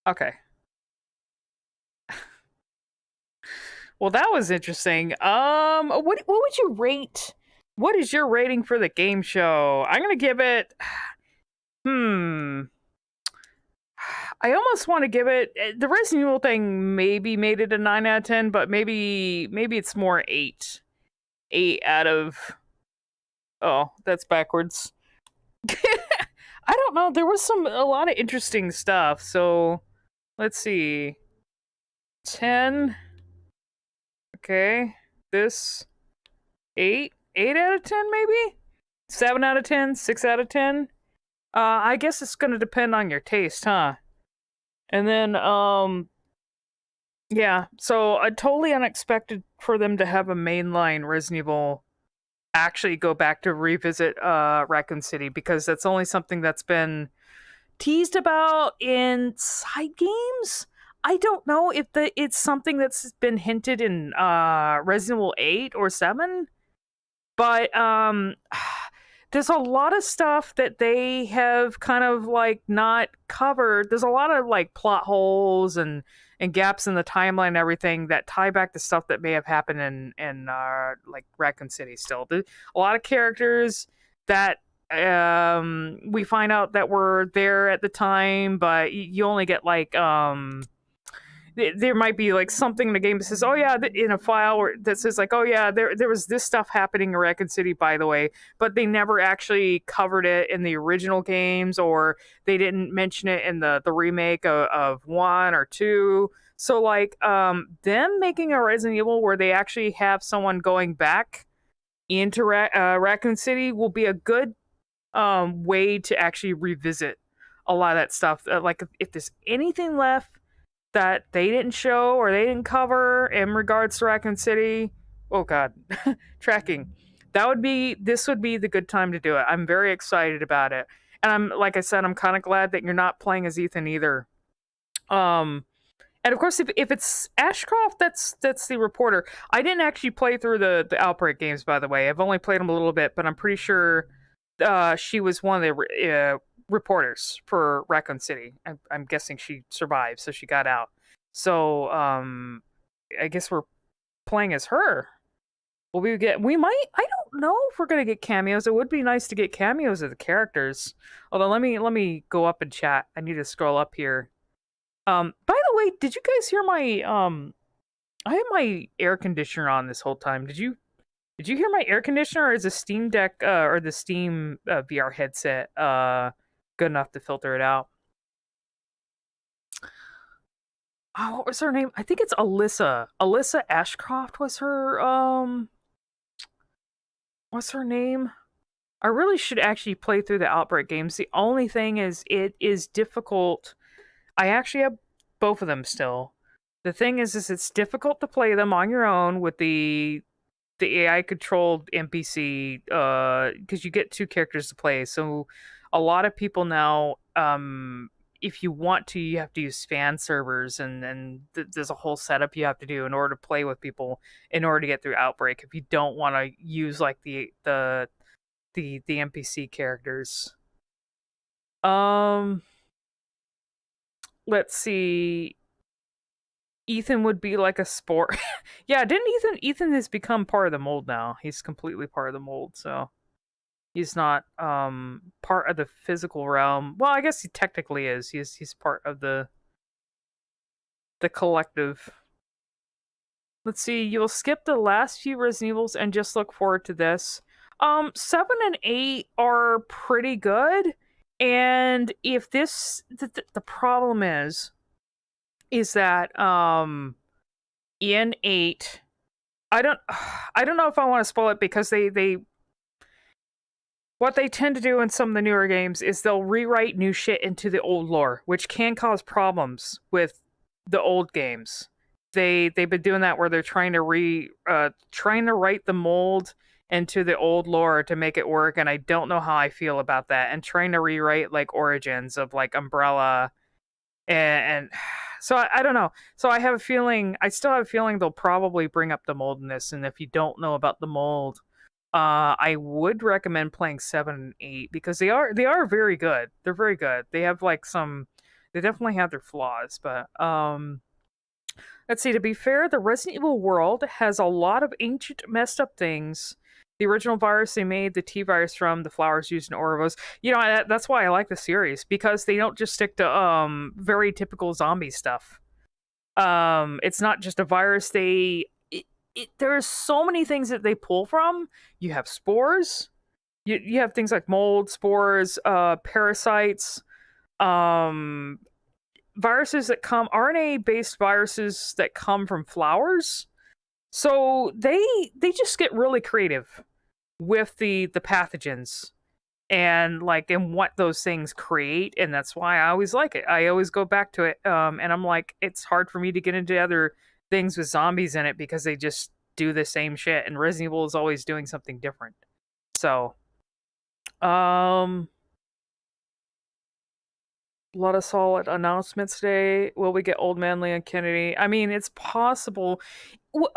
Okay. Well, that was interesting. What would you rate? What is your rating for the game show? I'm gonna give it. Hmm. I almost want to give it the Resident Evil thing. Maybe made it a 9 out of 10, but maybe it's more 8. 8 out of. Oh, that's backwards. I don't know. There was a lot of interesting stuff. So let's see. 10. Okay. This 8. 8 out of 10, maybe? 7 out of 10, 6 out of 10. I guess it's gonna depend on your taste, huh? And then, yeah. So, totally unexpected for them to have a mainline Resident Evil actually go back to revisit Raccoon City, because that's only something that's been teased about in side games. I don't know if it's something that's been hinted in Resident Evil 8 or 7. But there's a lot of stuff that they have kind of like not covered. There's a lot of like plot holes and gaps in the timeline and everything that tie back to stuff that may have happened in like Raccoon City. Still, a lot of characters that we find out that were there at the time, but you only get like there might be like something in the game that says, oh yeah, in a file that says like, oh yeah, there was this stuff happening in Raccoon City, by the way, but they never actually covered it in the original games, or they didn't mention it in the remake of 1 or 2. So like them making a Resident Evil where they actually have someone going back into Raccoon City will be a good way to actually revisit a lot of that stuff. Like if there's anything left that they didn't show or they didn't cover in regards to Raccoon City. Oh god, tracking. This would be the good time to do it. I'm very excited about it. And like I said, I'm kind of glad that you're not playing as Ethan either. And of course, if it's Ashcroft, that's the reporter. I didn't actually play through the Outbreak games, by the way. I've only played them a little bit, but I'm pretty sure she was one of the reporters for Raccoon City. I'm guessing she survived, so she got out. So I guess we're playing as her. Will we might, I don't know if we're gonna get cameos. It would be nice to get cameos of the characters. Although let me go up and chat. I need to scroll up here. By the way, did you guys hear my I have my air conditioner on this whole time. Did you hear my air conditioner, or is the Steam Deck or the Steam VR headset good enough to filter it out? Oh, what was her name? I think it's Alyssa. Alyssa Ashcroft was her what's her name? I really should actually play through the Outbreak games. The only thing is it is difficult. I actually have both of them still. The thing is it's difficult to play them on your own with the AI controlled NPC because you get 2 characters to play. So a lot of people now, if you want to, you have to use fan servers, and there's a whole setup you have to do in order to play with people in order to get through Outbreak. If you don't want to use like the NPC characters. Let's see. Ethan would be like a sport. Yeah, didn't Ethan has become part of the mold now. He's completely part of the mold, so he's not part of the physical realm. Well, I guess he technically is. He's part of the collective. Let's see, you'll skip the last few Resident Evils and just look forward to this. 7 and 8 are pretty good. And if this the problem is that in 8, I don't know if I want to spoil it, because they what they tend to do in some of the newer games is they'll rewrite new shit into the old lore, which can cause problems with the old games. They've been doing that where they're trying to write the mold into the old lore to make it work, and I don't know how I feel about that. And trying to rewrite like origins of like Umbrella and So I don't know. So I have a feeling, I still have a feeling they'll probably bring up the mold in this. And if you don't know about the mold, I would recommend playing 7 and 8 because they are very good. They're very good. They have like they definitely have their flaws, but let's see. To be fair, the Resident Evil world has a lot of ancient messed up things. The original virus they made the T virus from, the flowers used in Orovos. That's why I like the series because they don't just stick to very typical zombie stuff. It's not just a virus. There's so many things that they pull from. You have spores. You have things like mold, spores, parasites, um, viruses that come RNA-based viruses that come from flowers. So they just get really creative with the pathogens and what those things create, and that's why I always like it. I always go back to it, and I'm like, it's hard for me to get into other things with zombies in it because they just do the same shit, and Resident Evil is always doing something different. So, a lot of solid announcements today. Will we get Old Man Leon Kennedy? I mean, it's possible.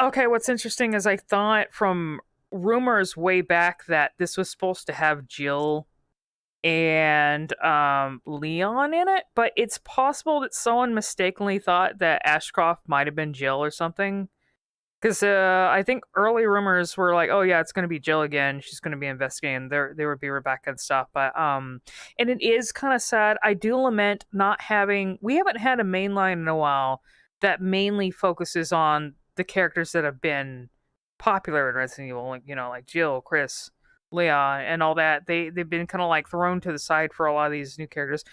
Okay, what's interesting is I thought from rumors way back that this was supposed to have Jill and Leon in it, but it's possible that someone mistakenly thought that Ashcroft might have been Jill or something. Because I think early rumors were like, oh yeah, it's going to be Jill again. She's going to be investigating. There would be Rebecca and stuff. But and it is kind of sad. I do lament not having. We haven't had a main line in a while that mainly focuses on the characters that have been popular in Resident Evil, like Jill, Chris, Leon, and all that. They've been kind of like thrown to the side for a lot of these new characters.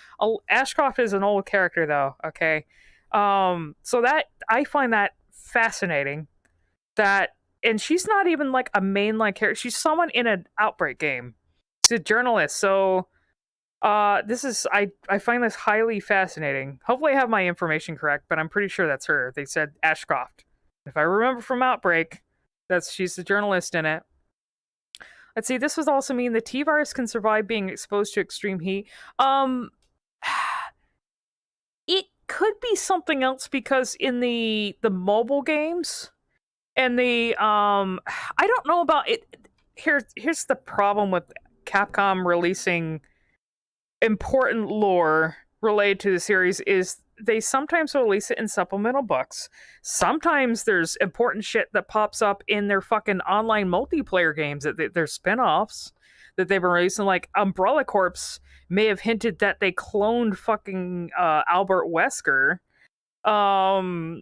Ashcroft is an old character though. Okay, so that I find that fascinating. And she's not even like a mainline character. She's someone in an Outbreak game. She's a journalist. So I find this highly fascinating. Hopefully I have my information correct, but I'm pretty sure that's her. They said Ashcroft. If I remember from Outbreak, she's the journalist in it. Let's see, this would also mean the T-virus can survive being exposed to extreme heat. It could be something else because in the mobile games and I don't know about it. Here's the problem with Capcom releasing important lore related to the series is they sometimes release it in supplemental books. Sometimes there's important shit that pops up in their fucking online multiplayer games that they're spin-offs that they've been releasing. Like Umbrella Corps may have hinted that they cloned fucking Albert Wesker.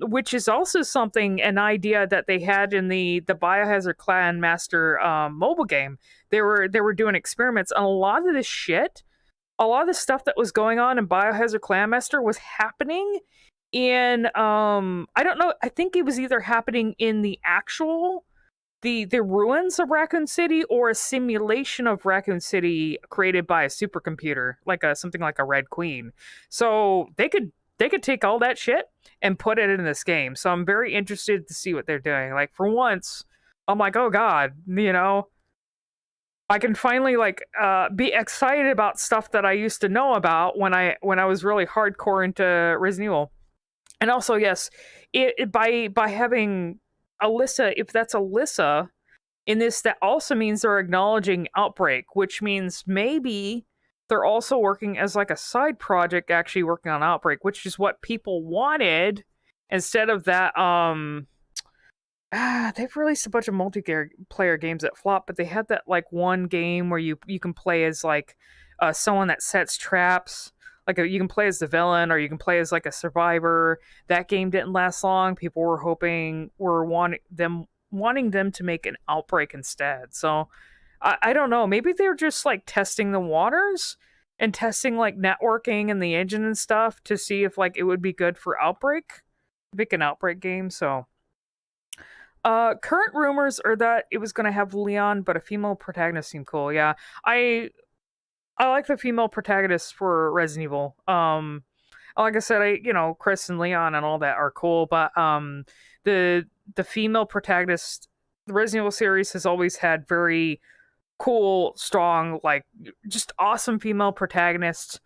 Which is also an idea that they had in the Biohazard Clan Master mobile game. They were doing experiments on a lot of this shit. A lot of the stuff that was going on in Biohazard Clan Master was happening in I don't know. I think it was either happening in the actual the ruins of Raccoon City or a simulation of Raccoon City created by a supercomputer, like something like a Red Queen. So they could take all that shit and put it in this game. So I'm very interested to see what they're doing. Like for once, I'm like, oh god, I can finally be excited about stuff that I used to know about when I was really hardcore into Resident Evil. And also, yes, by having Alyssa, if that's Alyssa in this, that also means they're acknowledging Outbreak, which means maybe they're also working as like a side project, actually working on Outbreak, which is what people wanted instead of that. They've released a bunch of multiplayer games that flop, but they had that like one game where you can play as like someone that sets traps. Like you can play as the villain, or you can play as like a survivor. That game didn't last long. People were wanting them to make an Outbreak instead. So I don't know. Maybe they're just like testing the waters and testing like networking and the engine and stuff to see if like it would be good for Outbreak, make an Outbreak game. So current rumors are that it was going to have Leon, but a female protagonist seemed cool. Yeah, I like the female protagonists for Resident Evil. Like I said, Chris and Leon and all that are cool, but the female protagonist, the Resident Evil series has always had very cool, strong, like just awesome female protagonists.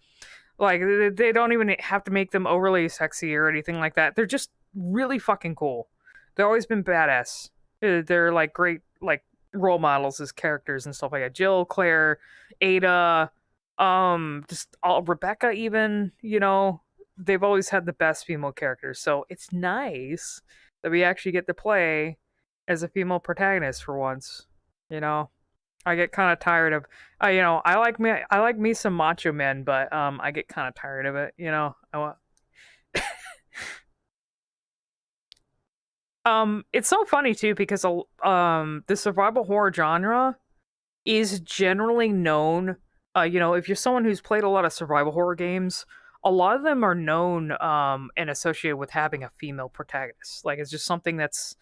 Like, they don't even have to make them overly sexy or anything like that. They're just really fucking cool. They've always been badass. They're like great, like, role models as characters and stuff like that. Jill, Claire, Ada, just all Rebecca even, you know, they've always had the best female characters. So it's nice that we actually get to play as a female protagonist for once, you know. I get kind of tired of, you know, I like me some macho men, but I get kind of tired of it, you know. It's so funny too because the survival horror genre is generally known. You know, if you're someone who's played a lot of survival horror games, a lot of them are known and associated with having a female protagonist. Like, it's just something that's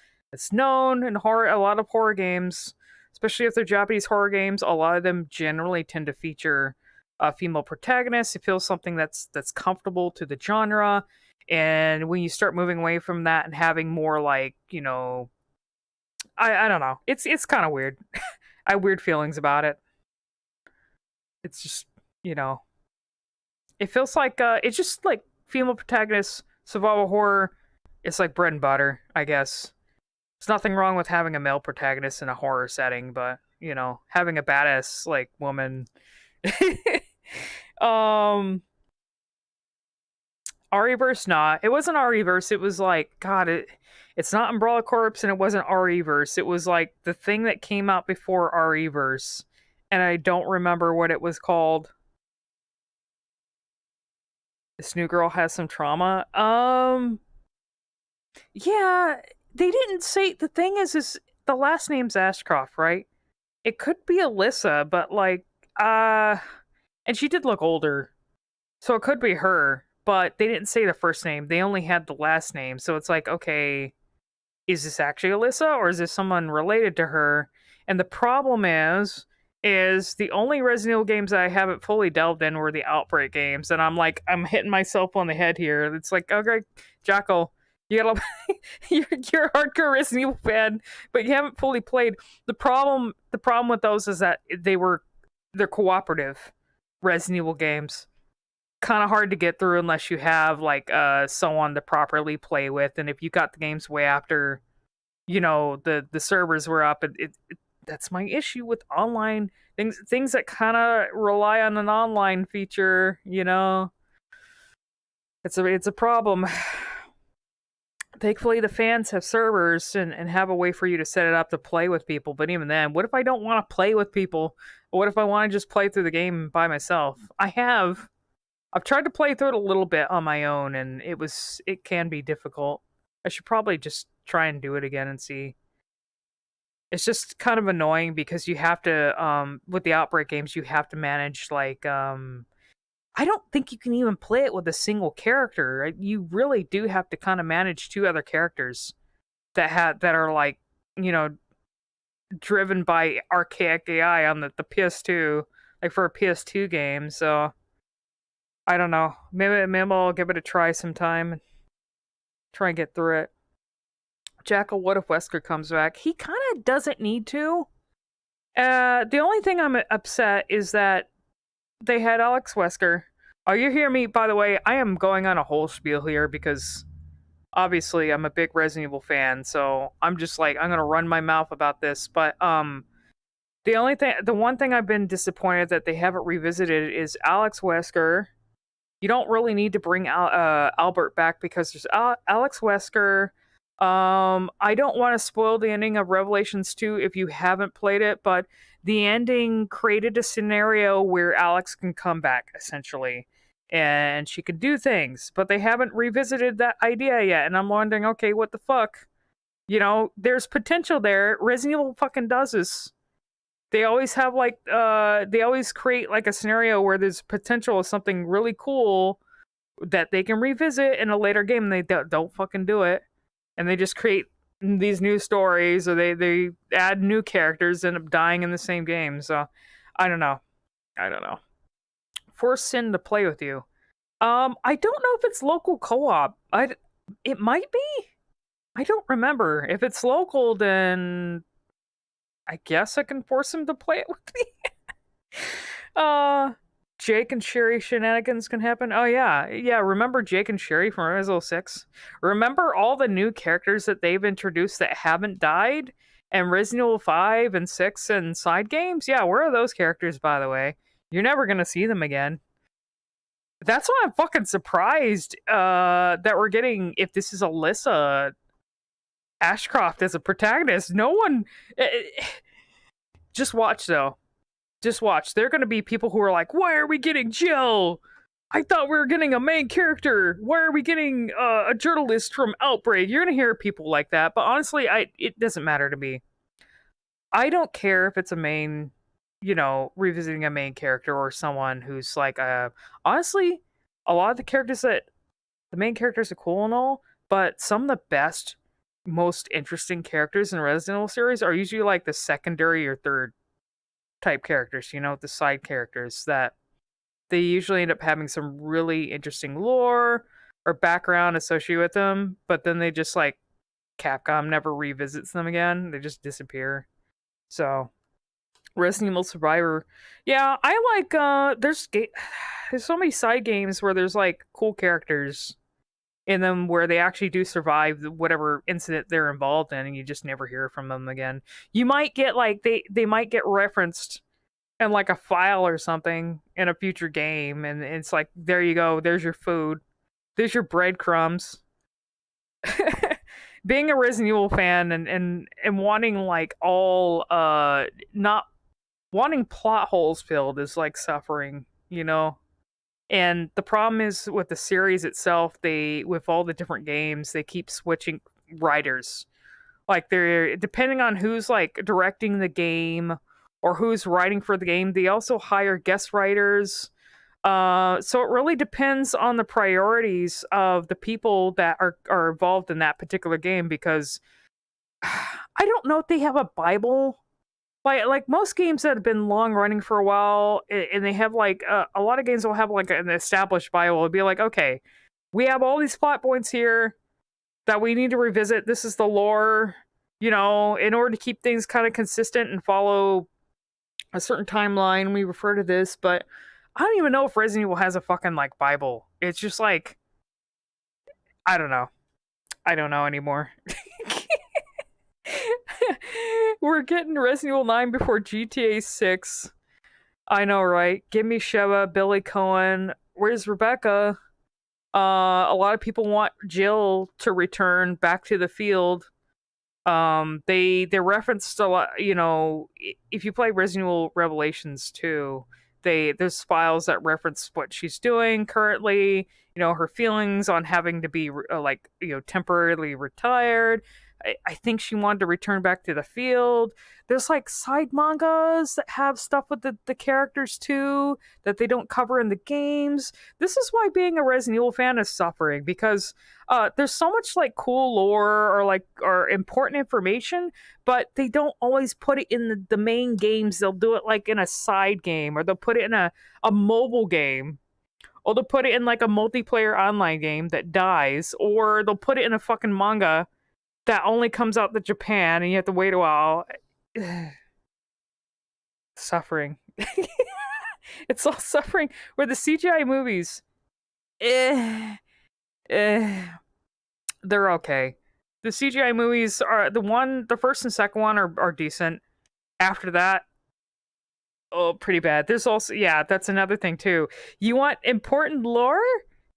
known in horror. A lot of horror games, especially if they're Japanese horror games, a lot of them generally tend to feature a female protagonist. It feels something that's comfortable to the genre. And when you start moving away from that and having more, like, you know, I don't know, it's kind of weird. I have weird feelings about it. It's just, you know, it feels like it's just like female protagonist survival horror. It's like bread and butter, I guess. There's nothing wrong with having a male protagonist in a horror setting, but, you know, having a badass, like, woman. RE-verse, not. It wasn't RE-verse. It was like, God, it's not Umbrella Corps, and it wasn't RE-verse. It was like the thing that came out before RE-verse, and I don't remember what it was called. This new girl has some trauma. Yeah, they didn't say. The thing is the last name's Ashcroft, right? It could be Alyssa, but like, and she did look older, so it could be her. But they didn't say the first name. They only had the last name, so it's like, okay, is this actually Alyssa, or is this someone related to her? And the problem is the only Resident Evil games that I haven't fully delved in were the Outbreak games, and I'm like, I'm hitting myself on the head here. It's like, okay, Jackal, you gotta, you're a hardcore Resident Evil fan, but you haven't fully played. The problem with those is that they're cooperative Resident Evil games. Kind of hard to get through unless you have like someone to properly play with, and if you got the games way after, you know, the servers were up, that's my issue with online things that kind of rely on an online feature, you know. It's a problem. Thankfully the fans have servers and have a way for you to set it up to play with people, but even then, what if I don't want to play with people? What if I want to just play through the game by myself? I've tried to play through it a little bit on my own, and it can be difficult. I should probably just try and do it again and see. It's just kind of annoying because you have to, with the Outbreak games, you have to manage, like, I don't think you can even play it with a single character. Right? You really do have to kind of manage two other characters that are, like, you know, driven by archaic AI on the PS2, like for a PS2 game, so I don't know. Maybe I'll give it a try sometime and try and get through it. Jackal, what if Wesker comes back? He kind of doesn't need to. The only thing I'm upset is that they had Alex Wesker. Oh, you hear me? By the way, I am going on a whole spiel here because obviously I'm a big Resident Evil fan, so I'm just like, I'm gonna run my mouth about this. But the one thing I've been disappointed that they haven't revisited is Alex Wesker. You don't really need to bring Albert back because there's Alex Wesker. I don't want to spoil the ending of Revelations 2 if you haven't played it, but the ending created a scenario where Alex can come back, essentially, and she can do things, but they haven't revisited that idea yet, and I'm wondering, okay, what the fuck? You know, there's potential there. Resident Evil fucking does this. They always have, like, they always create, like, a scenario where there's potential of something really cool that they can revisit in a later game, and they don't fucking do it. And they just create these new stories, or they add new characters, end up dying in the same game. So, I don't know. Force Sin to play with you. I don't know if it's local co-op. It might be. I don't remember. If it's local, then I guess I can force him to play it with me. Jake and Sherry shenanigans can happen. Oh yeah, yeah. Remember Jake and Sherry from Resident Evil 6? Remember all the new characters that they've introduced that haven't died? And Resident Evil 5 and 6 and side games? Yeah, where are those characters, by the way? You're never gonna see them again. That's why I'm fucking surprised that we're getting, if this is Alyssa Ashcroft as a protagonist. No one... Just watch, though. Just watch. There are going to be people who are like, why are we getting Jill? I thought we were getting a main character. Why are we getting a journalist from Outbreak? You're going to hear people like that. But honestly, it doesn't matter to me. I don't care if it's a main, revisiting a main character or someone who's like, honestly, a lot of the main characters are cool and all, but some of the best, most interesting characters in Resident Evil series are usually like the secondary or third type characters, the side characters that they usually end up having some really interesting lore or background associated with them, but then they just like Capcom never revisits them again. They just disappear. So Resident Evil Survivor. Yeah, I like there's so many side games where there's like cool characters in them where they actually do survive whatever incident they're involved in, and you just never hear from them again. You might get like they might get referenced in like a file or something in a future game, and it's like, there you go, there's your food, there's your breadcrumbs. Being a Resident Evil fan and wanting like all not wanting plot holes filled is like suffering, And the problem is with the series itself, with all the different games, they keep switching writers. Like they're depending on who's like directing the game or who's writing for the game, they also hire guest writers. So it really depends on the priorities of the people that are involved in that particular game, because I don't know if they have a Bible. Like most games that have been long running for a while, and they have like a lot of games will have like an established Bible. It'll be like, okay, we have all these plot points here that we need to revisit. This is the lore, in order to keep things kind of consistent and follow a certain timeline. We refer to this, but I don't even know if Resident Evil has a fucking like Bible. It's just like, I don't know. I don't know anymore. We're getting Resident Evil 9 before GTA 6. I know, right? Give me Sheva, Billy Cohen. Where's Rebecca? A lot of people want Jill to return back to the field. They referenced a lot, if you play Resident Evil Revelations 2, there's files that reference what she's doing currently, her feelings on having to be temporarily retired. I think she wanted to return back to the field. There's like side mangas that have stuff with the characters too that they don't cover in the games. This is why being a Resident Evil fan is suffering, because there's so much like cool lore or important information, but they don't always put it in the main games. They'll do it like in a side game, or they'll put it in a mobile game, or they'll put it in like a multiplayer online game that dies, or they'll put it in a fucking manga that only comes out to Japan and you have to wait a while. Suffering. It's all suffering. Where the CGI movies, they're okay. The CGI movies are the first and second one are decent. After that, pretty bad. There's also, that's another thing too. You want important lore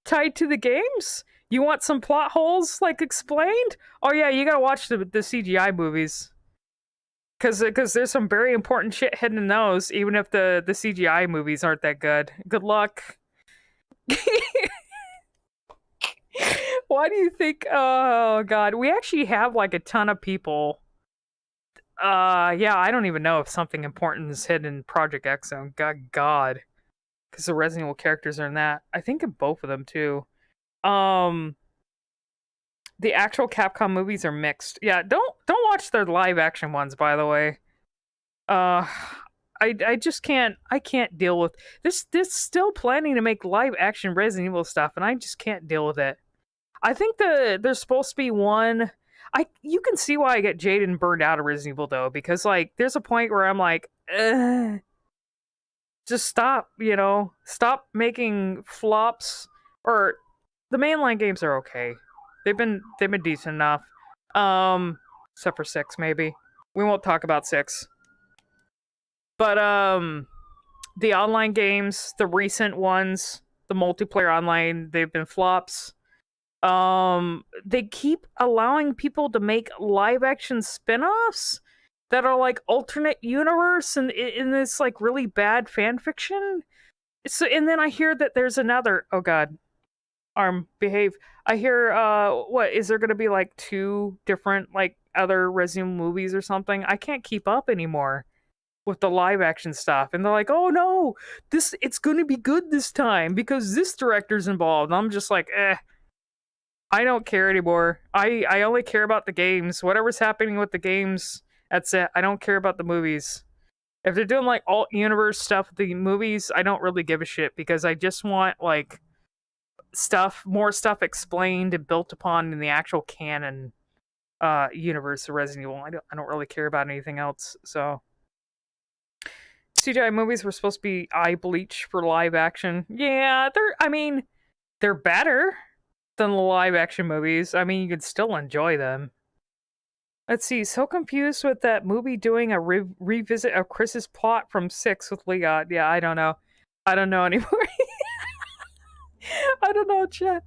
tied to the games? You want some plot holes like explained? Oh yeah, you gotta watch the CGI movies. Cause there's some very important shit hidden in those, even if the CGI movies aren't that good. Good luck. Why do you think, oh god, we actually have like a ton of people. I don't even know if something important is hidden in Project X Zone. God. Because the Resident Evil characters are in that. I think in both of them too. The actual Capcom movies are mixed. Yeah, don't watch their live action ones, by the way. I just can't deal with this. This still planning to make live action Resident Evil stuff, and I just can't deal with it. I think there's supposed to be one. You can see why I get jaded and burned out of Resident Evil though, because like there's a point where I'm like, just stop, stop making flops. Or the mainline games are okay. They've been decent enough. Except for 6 maybe. We won't talk about 6. But the online games, the recent ones, the multiplayer online, they've been flops. They keep allowing people to make live action spin-offs that are like alternate universe and in this like really bad fan fiction. So, and then I hear that there's another, oh god, Arm, behave. I hear what is there going to be like 2 different like other Resident Evil movies or something? I can't keep up anymore with the live action stuff, and they're like, oh no, it's going to be good this time because this director's involved. And I'm just like, I don't care anymore. I only care about the games. Whatever's happening with the games, that's it. I don't care about the movies. If they're doing like alt universe stuff with the movies, I don't really give a shit because I just want like more stuff explained and built upon in the actual canon universe of Resident Evil. I don't really care about anything else. So CGI movies were supposed to be eye bleach for live action. Yeah, they're better than the live action movies. I mean, you could still enjoy them. Let's see, so confused with that movie doing a revisit of Chris's plot from 6 with Leon. Yeah, I don't know. I don't know anymore. I don't know, chat.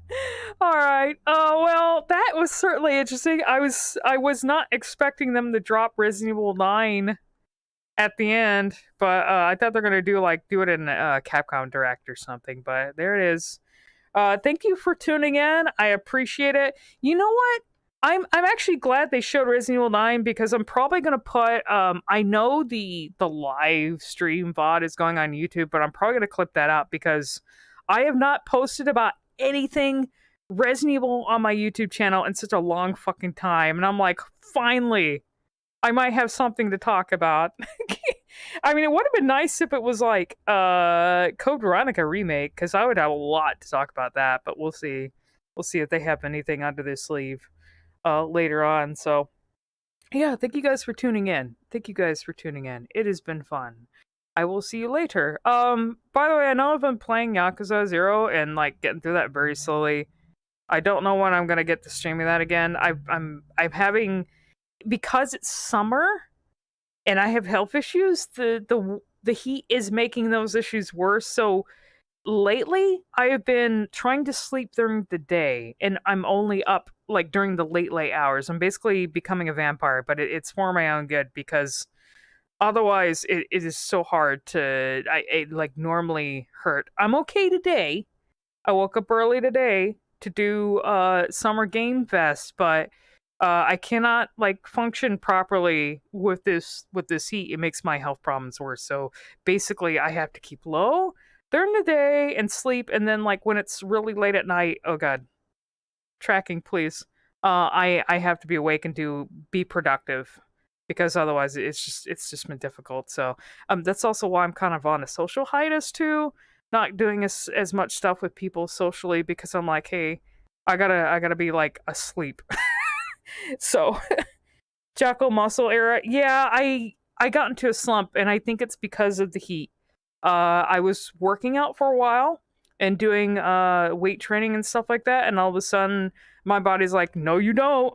Alright. Well, that was certainly interesting. I was not expecting them to drop Resident Evil 9 at the end, but I thought they're gonna do it in Capcom Direct or something, but there it is. Thank you for tuning in. I appreciate it. You know what? I'm actually glad they showed Resident Evil 9 because I'm probably gonna put I know the live stream VOD is going on YouTube, but I'm probably gonna clip that out because I have not posted about anything Resident Evil on my YouTube channel in such a long fucking time, and I'm like, finally, I might have something to talk about. I mean, it would have been nice if it was like Code Veronica remake, because I would have a lot to talk about that, but we'll see. We'll see if they have anything under their sleeve later on. So, yeah, thank you guys for tuning in. It has been fun. I will see you later. By the way, I know I've been playing Yakuza 0 and like getting through that very slowly. I don't know when I'm gonna get to streaming that again. I'm having, because it's summer and I have health issues, the heat is making those issues worse. So lately I have been trying to sleep during the day and I'm only up like during the late hours. I'm basically becoming a vampire, but it's for my own good because otherwise it is so hard to like normally hurt. I'm okay today. I woke up early today to do Summer Game Fest, but I cannot like function properly with this heat. It makes my health problems worse. So basically I have to keep low during the day and sleep, and then like when it's really late at night, oh god. Tracking, please. I have to be awake and be productive. Because otherwise it's just been difficult. So that's also why I'm kind of on a social hiatus too, not doing as much stuff with people socially because I'm like, hey, I gotta be like asleep. So Jackal muscle era, yeah, I got into a slump and I think it's because of the heat. I was working out for a while and doing weight training and stuff like that, and all of a sudden my body's like, no you don't.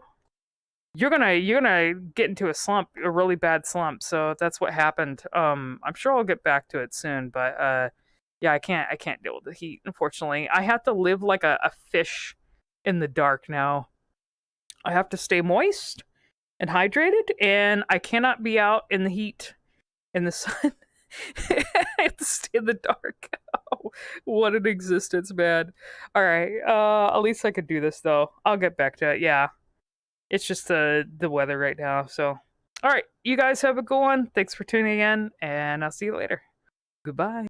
You're gonna get into a slump, a really bad slump. So that's what happened. I'm sure I'll get back to it soon, but yeah, I can't deal with the heat, unfortunately. I have to live like a fish in the dark now. I have to stay moist and hydrated, and I cannot be out in the heat, in the sun. I have to stay in the dark. Oh, what an existence, man. Alright, at least I could do this, though. I'll get back to it, yeah. It's just the weather right now, so. Alright, you guys have a good one. Thanks for tuning in, and I'll see you later. Goodbye.